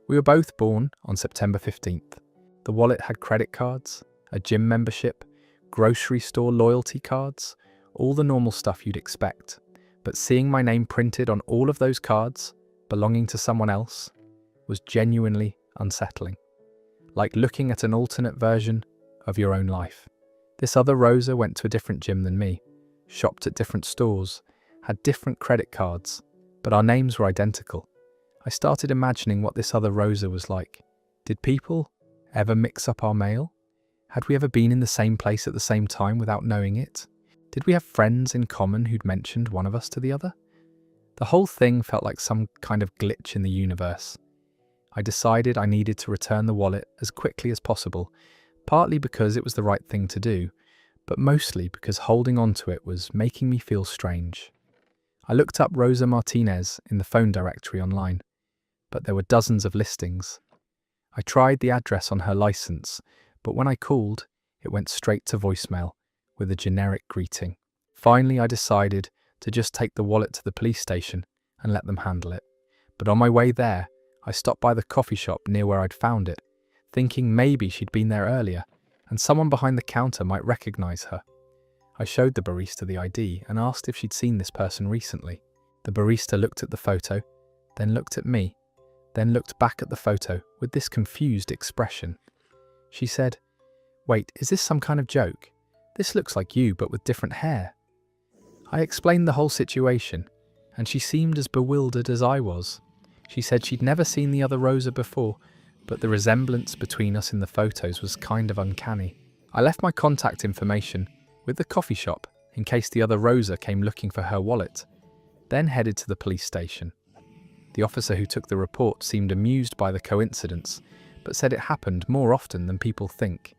We were both born on September 15th. The wallet had credit cards, a gym membership, grocery store loyalty cards, all the normal stuff you'd expect. But seeing my name printed on all of those cards, belonging to someone else, was genuinely unsettling. Like looking at an alternate version of your own life. This other Rosa went to a different gym than me, shopped at different stores, had different credit cards, but our names were identical. I started imagining what this other Rosa was like. Did people ever mix up our mail? Had we ever been in the same place at the same time without knowing it? Did we have friends in common who'd mentioned one of us to the other? The whole thing felt like some kind of glitch in the universe. I decided I needed to return the wallet as quickly as possible, partly because it was the right thing to do, but mostly because holding on to it was making me feel strange. I looked up Rosa Martinez in the phone directory online, but there were dozens of listings. I tried the address on her license, but when I called, it went straight to voicemail with a generic greeting. Finally, I decided to just take the wallet to the police station and let them handle it. But on my way there, I stopped by the coffee shop near where I'd found it, thinking maybe she'd been there earlier, and someone behind the counter might recognize her. I showed the barista the ID and asked if she'd seen this person recently. The barista looked at the photo, then looked at me, then looked back at the photo with this confused expression. She said, "Wait, is this some kind of joke? This looks like you, but with different hair." I explained the whole situation, and she seemed as bewildered as I was. She said she'd never seen the other Rosa before, but the resemblance between us in the photos was kind of uncanny. I left my contact information with the coffee shop in case the other Rosa came looking for her wallet, then headed to the police station. The officer who took the report seemed amused by the coincidence, but said it happened more often than people think,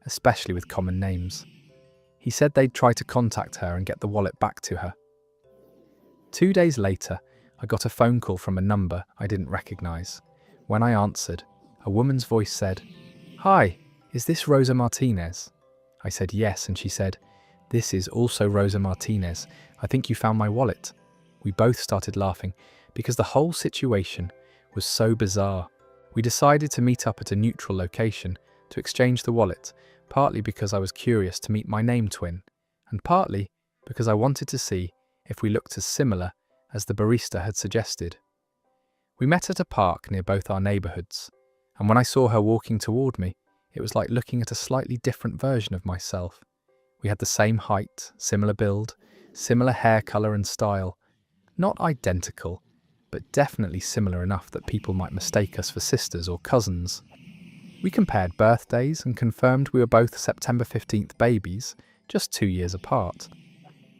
especially with common names. He said they'd try to contact her and get the wallet back to her. 2 days later, I got a phone call from a number I didn't recognize. When I answered, a woman's voice said, "Hi, is this Rosa Martinez?" I said yes, and she said, "This is also Rosa Martinez. I think you found my wallet." We both started laughing because the whole situation was so bizarre. We decided to meet up at a neutral location to exchange the wallet, partly because I was curious to meet my name twin, and partly because I wanted to see if we looked as similar as the barista had suggested. We met at a park near both our neighborhoods, and when I saw her walking toward me, it was like looking at a slightly different version of myself. We had the same height, similar build, similar hair color and style. Not identical, but definitely similar enough that people might mistake us for sisters or cousins. We compared birthdays and confirmed we were both September 15th babies, just 2 years apart.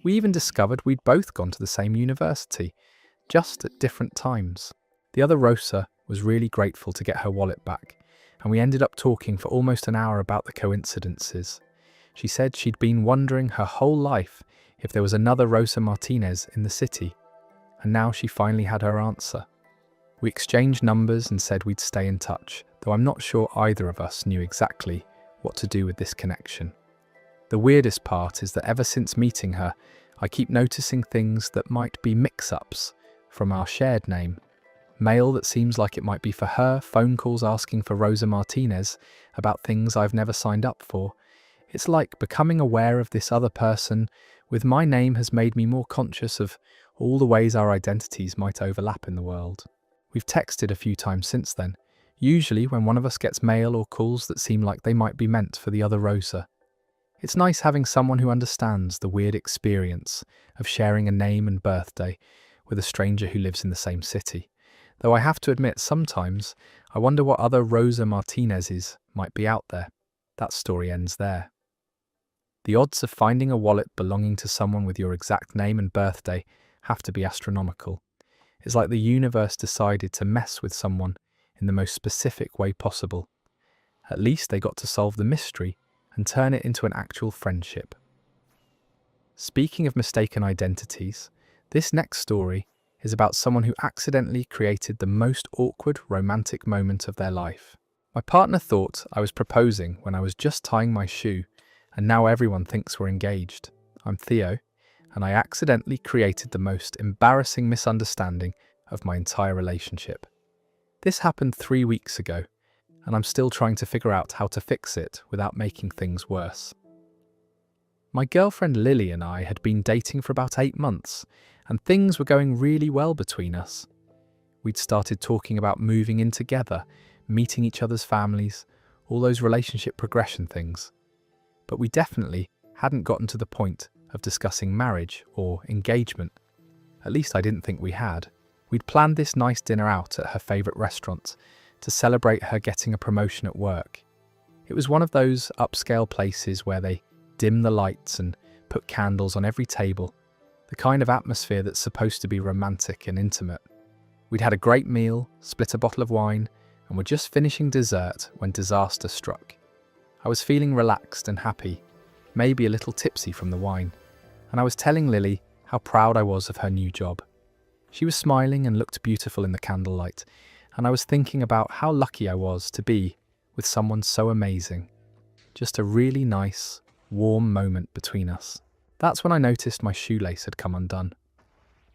We even discovered we'd both gone to the same university, just at different times. The other Rosa was really grateful to get her wallet back, and we ended up talking for almost an hour about the coincidences. She said she'd been wondering her whole life if there was another Rosa Martinez in the city, and now she finally had her answer. We exchanged numbers and said we'd stay in touch, though I'm not sure either of us knew exactly what to do with this connection. The weirdest part is that ever since meeting her, I keep noticing things that might be mix-ups from our shared name. Mail that seems like it might be for her, phone calls asking for Rosa Martinez about things I've never signed up for. It's like becoming aware of this other person with my name has made me more conscious of all the ways our identities might overlap in the world. We've texted a few times since then, usually when one of us gets mail or calls that seem like they might be meant for the other Rosa. It's nice having someone who understands the weird experience of sharing a name and birthday with a stranger who lives in the same city. Though I have to admit, sometimes I wonder what other Rosa Martinez's might be out there. That story ends there. The odds of finding a wallet belonging to someone with your exact name and birthday have to be astronomical. It's like the universe decided to mess with someone in the most specific way possible. At least they got to solve the mystery and turn it into an actual friendship. Speaking of mistaken identities, this next story is about someone who accidentally created the most awkward romantic moment of their life. My partner thought I was proposing when I was just tying my shoe, and now everyone thinks we're engaged. I'm Theo, and I accidentally created the most embarrassing misunderstanding of my entire relationship. This happened 3 weeks ago, and I'm still trying to figure out how to fix it without making things worse. My girlfriend Lily and I had been dating for about 8 months, and things were going really well between us. We'd started talking about moving in together, meeting each other's families, all those relationship progression things. But we definitely hadn't gotten to the point of discussing marriage or engagement. At least I didn't think we had. We'd planned this nice dinner out at her favourite restaurant to celebrate her getting a promotion at work. It was one of those upscale places where they dim the lights and put candles on every table, the kind of atmosphere that's supposed to be romantic and intimate. We'd had a great meal, split a bottle of wine, and were just finishing dessert when disaster struck. I was feeling relaxed and happy, maybe a little tipsy from the wine, and I was telling Lily how proud I was of her new job. She was smiling and looked beautiful in the candlelight, and I was thinking about how lucky I was to be with someone so amazing. Just a really nice, warm moment between us. That's when I noticed my shoelace had come undone.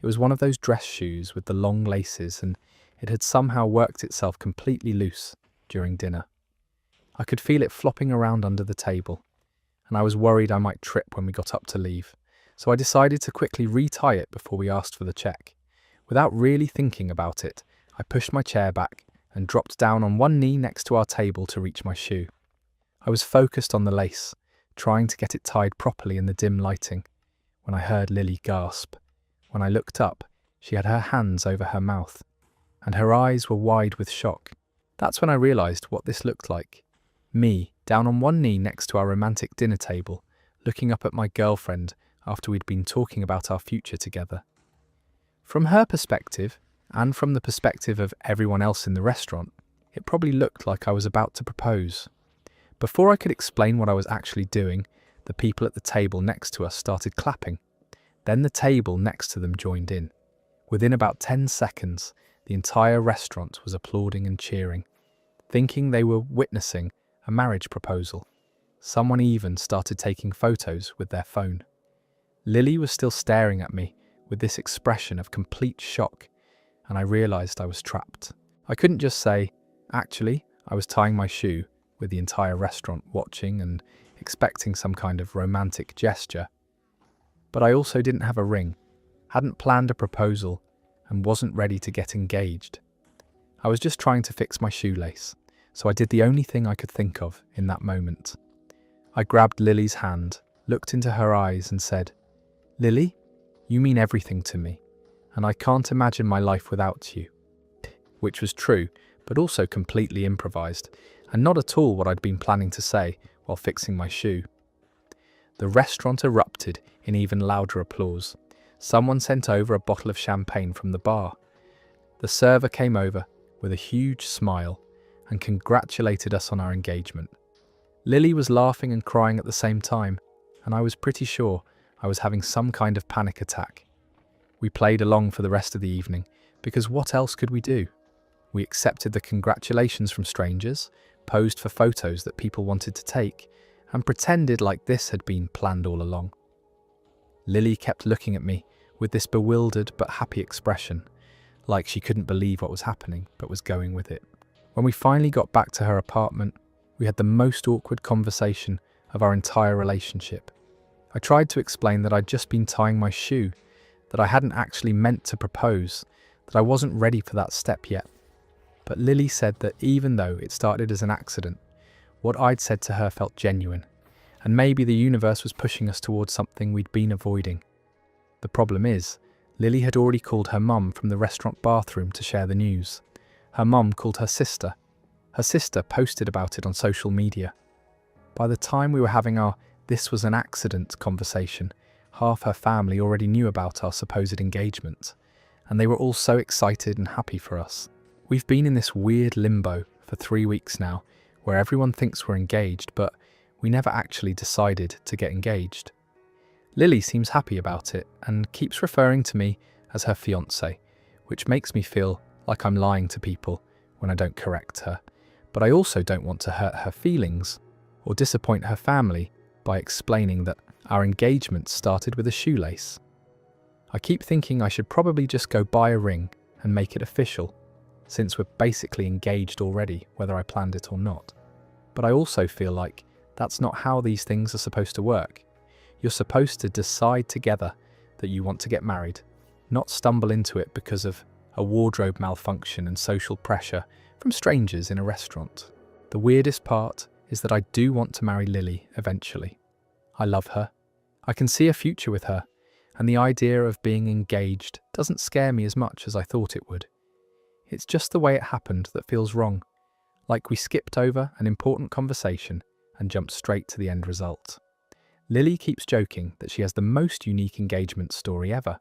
It was one of those dress shoes with the long laces, and it had somehow worked itself completely loose during dinner. I could feel it flopping around under the table, and I was worried I might trip when we got up to leave, so I decided to quickly retie it before we asked for the check. Without really thinking about it, I pushed my chair back and dropped down on one knee next to our table to reach my shoe. I was focused on the lace, trying to get it tied properly in the dim lighting, when I heard Lily gasp. When I looked up, she had her hands over her mouth, and her eyes were wide with shock. That's when I realised what this looked like. Me, down on one knee next to our romantic dinner table, looking up at my girlfriend after we'd been talking about our future together. From her perspective, and from the perspective of everyone else in the restaurant, it probably looked like I was about to propose. Before I could explain what I was actually doing, the people at the table next to us started clapping. Then the table next to them joined in. Within about 10 seconds, the entire restaurant was applauding and cheering, thinking they were witnessing a marriage proposal. Someone even started taking photos with their phone. Lily was still staring at me with this expression of complete shock, and I realised I was trapped. I couldn't just say, actually, I was tying my shoe, with the entire restaurant watching and expecting some kind of romantic gesture. But I also didn't have a ring, hadn't planned a proposal, and wasn't ready to get engaged. I was just trying to fix my shoelace, so I did the only thing I could think of in that moment. I grabbed Lily's hand, looked into her eyes and said, "Lily, you mean everything to me, and I can't imagine my life without you." Which was true, but also completely improvised, and not at all what I'd been planning to say while fixing my shoe. The restaurant erupted in even louder applause. Someone sent over a bottle of champagne from the bar. The server came over with a huge smile and congratulated us on our engagement. Lily was laughing and crying at the same time, and I was pretty sure I was having some kind of panic attack. We played along for the rest of the evening, because what else could we do? We accepted the congratulations from strangers, posed for photos that people wanted to take, and pretended like this had been planned all along. Lily kept looking at me with this bewildered but happy expression, like she couldn't believe what was happening but was going with it. When we finally got back to her apartment, we had the most awkward conversation of our entire relationship. I tried to explain that I'd just been tying my shoe, that I hadn't actually meant to propose, that I wasn't ready for that step yet. But Lily said that even though it started as an accident, what I'd said to her felt genuine, and maybe the universe was pushing us towards something we'd been avoiding. The problem is, Lily had already called her mum from the restaurant bathroom to share the news. Her mum called her sister. Her sister posted about it on social media. By the time we were having our "this was an accident" conversation, half her family already knew about our supposed engagement, and they were all so excited and happy for us. We've been in this weird limbo for 3 weeks now, where everyone thinks we're engaged, but we never actually decided to get engaged. Lily seems happy about it and keeps referring to me as her fiancé, which makes me feel like I'm lying to people when I don't correct her. But I also don't want to hurt her feelings or disappoint her family by explaining that our engagement started with a shoelace. I keep thinking I should probably just go buy a ring and make it official, since we're basically engaged already, whether I planned it or not. But I also feel like that's not how these things are supposed to work. You're supposed to decide together that you want to get married, not stumble into it because of a wardrobe malfunction and social pressure from strangers in a restaurant. The weirdest part is that I do want to marry Lily eventually. I love her. I can see a future with her, and the idea of being engaged doesn't scare me as much as I thought it would. It's just the way it happened that feels wrong, like we skipped over an important conversation and jumped straight to the end result. Lily keeps joking that she has the most unique engagement story ever,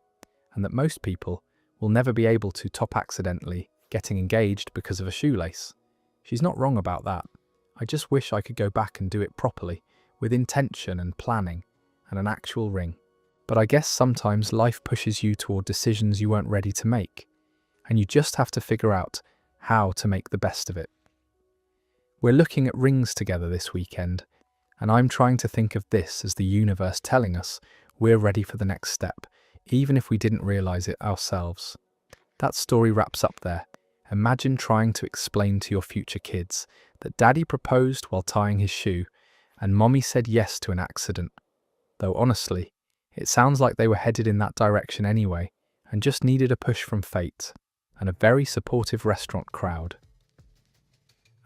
and that most people will never be able to top accidentally getting engaged because of a shoelace. She's not wrong about that. I just wish I could go back and do it properly, with intention and planning, and an actual ring. But I guess sometimes life pushes you toward decisions you weren't ready to make, and you just have to figure out how to make the best of it. We're looking at rings together this weekend, and I'm trying to think of this as the universe telling us we're ready for the next step, even if we didn't realize it ourselves. That story wraps up there. Imagine trying to explain to your future kids that Daddy proposed while tying his shoe, and Mommy said yes to an accident. Though honestly, it sounds like they were headed in that direction anyway, and just needed a push from fate, and a very supportive restaurant crowd.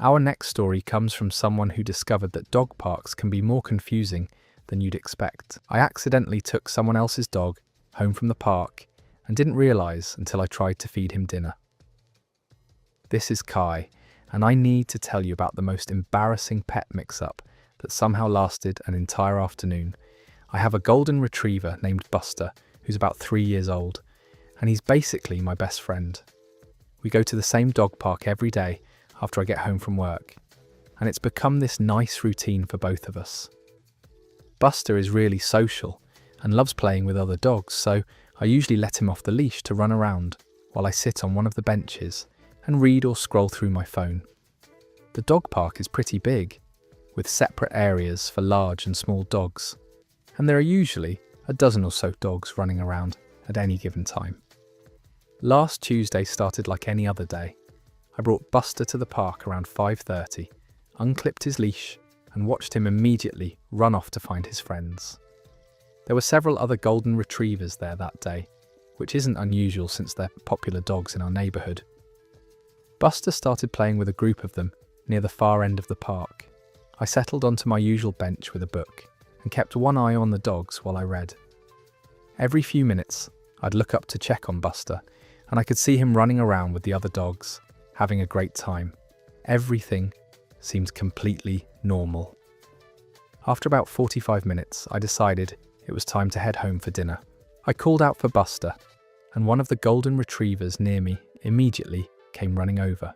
Our next story comes from someone who discovered that dog parks can be more confusing than you'd expect. I accidentally took someone else's dog home from the park and didn't realize until I tried to feed him dinner. This is Kai, and I need to tell you about the most embarrassing pet mix-up that somehow lasted an entire afternoon. I have a golden retriever named Buster, who's about 3 years old, and he's basically my best friend. We go to the same dog park every day after I get home from work, and it's become this nice routine for both of us. Buster is really social and loves playing with other dogs, so I usually let him off the leash to run around while I sit on one of the benches and read or scroll through my phone. The dog park is pretty big, with separate areas for large and small dogs, and there are usually a dozen or so dogs running around at any given time. Last Tuesday started like any other day. I brought Buster to the park around 5:30, unclipped his leash, and watched him immediately run off to find his friends. There were several other golden retrievers there that day, which isn't unusual since they're popular dogs in our neighbourhood. Buster started playing with a group of them near the far end of the park. I settled onto my usual bench with a book and kept one eye on the dogs while I read. Every few minutes, I'd look up to check on Buster, and I could see him running around with the other dogs, having a great time. Everything seemed completely normal. After about 45 minutes, I decided it was time to head home for dinner. I called out for Buster, and one of the golden retrievers near me immediately came running over.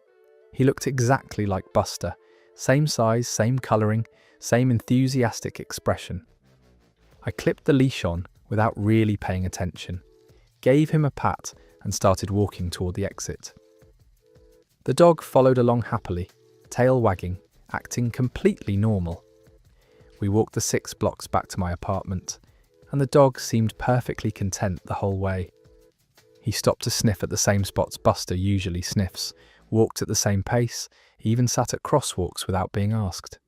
He looked exactly like Buster, same size, same colouring, same enthusiastic expression. I clipped the leash on without really paying attention, gave him a pat, and started walking toward the exit. The dog followed along happily, tail wagging, acting completely normal. We walked the 6 blocks back to my apartment, and the dog seemed perfectly content the whole way. He stopped to sniff at the same spots Buster usually sniffs, walked at the same pace, even sat at crosswalks without being asked.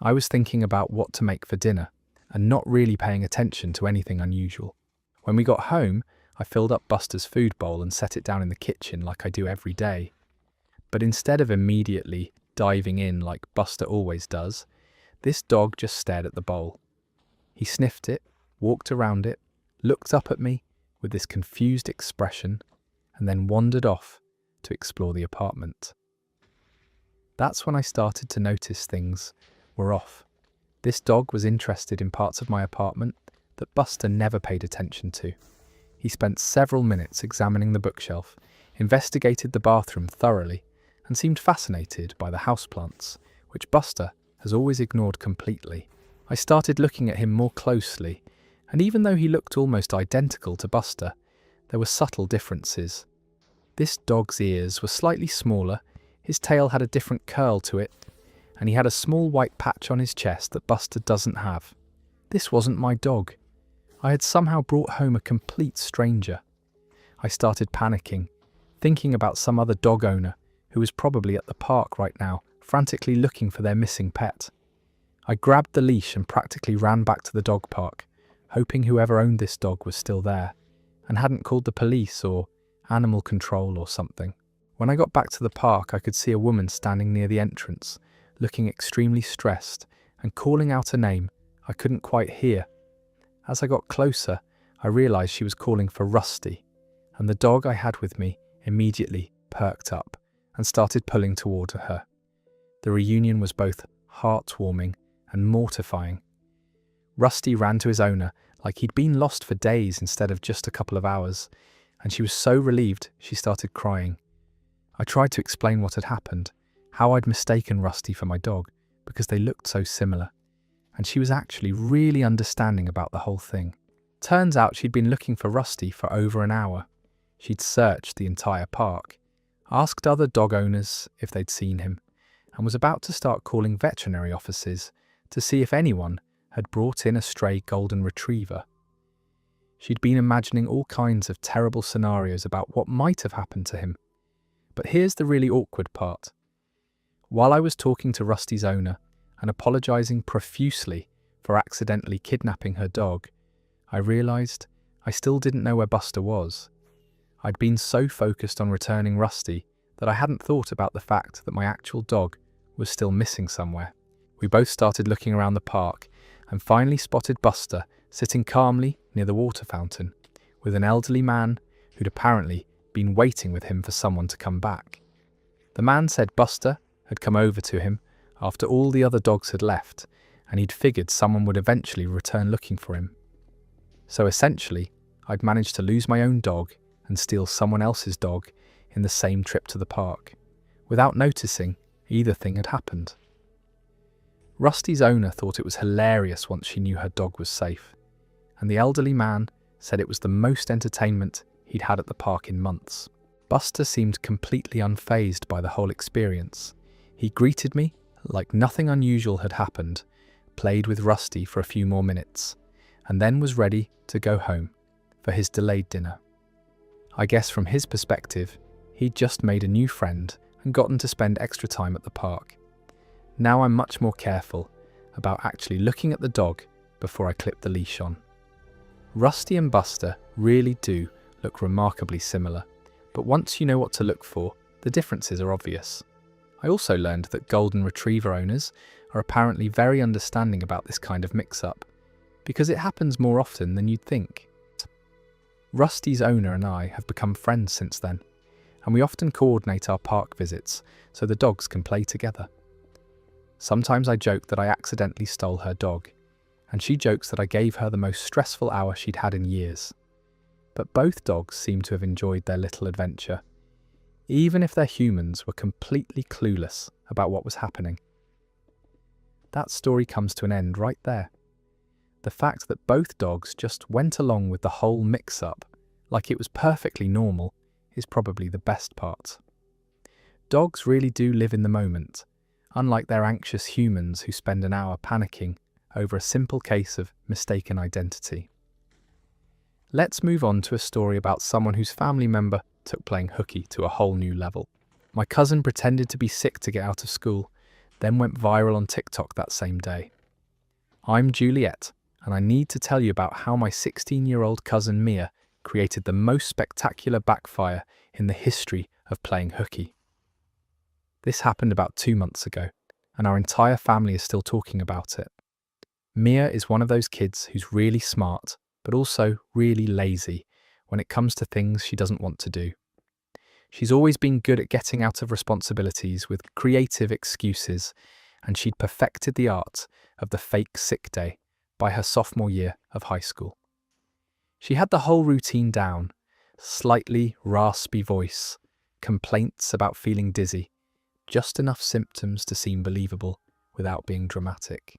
I was thinking about what to make for dinner, and not really paying attention to anything unusual. When we got home, I filled up Buster's food bowl and set it down in the kitchen like I do every day. But instead of immediately diving in like Buster always does, this dog just stared at the bowl. He sniffed it, walked around it, looked up at me with this confused expression, and then wandered off to explore the apartment. That's when I started to notice things were off. This dog was interested in parts of my apartment that Buster never paid attention to. He spent several minutes examining the bookshelf, investigated the bathroom thoroughly, and seemed fascinated by the houseplants, which Buster has always ignored completely. I started looking at him more closely, and even though he looked almost identical to Buster, there were subtle differences. This dog's ears were slightly smaller, his tail had a different curl to it, and he had a small white patch on his chest that Buster doesn't have. This wasn't my dog. I had somehow brought home a complete stranger. I started panicking, thinking about some other dog owner who was probably at the park right now, frantically looking for their missing pet. I grabbed the leash and practically ran back to the dog park, hoping whoever owned this dog was still there and hadn't called the police or animal control or something. When I got back to the park, I could see a woman standing near the entrance, looking extremely stressed and calling out a name I couldn't quite hear. As I got closer, I realized she was calling for Rusty, and the dog I had with me immediately perked up and started pulling toward her. The reunion was both heartwarming and mortifying. Rusty ran to his owner like he'd been lost for days instead of just a couple of hours, and she was so relieved she started crying. I tried to explain what had happened, how I'd mistaken Rusty for my dog because they looked so similar, and she was actually really understanding about the whole thing. Turns out she'd been looking for Rusty for over an hour. She'd searched the entire park, asked other dog owners if they'd seen him, and was about to start calling veterinary offices to see if anyone had brought in a stray golden retriever. She'd been imagining all kinds of terrible scenarios about what might have happened to him. But here's the really awkward part. While I was talking to Rusty's owner and apologizing profusely for accidentally kidnapping her dog, I realized I still didn't know where Buster was. I'd been so focused on returning Rusty that I hadn't thought about the fact that my actual dog was still missing somewhere. We both started looking around the park and finally spotted Buster sitting calmly near the water fountain with an elderly man who'd apparently been waiting with him for someone to come back. The man said Buster had come over to him after all the other dogs had left, and he'd figured someone would eventually return looking for him. So essentially, I'd managed to lose my own dog and steal someone else's dog in the same trip to the park, without noticing either thing had happened. Rusty's owner thought it was hilarious once she knew her dog was safe, and the elderly man said it was the most entertainment he'd had at the park in months. Buster seemed completely unfazed by the whole experience. He greeted me like nothing unusual had happened, played with Rusty for a few more minutes, and then was ready to go home for his delayed dinner. I guess from his perspective, he'd just made a new friend and gotten to spend extra time at the park. Now I'm much more careful about actually looking at the dog before I clip the leash on. Rusty and Buster really do look remarkably similar, but once you know what to look for, the differences are obvious. I also learned that golden retriever owners are apparently very understanding about this kind of mix-up, because it happens more often than you'd think. Rusty's owner and I have become friends since then, and we often coordinate our park visits so the dogs can play together. Sometimes I joke that I accidentally stole her dog, and she jokes that I gave her the most stressful hour she'd had in years. But both dogs seem to have enjoyed their little adventure, even if their humans were completely clueless about what was happening. That story comes to an end right there. The fact that both dogs just went along with the whole mix-up like it was perfectly normal is probably the best part. Dogs really do live in the moment, unlike their anxious humans who spend an hour panicking over a simple case of mistaken identity. Let's move on to a story about someone whose family member took playing hooky to a whole new level. My cousin pretended to be sick to get out of school, then went viral on TikTok that same day. I'm Juliet, and I need to tell you about how my 16-year-old cousin Mia created the most spectacular backfire in the history of playing hooky. This happened about 2 months ago, and our entire family is still talking about it. Mia is one of those kids who's really smart, but also really lazy when it comes to things she doesn't want to do. She's always been good at getting out of responsibilities with creative excuses, and she'd perfected the art of the fake sick day by her sophomore year of high school. She had the whole routine down: slightly raspy voice, complaints about feeling dizzy, just enough symptoms to seem believable without being dramatic.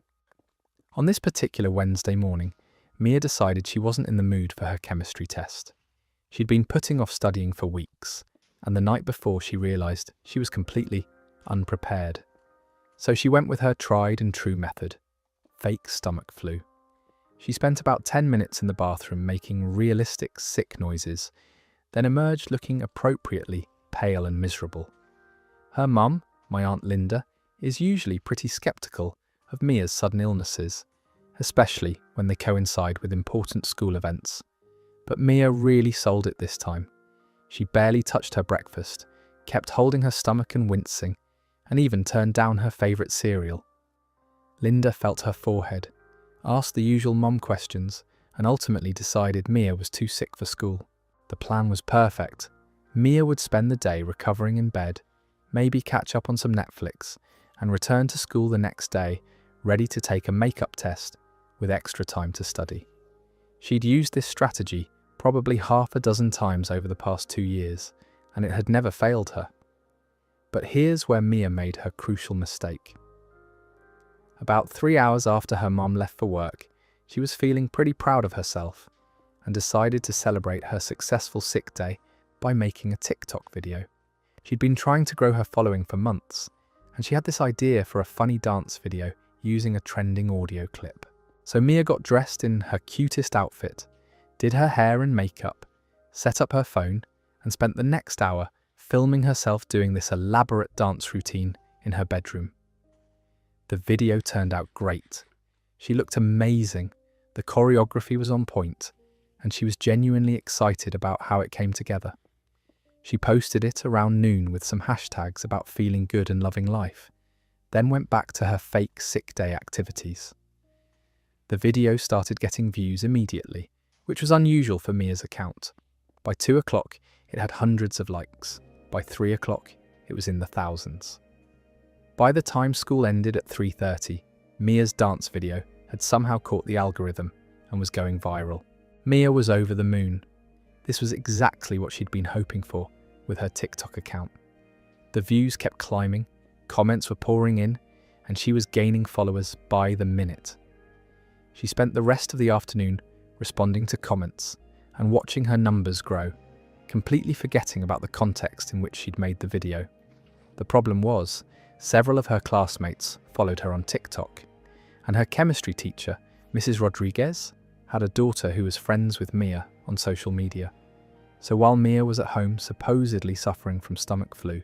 On this particular Wednesday morning, Mia decided she wasn't in the mood for her chemistry test. She'd been putting off studying for weeks, and the night before she realised she was completely unprepared. So she went with her tried and true method: fake stomach flu. She spent about 10 minutes in the bathroom making realistic sick noises, then emerged looking appropriately pale and miserable. Her mum, my Aunt Linda, is usually pretty sceptical of Mia's sudden illnesses, especially when they coincide with important school events. But Mia really sold it this time. She barely touched her breakfast, kept holding her stomach and wincing, and even turned down her favourite cereal. Linda felt her forehead, asked the usual mum questions, and ultimately decided Mia was too sick for school. The plan was perfect. Mia would spend the day recovering in bed, maybe catch up on some Netflix, and return to school the next day, ready to take a makeup test with extra time to study. She'd used this strategy probably half a dozen times over the past 2 years, and it had never failed her. But here's where Mia made her crucial mistake. About 3 hours after her mum left for work, she was feeling pretty proud of herself and decided to celebrate her successful sick day by making a TikTok video. She'd been trying to grow her following for months, and she had this idea for a funny dance video using a trending audio clip. So Mia got dressed in her cutest outfit, did her hair and makeup, set up her phone, and spent the next hour filming herself doing this elaborate dance routine in her bedroom. The video turned out great. She looked amazing, the choreography was on point, and she was genuinely excited about how it came together. She posted it around noon with some hashtags about feeling good and loving life, then went back to her fake sick day activities. The video started getting views immediately, which was unusual for Mia's account. By 2 o'clock, it had hundreds of likes. By 3 o'clock, it was in the thousands. By the time school ended at 3:30, Mia's dance video had somehow caught the algorithm and was going viral. Mia was over the moon. This was exactly what she'd been hoping for with her TikTok account. The views kept climbing, comments were pouring in, and she was gaining followers by the minute. She spent the rest of the afternoon responding to comments and watching her numbers grow, completely forgetting about the context in which she'd made the video. The problem was, several of her classmates followed her on TikTok, and her chemistry teacher, Mrs. Rodriguez, had a daughter who was friends with Mia on social media. So while Mia was at home supposedly suffering from stomach flu,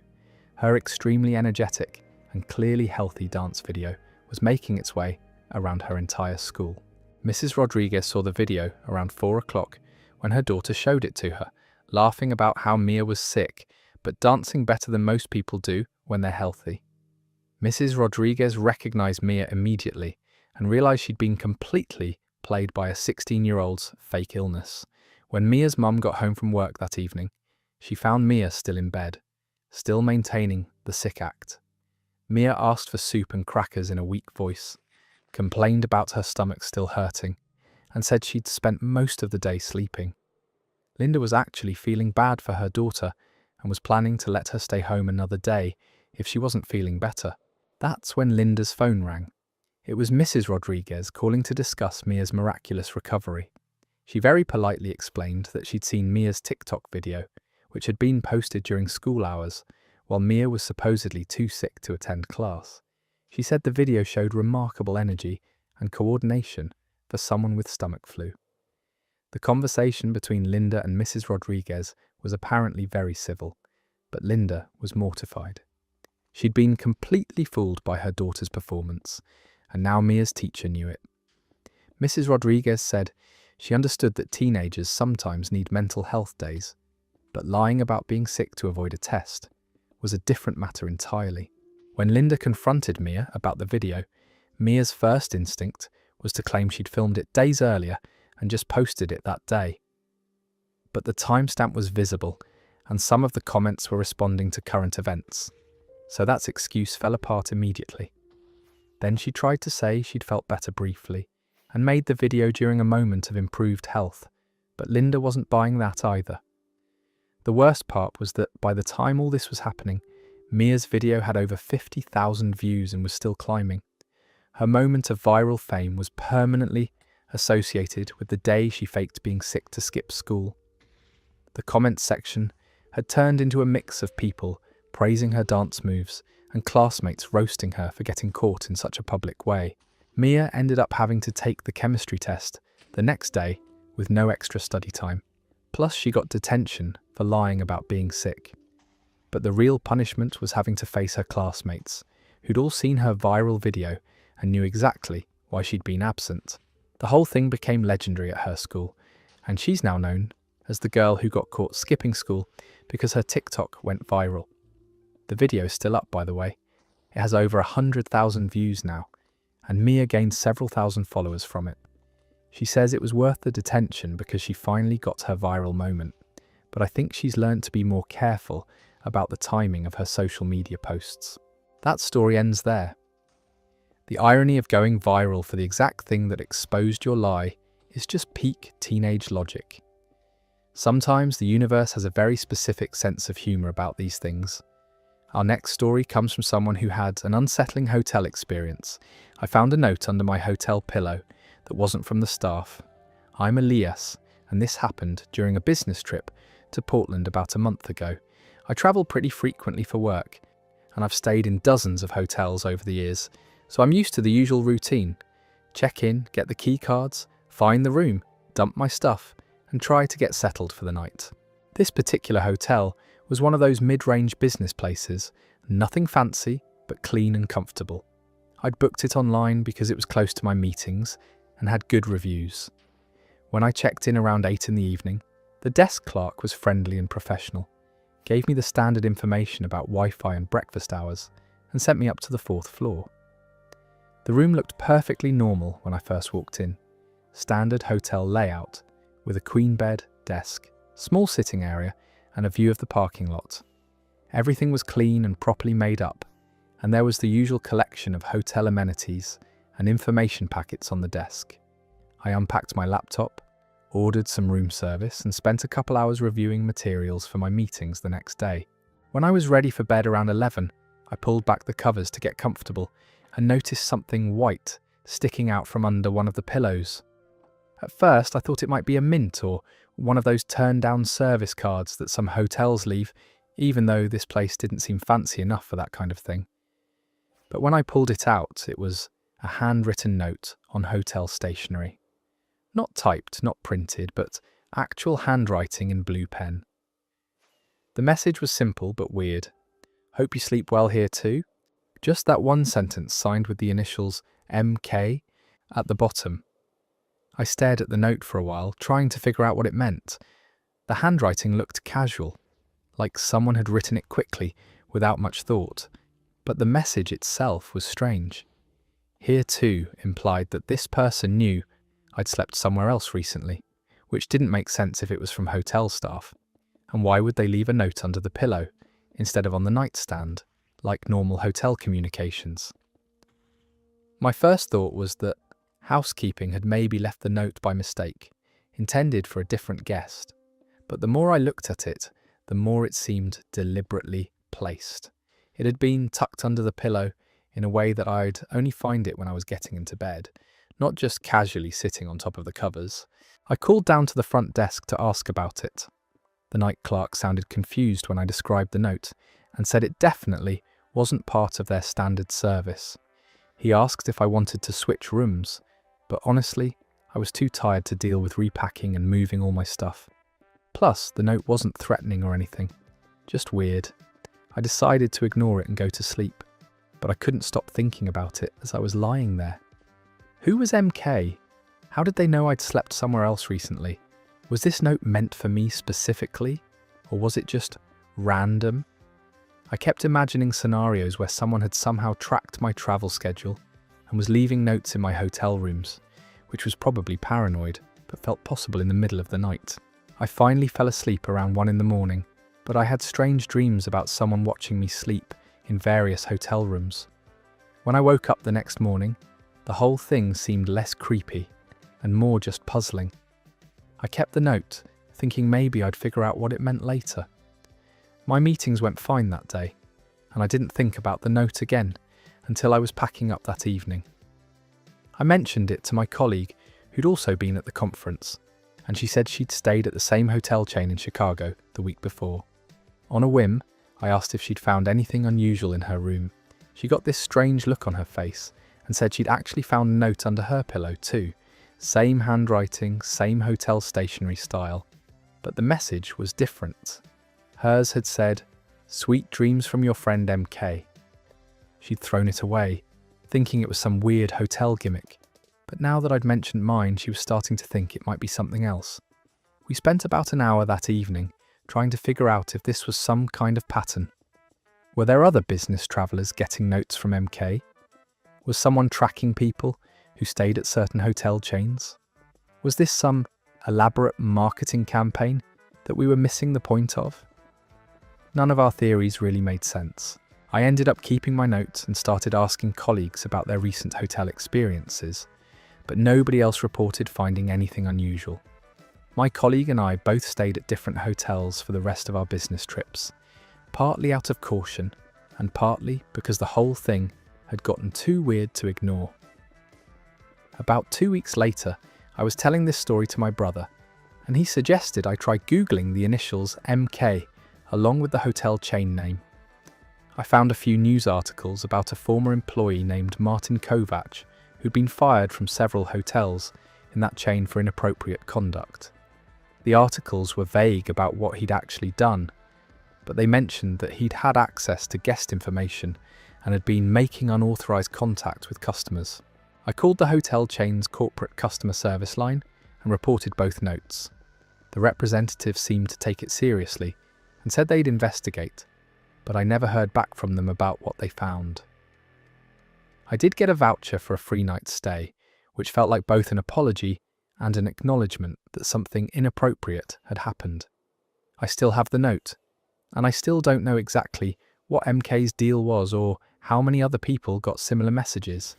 her extremely energetic and clearly healthy dance video was making its way around her entire school. Mrs. Rodriguez saw the video around 4 o'clock when her daughter showed it to her, laughing about how Mia was sick, but dancing better than most people do when they're healthy. Mrs. Rodriguez recognized Mia immediately and realized she'd been completely played by a 16-year-old's fake illness. When Mia's mum got home from work that evening, she found Mia still in bed, still maintaining the sick act. Mia asked for soup and crackers in a weak voice, complained about her stomach still hurting, and said she'd spent most of the day sleeping. Linda was actually feeling bad for her daughter and was planning to let her stay home another day if she wasn't feeling better. That's when Linda's phone rang. It was Mrs. Rodriguez calling to discuss Mia's miraculous recovery. She very politely explained that she'd seen Mia's TikTok video, which had been posted during school hours, while Mia was supposedly too sick to attend class. She said the video showed remarkable energy and coordination for someone with stomach flu. The conversation between Linda and Mrs. Rodriguez was apparently very civil, but Linda was mortified. She'd been completely fooled by her daughter's performance, and now Mia's teacher knew it. Mrs. Rodriguez said She understood that teenagers sometimes need mental health days, but lying about being sick to avoid a test was a different matter entirely. When Linda confronted Mia about the video, Mia's first instinct was to claim she'd filmed it days earlier and just posted it that day. But the timestamp was visible, and some of the comments were responding to current events, so that excuse fell apart immediately. Then she tried to say she'd felt better briefly, and made the video during a moment of improved health, but Linda wasn't buying that either. The worst part was that by the time all this was happening, Mia's video had over 50,000 views and was still climbing. Her moment of viral fame was permanently associated with the day she faked being sick to skip school. The comments section had turned into a mix of people praising her dance moves and classmates roasting her for getting caught in such a public way. Mia ended up having to take the chemistry test the next day with no extra study time. Plus, she got detention for lying about being sick. But the real punishment was having to face her classmates, who'd all seen her viral video and knew exactly why she'd been absent. The whole thing became legendary at her school, and she's now known as the girl who got caught skipping school because her TikTok went viral. The video's still up, by the way. It has over 100,000 views now, and Mia gained several thousand followers from it. She says it was worth the detention because she finally got her viral moment, but I think she's learned to be more careful about the timing of her social media posts. That story ends there. The irony of going viral for the exact thing that exposed your lie is just peak teenage logic. Sometimes the universe has a very specific sense of humour about these things. Our next story comes from someone who had an unsettling hotel experience. I found a note under my hotel pillow that wasn't from the staff. I'm Elias, and this happened during a business trip to Portland about a month ago. I travel pretty frequently for work, and I've stayed in dozens of hotels over the years, so I'm used to the usual routine. Check in, get the key cards, find the room, dump my stuff, and try to get settled for the night. This particular hotel was one of those mid-range business places, nothing fancy, but clean and comfortable. I'd booked it online because it was close to my meetings and had good reviews. When I checked in around 8 in the evening, the desk clerk was friendly and professional, gave me the standard information about Wi-Fi and breakfast hours, and sent me up to the 4th floor. The room looked perfectly normal when I first walked in. Standard hotel layout, with a queen bed, desk, small sitting area, and a view of the parking lot. Everything was clean and properly made up, and there was the usual collection of hotel amenities and information packets on the desk. I unpacked my laptop, ordered some room service, and spent a couple hours reviewing materials for my meetings the next day. When I was ready for bed around 11, I pulled back the covers to get comfortable and noticed something white sticking out from under one of the pillows. At first, I thought it might be a mint or one of those turned-down service cards that some hotels leave, even though this place didn't seem fancy enough for that kind of thing. But when I pulled it out, it was a handwritten note on hotel stationery. Not typed, not printed, but actual handwriting in blue pen. The message was simple but weird. Hope you sleep well here too. Just that one sentence signed with the initials MK at the bottom. I stared at the note for a while, trying to figure out what it meant. The handwriting looked casual, like someone had written it quickly, without much thought. But the message itself was strange. Here too implied that this person knew I'd slept somewhere else recently, which didn't make sense if it was from hotel staff. And why would they leave a note under the pillow, instead of on the nightstand, like normal hotel communications? My first thought was that housekeeping had maybe left the note by mistake, intended for a different guest. But the more I looked at it, the more it seemed deliberately placed. It had been tucked under the pillow in a way that I'd only find it when I was getting into bed, not just casually sitting on top of the covers. I called down to the front desk to ask about it. The night clerk sounded confused when I described the note and said it definitely wasn't part of their standard service. He asked if I wanted to switch rooms, but honestly, I was too tired to deal with repacking and moving all my stuff. Plus, the note wasn't threatening or anything, just weird. I decided to ignore it and go to sleep, but I couldn't stop thinking about it as I was lying there. Who was MK? How did they know I'd slept somewhere else recently? Was this note meant for me specifically? Or was it just random? I kept imagining scenarios where someone had somehow tracked my travel schedule and was leaving notes in my hotel rooms, which was probably paranoid, but felt possible in the middle of the night. I finally fell asleep around 1 a.m, but I had strange dreams about someone watching me sleep in various hotel rooms. When I woke up the next morning, the whole thing seemed less creepy and more just puzzling. I kept the note, thinking maybe I'd figure out what it meant later. My meetings went fine that day, and I didn't think about the note again until I was packing up that evening. I mentioned it to my colleague who'd also been at the conference, and she said she'd stayed at the same hotel chain in Chicago the week before. On a whim, I asked if she'd found anything unusual in her room. She got this strange look on her face and said she'd actually found a note under her pillow too. Same handwriting, same hotel stationery style, but the message was different. Hers had said, "Sweet dreams from your friend MK." She'd thrown it away, thinking it was some weird hotel gimmick, but now that I'd mentioned mine, she was starting to think it might be something else. We spent about an hour that evening trying to figure out if this was some kind of pattern. Were there other business travellers getting notes from MK? Was someone tracking people who stayed at certain hotel chains? Was this some elaborate marketing campaign that we were missing the point of? None of our theories really made sense. I ended up keeping my notes and started asking colleagues about their recent hotel experiences, but nobody else reported finding anything unusual. My colleague and I both stayed at different hotels for the rest of our business trips, partly out of caution and partly because the whole thing had gotten too weird to ignore. About 2 weeks later, I was telling this story to my brother, and he suggested I try Googling the initials MK along with the hotel chain name. I found a few news articles about a former employee named Martin Kovac who'd been fired from several hotels in that chain for inappropriate conduct. The articles were vague about what he'd actually done, but they mentioned that he'd had access to guest information and had been making unauthorized contact with customers. I called the hotel chain's corporate customer service line and reported both notes. The representative seemed to take it seriously and said they'd investigate, but I never heard back from them about what they found. I did get a voucher for a free night's stay, which felt like both an apology and an acknowledgement that something inappropriate had happened. I still have the note, and I still don't know exactly what MK's deal was or how many other people got similar messages,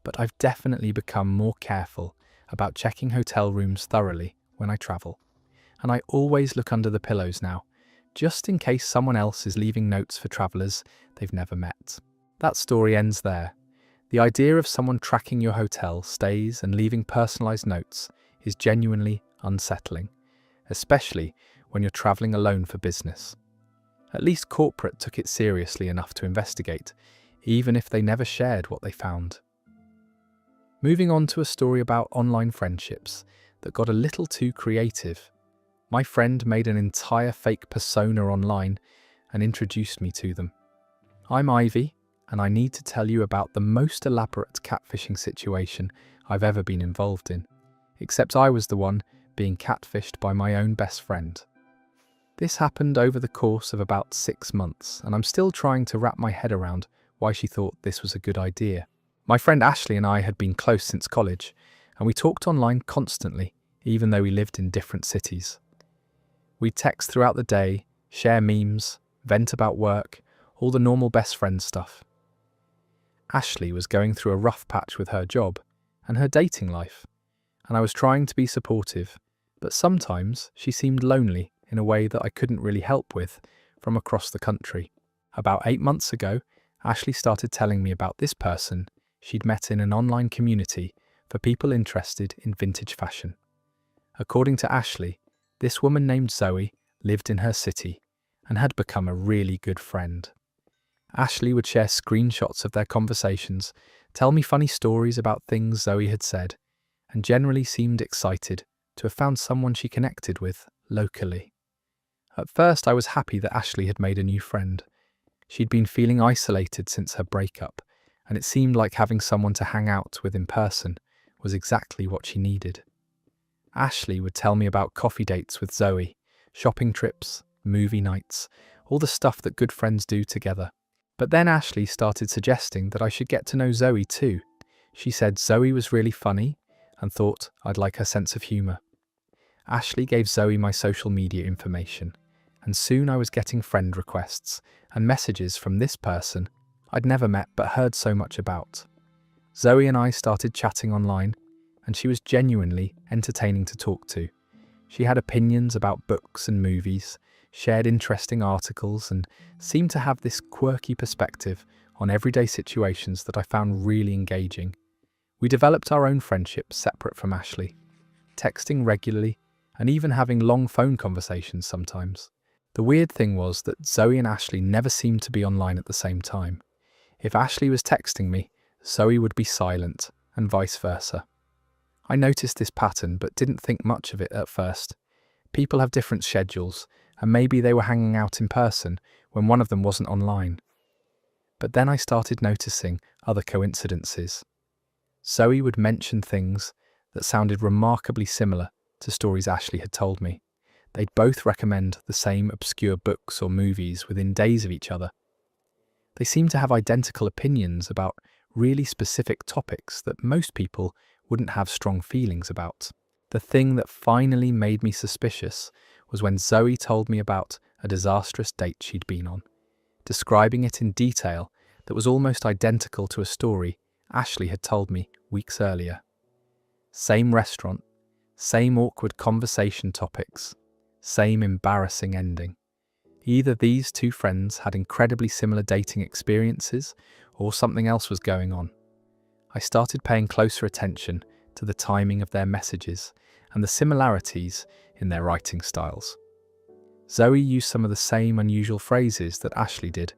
but I've definitely become more careful about checking hotel rooms thoroughly when I travel. And I always look under the pillows now, just in case someone else is leaving notes for travellers they've never met. That story ends there. The idea of someone tracking your hotel stays and leaving personalised notes is genuinely unsettling, especially when you're travelling alone for business. At least corporate took it seriously enough to investigate, even if they never shared what they found. Moving on to a story about online friendships that got a little too creative. My friend made an entire fake persona online and introduced me to them. I'm Ivy, and I need to tell you about the most elaborate catfishing situation I've ever been involved in, except I was the one being catfished by my own best friend. This happened over the course of about 6 months, and I'm still trying to wrap my head around why she thought this was a good idea. My friend Ashley and I had been close since college, and we talked online constantly, even though we lived in different cities. We'd text throughout the day, share memes, vent about work, all the normal best friend stuff. Ashley was going through a rough patch with her job and her dating life, and I was trying to be supportive, but sometimes she seemed lonely in a way that I couldn't really help with from across the country. About 8 months ago, Ashley started telling me about this person she'd met in an online community for people interested in vintage fashion. According to Ashley, this woman named Zoe lived in her city and had become a really good friend. Ashley would share screenshots of their conversations, tell me funny stories about things Zoe had said, and generally seemed excited to have found someone she connected with locally. At first, I was happy that Ashley had made a new friend. She'd been feeling isolated since her breakup, and it seemed like having someone to hang out with in person was exactly what she needed. Ashley would tell me about coffee dates with Zoe, shopping trips, movie nights, all the stuff that good friends do together. But then Ashley started suggesting that I should get to know Zoe too. She said Zoe was really funny and thought I'd like her sense of humour. Ashley gave Zoe my social media information, and soon I was getting friend requests and messages from this person I'd never met but heard so much about. Zoe and I started chatting online, and she was genuinely entertaining to talk to. She had opinions about books and movies, shared interesting articles, and seemed to have this quirky perspective on everyday situations that I found really engaging. We developed our own friendship separate from Ashley, texting regularly and even having long phone conversations sometimes. The weird thing was that Zoe and Ashley never seemed to be online at the same time. If Ashley was texting me, Zoe would be silent, and vice versa. I noticed this pattern but didn't think much of it at first. People have different schedules, and maybe they were hanging out in person when one of them wasn't online. But then I started noticing other coincidences. Zoe would mention things that sounded remarkably similar to stories Ashley had told me. They'd both recommend the same obscure books or movies within days of each other. They seemed to have identical opinions about really specific topics that most people wouldn't have strong feelings about. The thing that finally made me suspicious was when Zoe told me about a disastrous date she'd been on, describing it in detail that was almost identical to a story Ashley had told me weeks earlier. Same restaurant, same awkward conversation topics, same embarrassing ending. Either these two friends had incredibly similar dating experiences, or something else was going on. I started paying closer attention to the timing of their messages and the similarities in their writing styles. Zoe used some of the same unusual phrases that Ashley did,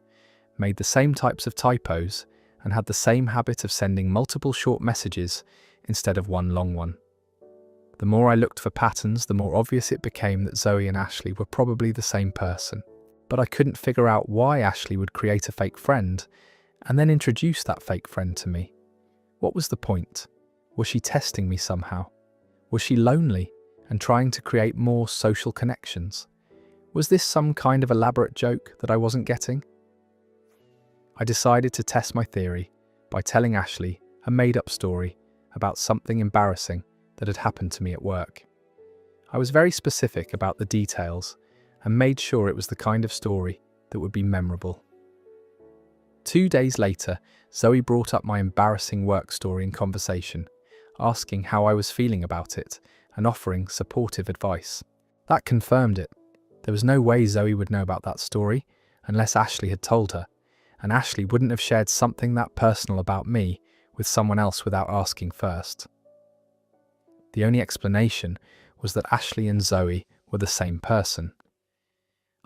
made the same types of typos, and had the same habit of sending multiple short messages instead of one long one. The more I looked for patterns, the more obvious it became that Zoe and Ashley were probably the same person. But I couldn't figure out why Ashley would create a fake friend and then introduce that fake friend to me. What was the point? Was she testing me somehow? Was she lonely and trying to create more social connections? Was this some kind of elaborate joke that I wasn't getting? I decided to test my theory by telling Ashley a made-up story about something embarrassing that had happened to me at work. I was very specific about the details and made sure it was the kind of story that would be memorable. 2 days later, Zoe brought up my embarrassing work story in conversation, asking how I was feeling about it and offering supportive advice. That confirmed it. There was no way Zoe would know about that story unless Ashley had told her, and Ashley wouldn't have shared something that personal about me with someone else without asking first. The only explanation was that Ashley and Zoe were the same person.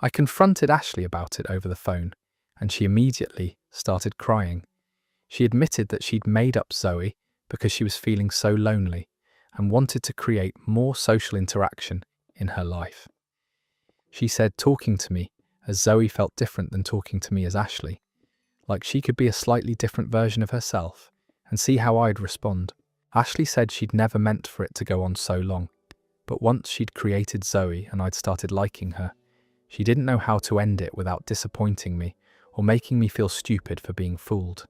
I confronted Ashley about it over the phone, and she immediately started crying. She admitted that she'd made up Zoe because she was feeling so lonely and wanted to create more social interaction in her life. She said talking to me as Zoe felt different than talking to me as Ashley, like she could be a slightly different version of herself and see how I'd respond. Ashley said she'd never meant for it to go on so long, but once she'd created Zoe and I'd started liking her, she didn't know how to end it without disappointing me or making me feel stupid for being fooled.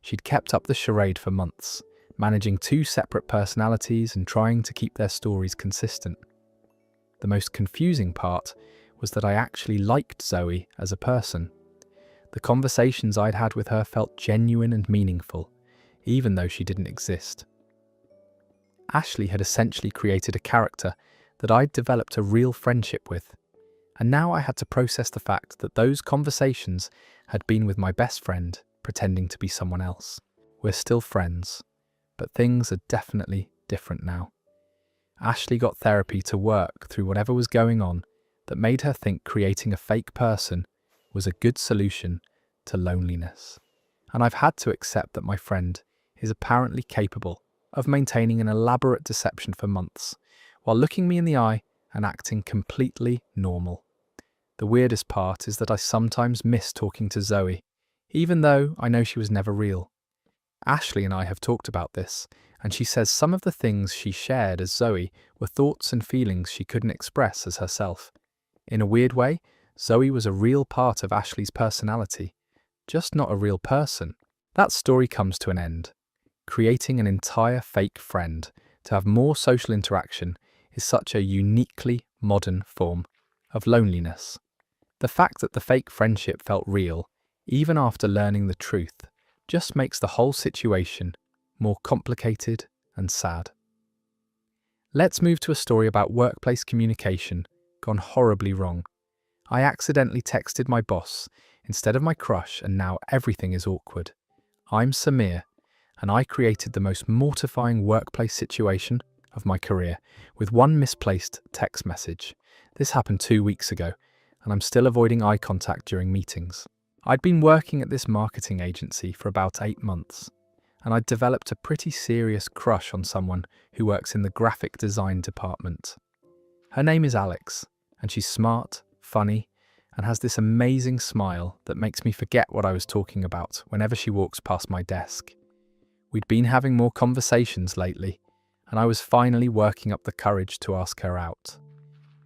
She'd kept up the charade for months, managing 2 separate personalities and trying to keep their stories consistent. The most confusing part was that I actually liked Zoe as a person. The conversations I'd had with her felt genuine and meaningful, even though she didn't exist. Ashley had essentially created a character that I'd developed a real friendship with, and now I had to process the fact that those conversations had been with my best friend pretending to be someone else. We're still friends, but things are definitely different now. Ashley got therapy to work through whatever was going on that made her think creating a fake person was a good solution to loneliness. And I've had to accept that my friend is apparently capable of maintaining an elaborate deception for months, while looking me in the eye and acting completely normal. The weirdest part is that I sometimes miss talking to Zoe, even though I know she was never real. Ashley and I have talked about this, and she says some of the things she shared as Zoe were thoughts and feelings she couldn't express as herself. In a weird way, Zoe was a real part of Ashley's personality, just not a real person. That story comes to an end. Creating an entire fake friend to have more social interaction is such a uniquely modern form of loneliness. The fact that the fake friendship felt real, even after learning the truth, just makes the whole situation more complicated and sad. Let's move to a story about workplace communication gone horribly wrong. I accidentally texted my boss instead of my crush, and now everything is awkward. I'm Samir, and I created the most mortifying workplace situation of my career with one misplaced text message. This happened 2 weeks ago, and I'm still avoiding eye contact during meetings. I'd been working at this marketing agency for about 8 months, and I'd developed a pretty serious crush on someone who works in the graphic design department. Her name is Alex, and she's smart, funny, and has this amazing smile that makes me forget what I was talking about whenever she walks past my desk. We'd been having more conversations lately, and I was finally working up the courage to ask her out.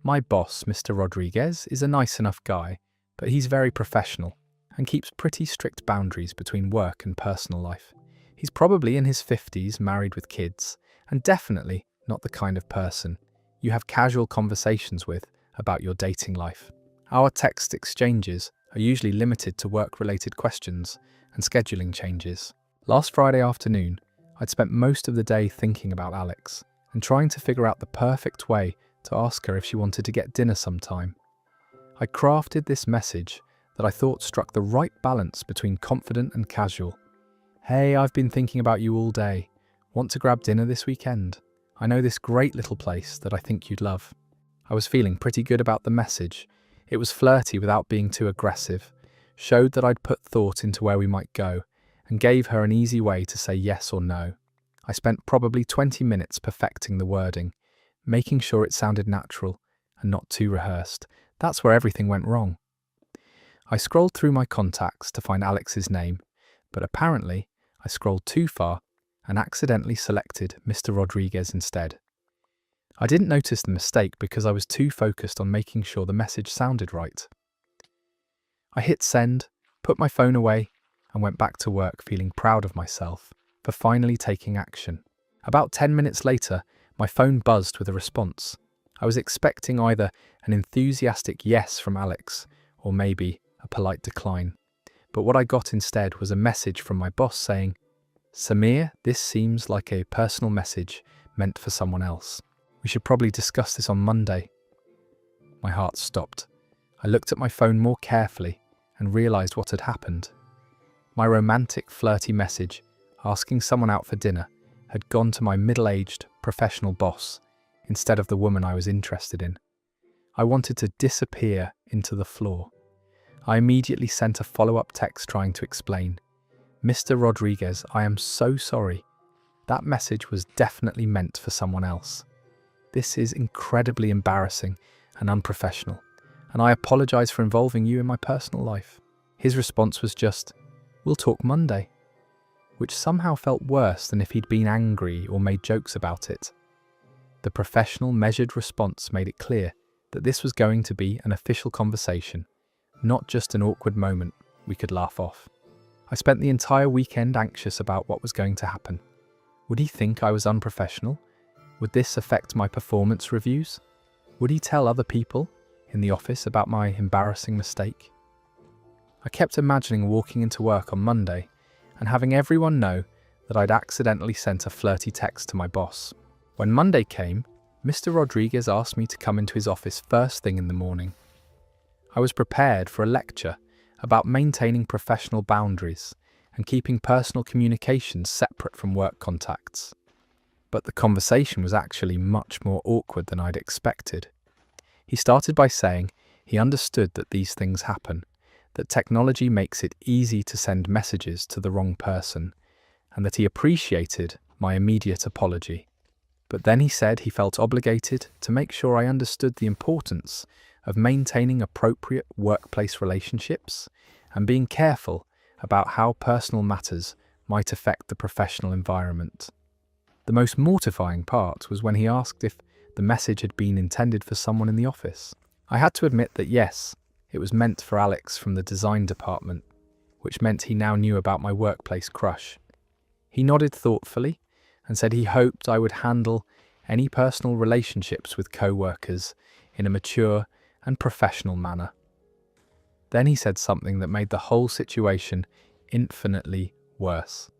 My boss, Mr. Rodriguez, is a nice enough guy, but he's very professional and keeps pretty strict boundaries between work and personal life. He's probably in his 50s, married with kids, and definitely not the kind of person you have casual conversations with about your dating life. Our text exchanges are usually limited to work-related questions and scheduling changes. Last Friday afternoon, I'd spent most of the day thinking about Alex and trying to figure out the perfect way to ask her if she wanted to get dinner sometime. I crafted this message that I thought struck the right balance between confident and casual. Hey, I've been thinking about you all day. Want to grab dinner this weekend? I know this great little place that I think you'd love. I was feeling pretty good about the message. It was flirty without being too aggressive, showed that I'd put thought into where we might go, and gave her an easy way to say yes or no. I spent probably 20 minutes perfecting the wording, making sure it sounded natural and not too rehearsed. That's where everything went wrong. I scrolled through my contacts to find Alex's name, but apparently I scrolled too far and accidentally selected Mr. Rodriguez instead. I didn't notice the mistake because I was too focused on making sure the message sounded right. I hit send, put my phone away, and went back to work feeling proud of myself for finally taking action. About 10 minutes later, my phone buzzed with a response. I was expecting either an enthusiastic yes from Alex or maybe a polite decline. But what I got instead was a message from my boss saying, "Samir, this seems like a personal message meant for someone else. We should probably discuss this on Monday." My heart stopped. I looked at my phone more carefully and realized what had happened. My romantic, flirty message asking someone out for dinner had gone to my middle-aged, professional boss instead of the woman I was interested in. I wanted to disappear into the floor. I immediately sent a follow-up text trying to explain. "Mr. Rodriguez, I am so sorry. That message was definitely meant for someone else. This is incredibly embarrassing and unprofessional, and I apologize for involving you in my personal life." His response was just, "We'll talk Monday," which somehow felt worse than if he'd been angry or made jokes about it. The professional, measured response made it clear that this was going to be an official conversation, not just an awkward moment we could laugh off. I spent the entire weekend anxious about what was going to happen. Would he think I was unprofessional? Would this affect my performance reviews? Would he tell other people in the office about my embarrassing mistake? I kept imagining walking into work on Monday and having everyone know that I'd accidentally sent a flirty text to my boss. When Monday came, Mr. Rodriguez asked me to come into his office first thing in the morning. I was prepared for a lecture about maintaining professional boundaries and keeping personal communications separate from work contacts. But the conversation was actually much more awkward than I'd expected. He started by saying he understood that these things happen, that technology makes it easy to send messages to the wrong person, and that he appreciated my immediate apology. But then he said he felt obligated to make sure I understood the importance of maintaining appropriate workplace relationships and being careful about how personal matters might affect the professional environment. The most mortifying part was when he asked if the message had been intended for someone in the office. I had to admit that yes, it was meant for Alex from the design department, which meant he now knew about my workplace crush. He nodded thoughtfully and said he hoped I would handle any personal relationships with co-workers in a mature and professional manner. Then he said something that made the whole situation infinitely worse.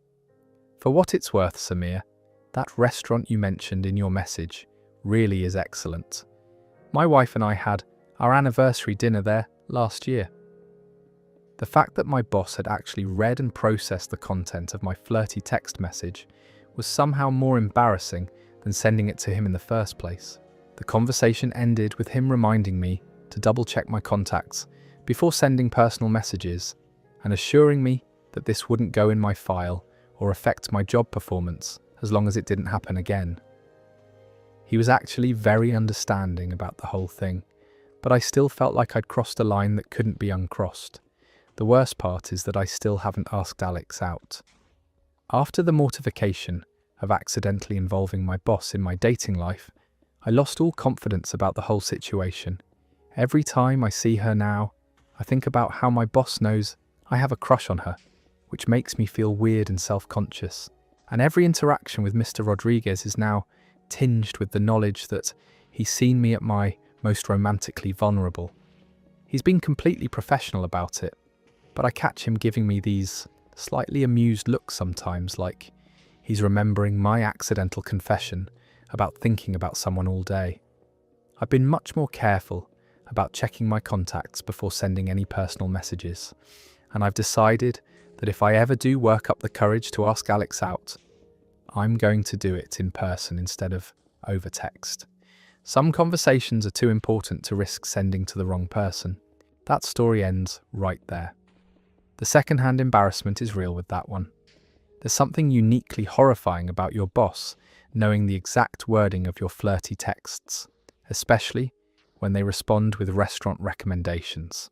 For what it's worth, Samir, that restaurant you mentioned in your message really is excellent. My wife and I had our anniversary dinner there last year. The fact that my boss had actually read and processed the content of my flirty text message was somehow more embarrassing than sending it to him in the first place. The conversation ended with him reminding me to double-check my contacts before sending personal messages and assuring me that this wouldn't go in my file or affect my job performance as long as it didn't happen again. He was actually very understanding about the whole thing, but I still felt like I'd crossed a line that couldn't be uncrossed. The worst part is that I still haven't asked Alex out. After the mortification of accidentally involving my boss in my dating life, I lost all confidence about the whole situation. Every time I see her now, I think about how my boss knows I have a crush on her, which makes me feel weird and self-conscious. And every interaction with Mr. Rodriguez is now tinged with the knowledge that he's seen me at my most romantically vulnerable. He's been completely professional about it, but I catch him giving me these slightly amused looks sometimes, like he's remembering my accidental confession about thinking about someone all day. I've been much more careful about checking my contacts before sending any personal messages, and I've decided that if I ever do work up the courage to ask Alex out, I'm going to do it in person instead of over text. Some conversations are too important to risk sending to the wrong person. That story ends right there. The second-hand embarrassment is real with that one. There's something uniquely horrifying about your boss knowing the exact wording of your flirty texts, especially when they respond with restaurant recommendations.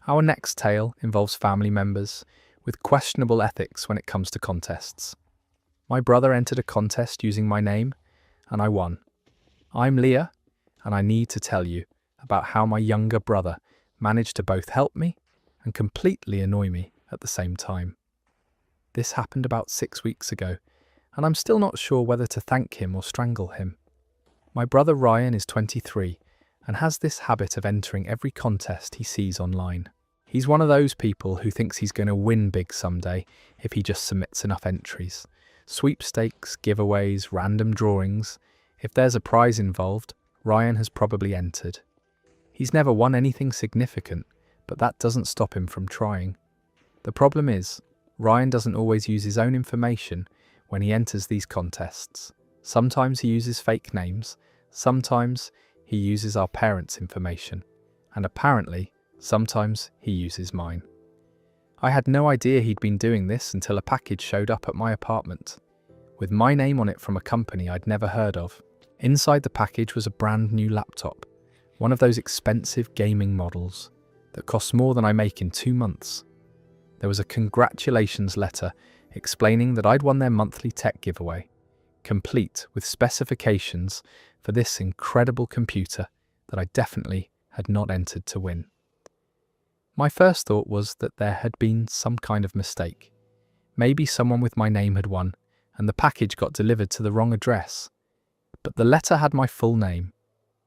Our next tale involves family members with questionable ethics when it comes to contests. My brother entered a contest using my name, and I won. I'm Leah, and I need to tell you about how my younger brother managed to both help me and completely annoy me at the same time. This happened about 6 weeks ago, and I'm still not sure whether to thank him or strangle him. My brother Ryan is 23 and has this habit of entering every contest he sees online. He's one of those people who thinks he's going to win big someday if he just submits enough entries. Sweepstakes, giveaways, random drawings. If there's a prize involved, Ryan has probably entered. He's never won anything significant, but that doesn't stop him from trying. The problem is, Ryan doesn't always use his own information when he enters these contests. Sometimes he uses fake names, sometimes he uses our parents' information, and apparently, sometimes he uses mine. I had no idea he'd been doing this until a package showed up at my apartment, with my name on it from a company I'd never heard of. Inside the package was a brand new laptop, one of those expensive gaming models that costs more than I make in 2 months. There was a congratulations letter explaining that I'd won their monthly tech giveaway, complete with specifications for this incredible computer that I definitely had not entered to win. My first thought was that there had been some kind of mistake. Maybe someone with my name had won, and the package got delivered to the wrong address. But the letter had my full name,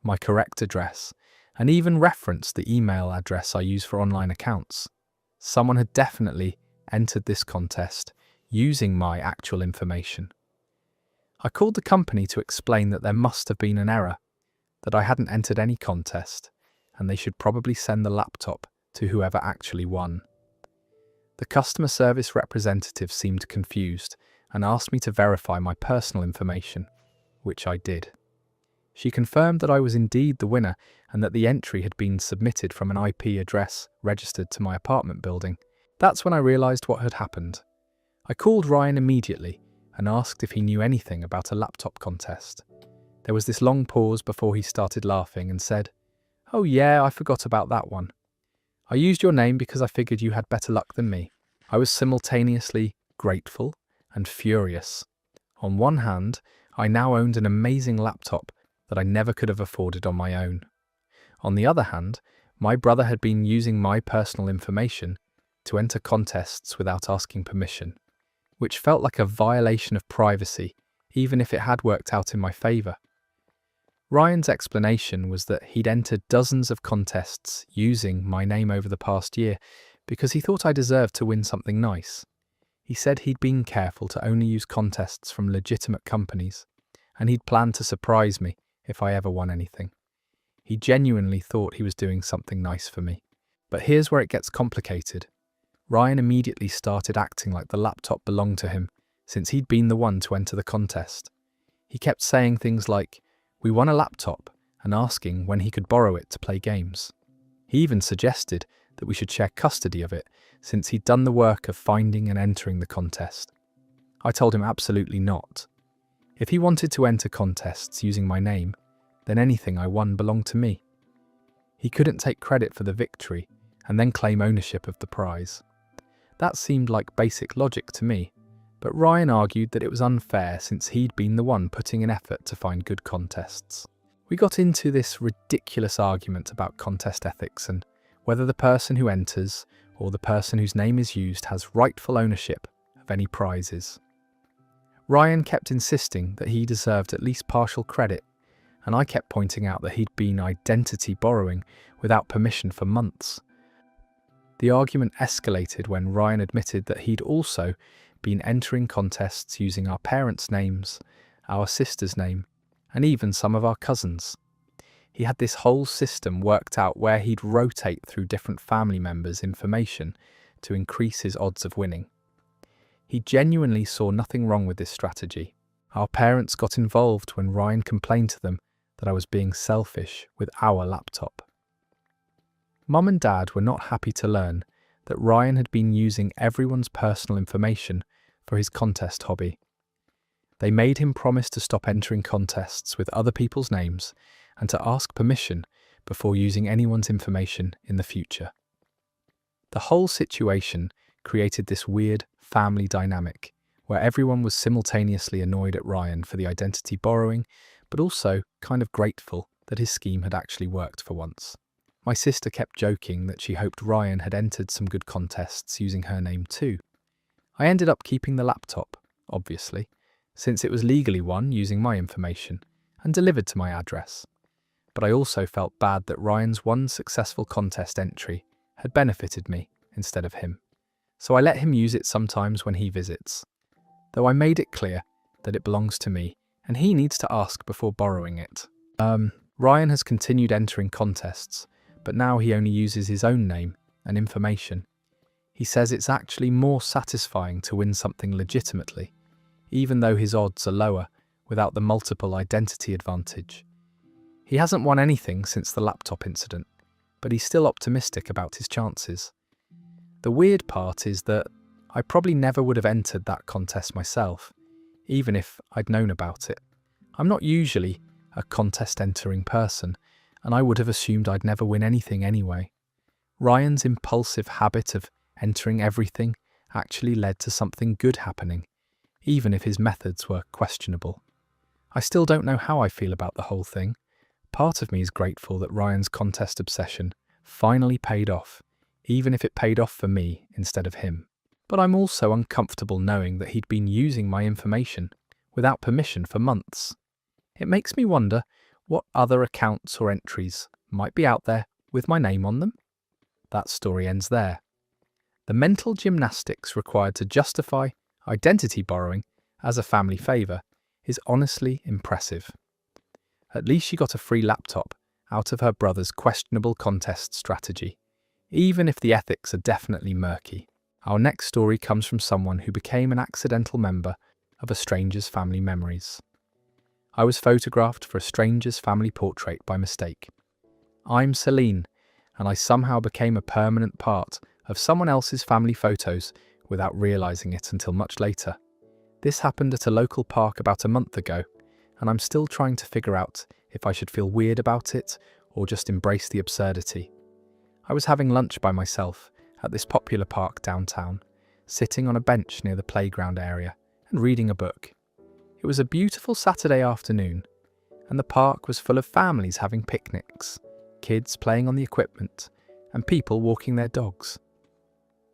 my correct address, and even referenced the email address I use for online accounts. Someone had definitely entered this contest using my actual information. I called the company to explain that there must have been an error, that I hadn't entered any contest, and they should probably send the laptop to whoever actually won. The customer service representative seemed confused and asked me to verify my personal information, which I did. She confirmed that I was indeed the winner and that the entry had been submitted from an IP address registered to my apartment building. That's when I realised what had happened. I called Ryan immediately and asked if he knew anything about a laptop contest. There was this long pause before he started laughing and said, "Oh yeah, I forgot about that one. I used your name because I figured you had better luck than me." I was simultaneously grateful and furious. On one hand, I now owned an amazing laptop that I never could have afforded on my own. On the other hand, my brother had been using my personal information to enter contests without asking permission, which felt like a violation of privacy, even if it had worked out in my favour. Ryan's explanation was that he'd entered dozens of contests using my name over the past year because he thought I deserved to win something nice. He said he'd been careful to only use contests from legitimate companies, and he'd planned to surprise me if I ever won anything. He genuinely thought he was doing something nice for me. But here's where it gets complicated. Ryan immediately started acting like the laptop belonged to him, since he'd been the one to enter the contest. He kept saying things like, "We won a laptop," and asking when he could borrow it to play games. He even suggested that we should share custody of it, since he'd done the work of finding and entering the contest. I told him absolutely not. If he wanted to enter contests using my name, then anything I won belonged to me. He couldn't take credit for the victory and then claim ownership of the prize. That seemed like basic logic to me, but Ryan argued that it was unfair since he'd been the one putting in effort to find good contests. We got into this ridiculous argument about contest ethics and whether the person who enters or the person whose name is used has rightful ownership of any prizes. Ryan kept insisting that he deserved at least partial credit, and I kept pointing out that he'd been identity borrowing without permission for months. The argument escalated when Ryan admitted that he'd also been entering contests using our parents' names, our sister's name, and even some of our cousins. He had this whole system worked out where he'd rotate through different family members' information to increase his odds of winning. He genuinely saw nothing wrong with this strategy. Our parents got involved when Ryan complained to them that I was being selfish with our laptop. Mum and Dad were not happy to learn that Ryan had been using everyone's personal information for his contest hobby. They made him promise to stop entering contests with other people's names and to ask permission before using anyone's information in the future. The whole situation created this weird family dynamic where everyone was simultaneously annoyed at Ryan for the identity borrowing, but also kind of grateful that his scheme had actually worked for once. My sister kept joking that she hoped Ryan had entered some good contests using her name too. I ended up keeping the laptop, obviously, since it was legally won using my information and delivered to my address. But I also felt bad that Ryan's one successful contest entry had benefited me instead of him. So I let him use it sometimes when he visits, though I made it clear that it belongs to me and he needs to ask before borrowing it. Ryan has continued entering contests, but now he only uses his own name and information. He says it's actually more satisfying to win something legitimately, even though his odds are lower without the multiple identity advantage. He hasn't won anything since the laptop incident, but he's still optimistic about his chances. The weird part is that I probably never would have entered that contest myself, even if I'd known about it. I'm not usually a contest entering person, and I would have assumed I'd never win anything anyway. Ryan's impulsive habit of entering everything actually led to something good happening, even if his methods were questionable. I still don't know how I feel about the whole thing. Part of me is grateful that Ryan's contest obsession finally paid off, even if it paid off for me instead of him. But I'm also uncomfortable knowing that he'd been using my information without permission for months. It makes me wonder what other accounts or entries might be out there with my name on them. That story ends there. The mental gymnastics required to justify identity borrowing as a family favour is honestly impressive. At least she got a free laptop out of her brother's questionable contest strategy, even if the ethics are definitely murky. Our next story comes from someone who became an accidental member of a stranger's family memories. I was photographed for a stranger's family portrait by mistake. I'm Celine, and I somehow became a permanent part of someone else's family photos without realising it until much later. This happened at a local park about a month ago, and I'm still trying to figure out if I should feel weird about it or just embrace the absurdity. I was having lunch by myself at this popular park downtown, sitting on a bench near the playground area and reading a book. It was a beautiful Saturday afternoon, and the park was full of families having picnics, kids playing on the equipment, and people walking their dogs.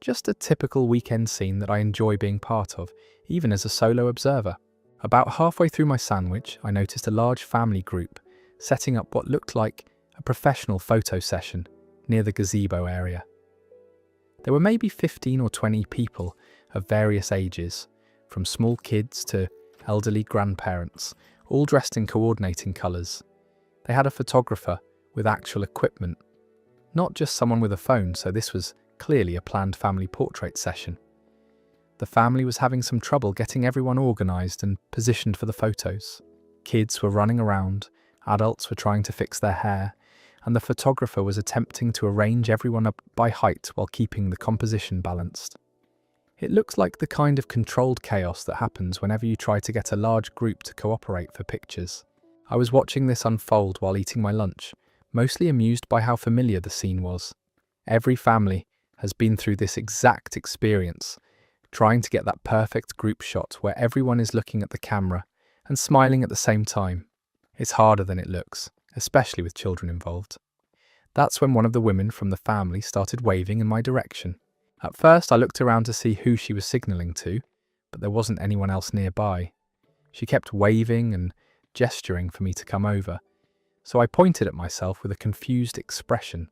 Just a typical weekend scene that I enjoy being part of, even as a solo observer. About halfway through my sandwich, I noticed a large family group setting up what looked like a professional photo session near the gazebo area. There were maybe 15 or 20 people of various ages, from small kids to elderly grandparents, all dressed in coordinating colours. They had a photographer with actual equipment, not just someone with a phone, so this was clearly a planned family portrait session. The family was having some trouble getting everyone organised and positioned for the photos. Kids were running around, adults were trying to fix their hair, and the photographer was attempting to arrange everyone up by height while keeping the composition balanced. It looked like the kind of controlled chaos that happens whenever you try to get a large group to cooperate for pictures. I was watching this unfold while eating my lunch, mostly amused by how familiar the scene was. Every family has been through this exact experience, trying to get that perfect group shot where everyone is looking at the camera and smiling at the same time. It's harder than it looks, especially with children involved. That's when one of the women from the family started waving in my direction. At first I looked around to see who she was signalling to, but there wasn't anyone else nearby. She kept waving and gesturing for me to come over, so I pointed at myself with a confused expression.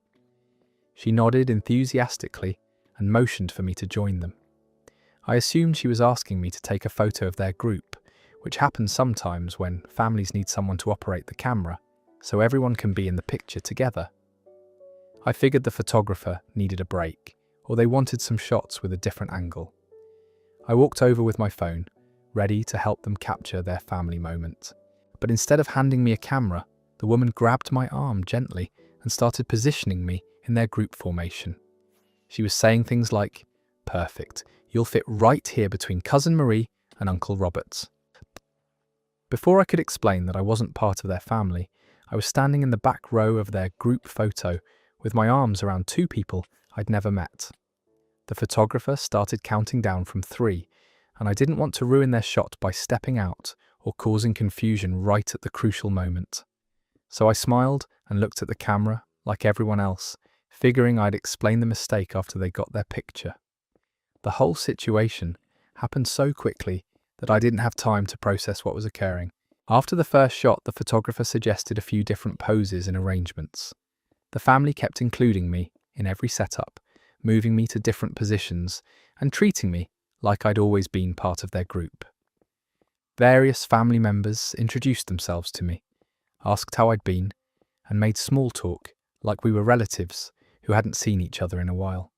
She nodded enthusiastically and motioned for me to join them. I assumed she was asking me to take a photo of their group, which happens sometimes when families need someone to operate the camera, so everyone can be in the picture together. I figured the photographer needed a break, or they wanted some shots with a different angle. I walked over with my phone, ready to help them capture their family moment. But instead of handing me a camera, the woman grabbed my arm gently and started positioning me in their group formation. She was saying things like, "Perfect, you'll fit right here between Cousin Marie and Uncle Roberts." Before I could explain that I wasn't part of their family, I was standing in the back row of their group photo with my arms around two people I'd never met. The photographer started counting down from 3, and I didn't want to ruin their shot by stepping out or causing confusion right at the crucial moment. So I smiled and looked at the camera like everyone else, figuring I'd explain the mistake after they got their picture. The whole situation happened so quickly that I didn't have time to process what was occurring. After the first shot, the photographer suggested a few different poses and arrangements. The family kept including me in every setup, moving me to different positions and treating me like I'd always been part of their group. Various family members introduced themselves to me, asked how I'd been, and made small talk like we were relatives who hadn't seen each other in a while.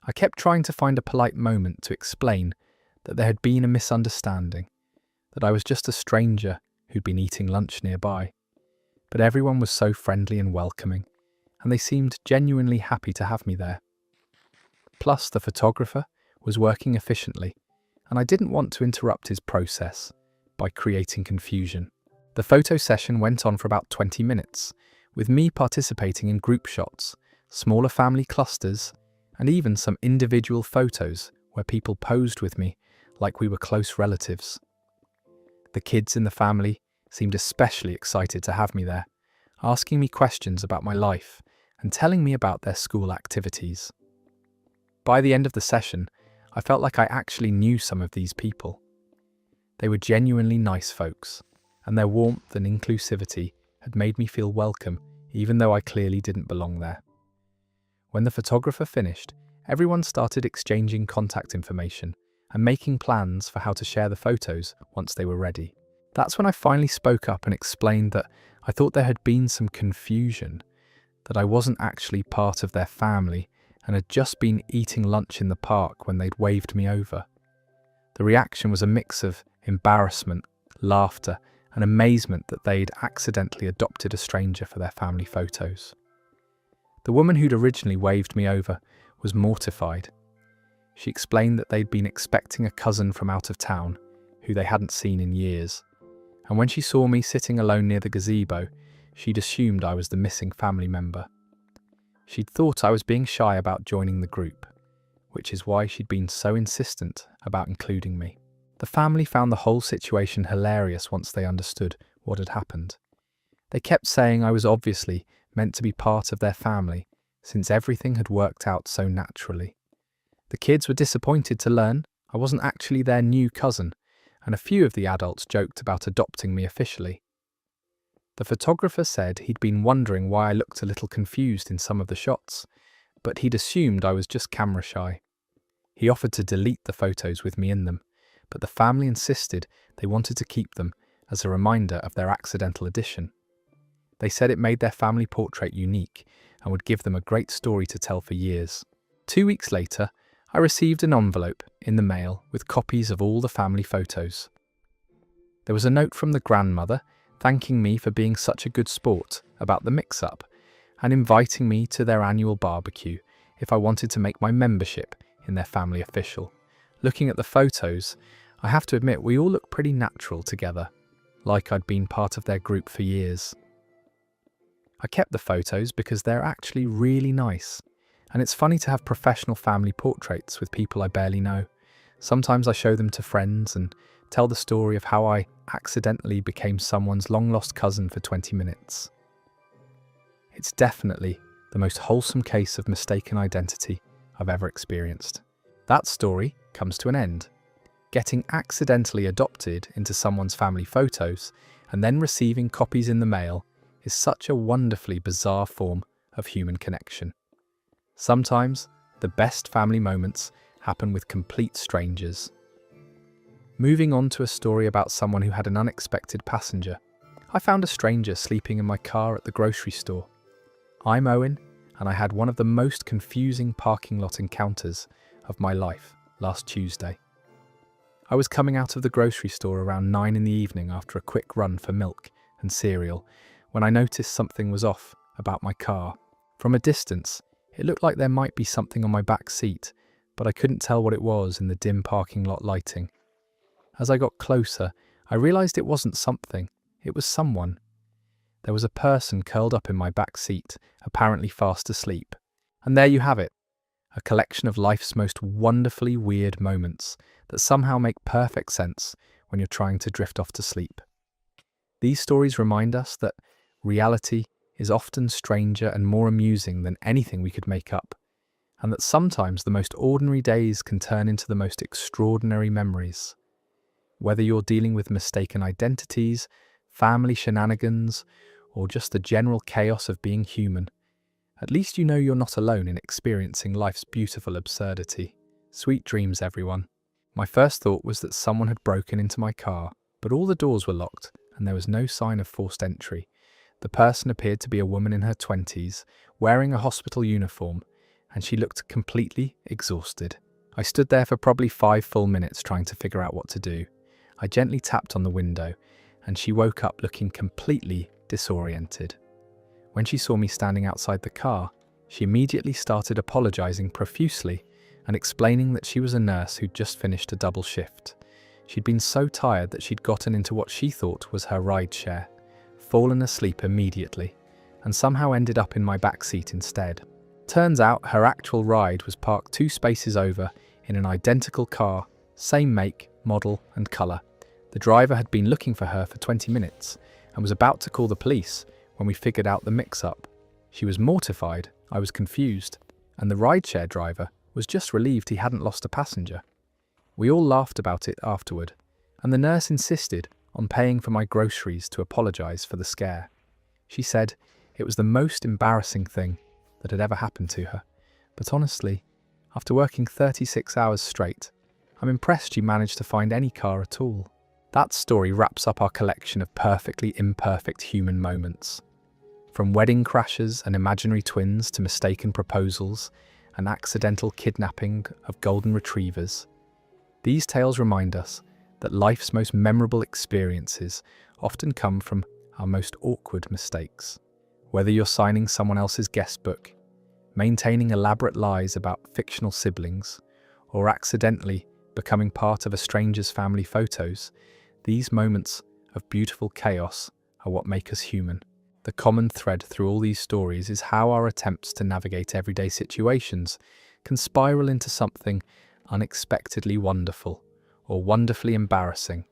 I kept trying to find a polite moment to explain that there had been a misunderstanding, that I was just a stranger who'd been eating lunch nearby. But everyone was so friendly and welcoming, and they seemed genuinely happy to have me there. Plus, the photographer was working efficiently, and I didn't want to interrupt his process by creating confusion. The photo session went on for about 20 minutes, with me participating in group shots, smaller family clusters, and even some individual photos where people posed with me like we were close relatives. The kids in the family seemed especially excited to have me there, asking me questions about my life and telling me about their school activities. By the end of the session, I felt like I actually knew some of these people. They were genuinely nice folks, and their warmth and inclusivity had made me feel welcome even though I clearly didn't belong there. When the photographer finished, everyone started exchanging contact information and making plans for how to share the photos once they were ready. That's when I finally spoke up and explained that I thought there had been some confusion, that I wasn't actually part of their family and had just been eating lunch in the park when they'd waved me over. The reaction was a mix of embarrassment, laughter, and amazement that they'd accidentally adopted a stranger for their family photos. The woman who'd originally waved me over was mortified. She explained that they'd been expecting a cousin from out of town who they hadn't seen in years, and when she saw me sitting alone near the gazebo, she'd assumed I was the missing family member. She'd thought I was being shy about joining the group, which is why she'd been so insistent about including me. The family found the whole situation hilarious once they understood what had happened. They kept saying I was obviously meant to be part of their family, since everything had worked out so naturally. The kids were disappointed to learn I wasn't actually their new cousin, and a few of the adults joked about adopting me officially. The photographer said he'd been wondering why I looked a little confused in some of the shots, but he'd assumed I was just camera shy. He offered to delete the photos with me in them, but the family insisted they wanted to keep them as a reminder of their accidental addition. They said it made their family portrait unique and would give them a great story to tell for years. 2 weeks later, I received an envelope in the mail with copies of all the family photos. There was a note from the grandmother thanking me for being such a good sport about the mix-up and inviting me to their annual barbecue if I wanted to make my membership in their family official. Looking at the photos, I have to admit we all look pretty natural together, like I'd been part of their group for years. I kept the photos because they're actually really nice, and it's funny to have professional family portraits with people I barely know. Sometimes I show them to friends and tell the story of how I accidentally became someone's long-lost cousin for 20 minutes. It's definitely the most wholesome case of mistaken identity I've ever experienced. That story comes to an end. Getting accidentally adopted into someone's family photos and then receiving copies in the mail is such a wonderfully bizarre form of human connection. Sometimes the best family moments happen with complete strangers. Moving on to a story about someone who had an unexpected passenger. I found a stranger sleeping in my car at the grocery store. I'm Owen, and I had one of the most confusing parking lot encounters of my life last Tuesday. I was coming out of the grocery store around 9 in the evening after a quick run for milk and cereal when I noticed something was off about my car. From a distance, it looked like there might be something on my back seat, but I couldn't tell what it was in the dim parking lot lighting. As I got closer, I realized it wasn't something, it was someone. There was a person curled up in my back seat, apparently fast asleep. And there you have it, a collection of life's most wonderfully weird moments that somehow make perfect sense when you're trying to drift off to sleep. These stories remind us that reality is often stranger and more amusing than anything we could make up, and that sometimes the most ordinary days can turn into the most extraordinary memories. Whether you're dealing with mistaken identities, family shenanigans, or just the general chaos of being human, at least you know you're not alone in experiencing life's beautiful absurdity. Sweet dreams, everyone. My first thought was that someone had broken into my car, but all the doors were locked and there was no sign of forced entry. The person appeared to be a woman in her 20s, wearing a hospital uniform, and she looked completely exhausted. I stood there for probably 5 full minutes trying to figure out what to do. I gently tapped on the window, and she woke up looking completely disoriented. When she saw me standing outside the car, she immediately started apologizing profusely and explaining that she was a nurse who'd just finished a double shift. She'd been so tired that she'd gotten into what she thought was her rideshare, fallen asleep immediately, and somehow ended up in my back seat instead. Turns out her actual ride was parked 2 spaces over in an identical car, same make, model and colour. The driver had been looking for her for 20 minutes and was about to call the police when we figured out the mix-up. She was mortified, I was confused, and the rideshare driver was just relieved he hadn't lost a passenger. We all laughed about it afterward, and the nurse insisted on paying for my groceries to apologise for the scare. She said it was the most embarrassing thing that had ever happened to her, but honestly, after working 36 hours straight, I'm impressed she managed to find any car at all. That story wraps up our collection of perfectly imperfect human moments. From wedding crashes and imaginary twins to mistaken proposals and accidental kidnapping of golden retrievers, these tales remind us that life's most memorable experiences often come from our most awkward mistakes. Whether you're signing someone else's guest book, maintaining elaborate lies about fictional siblings, or accidentally becoming part of a stranger's family photos, these moments of beautiful chaos are what make us human. The common thread through all these stories is how our attempts to navigate everyday situations can spiral into something unexpectedly wonderful, or wonderfully embarrassing.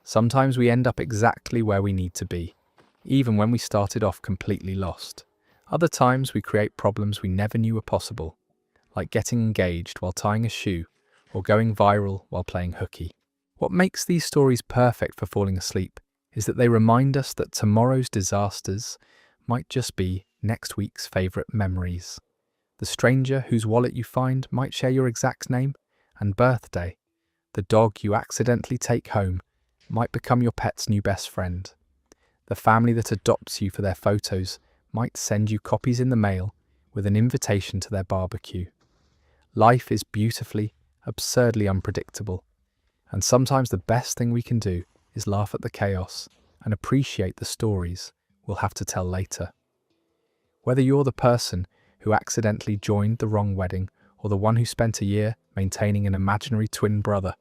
Sometimes we end up exactly where we need to be, even when we started off completely lost. Other times we create problems we never knew were possible, like getting engaged while tying a shoe or going viral while playing hooky. What makes these stories perfect for falling asleep is that they remind us that tomorrow's disasters might just be next week's favourite memories. The stranger whose wallet you find might share your exact name and birthday. The dog you accidentally take home might become your pet's new best friend. The family that adopts you for their photos might send you copies in the mail with an invitation to their barbecue. Life is beautifully, absurdly unpredictable, and sometimes the best thing we can do is laugh at the chaos and appreciate the stories we'll have to tell later. Whether you're the person who accidentally joined the wrong wedding or the one who spent a year maintaining an imaginary twin brother,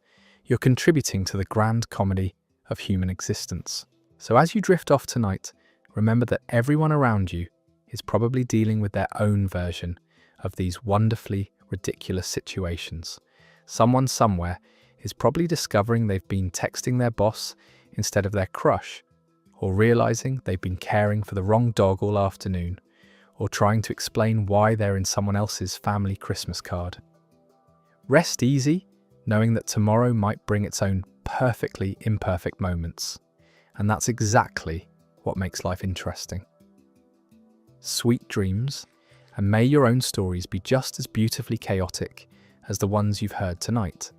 you're contributing to the grand comedy of human existence. So as you drift off tonight, remember that everyone around you is probably dealing with their own version of these wonderfully ridiculous situations. Someone somewhere is probably discovering they've been texting their boss instead of their crush, or realizing they've been caring for the wrong dog all afternoon, or trying to explain why they're in someone else's family Christmas card. Rest easy, knowing that tomorrow might bring its own perfectly imperfect moments, and that's exactly what makes life interesting. Sweet dreams, and may your own stories be just as beautifully chaotic as the ones you've heard tonight.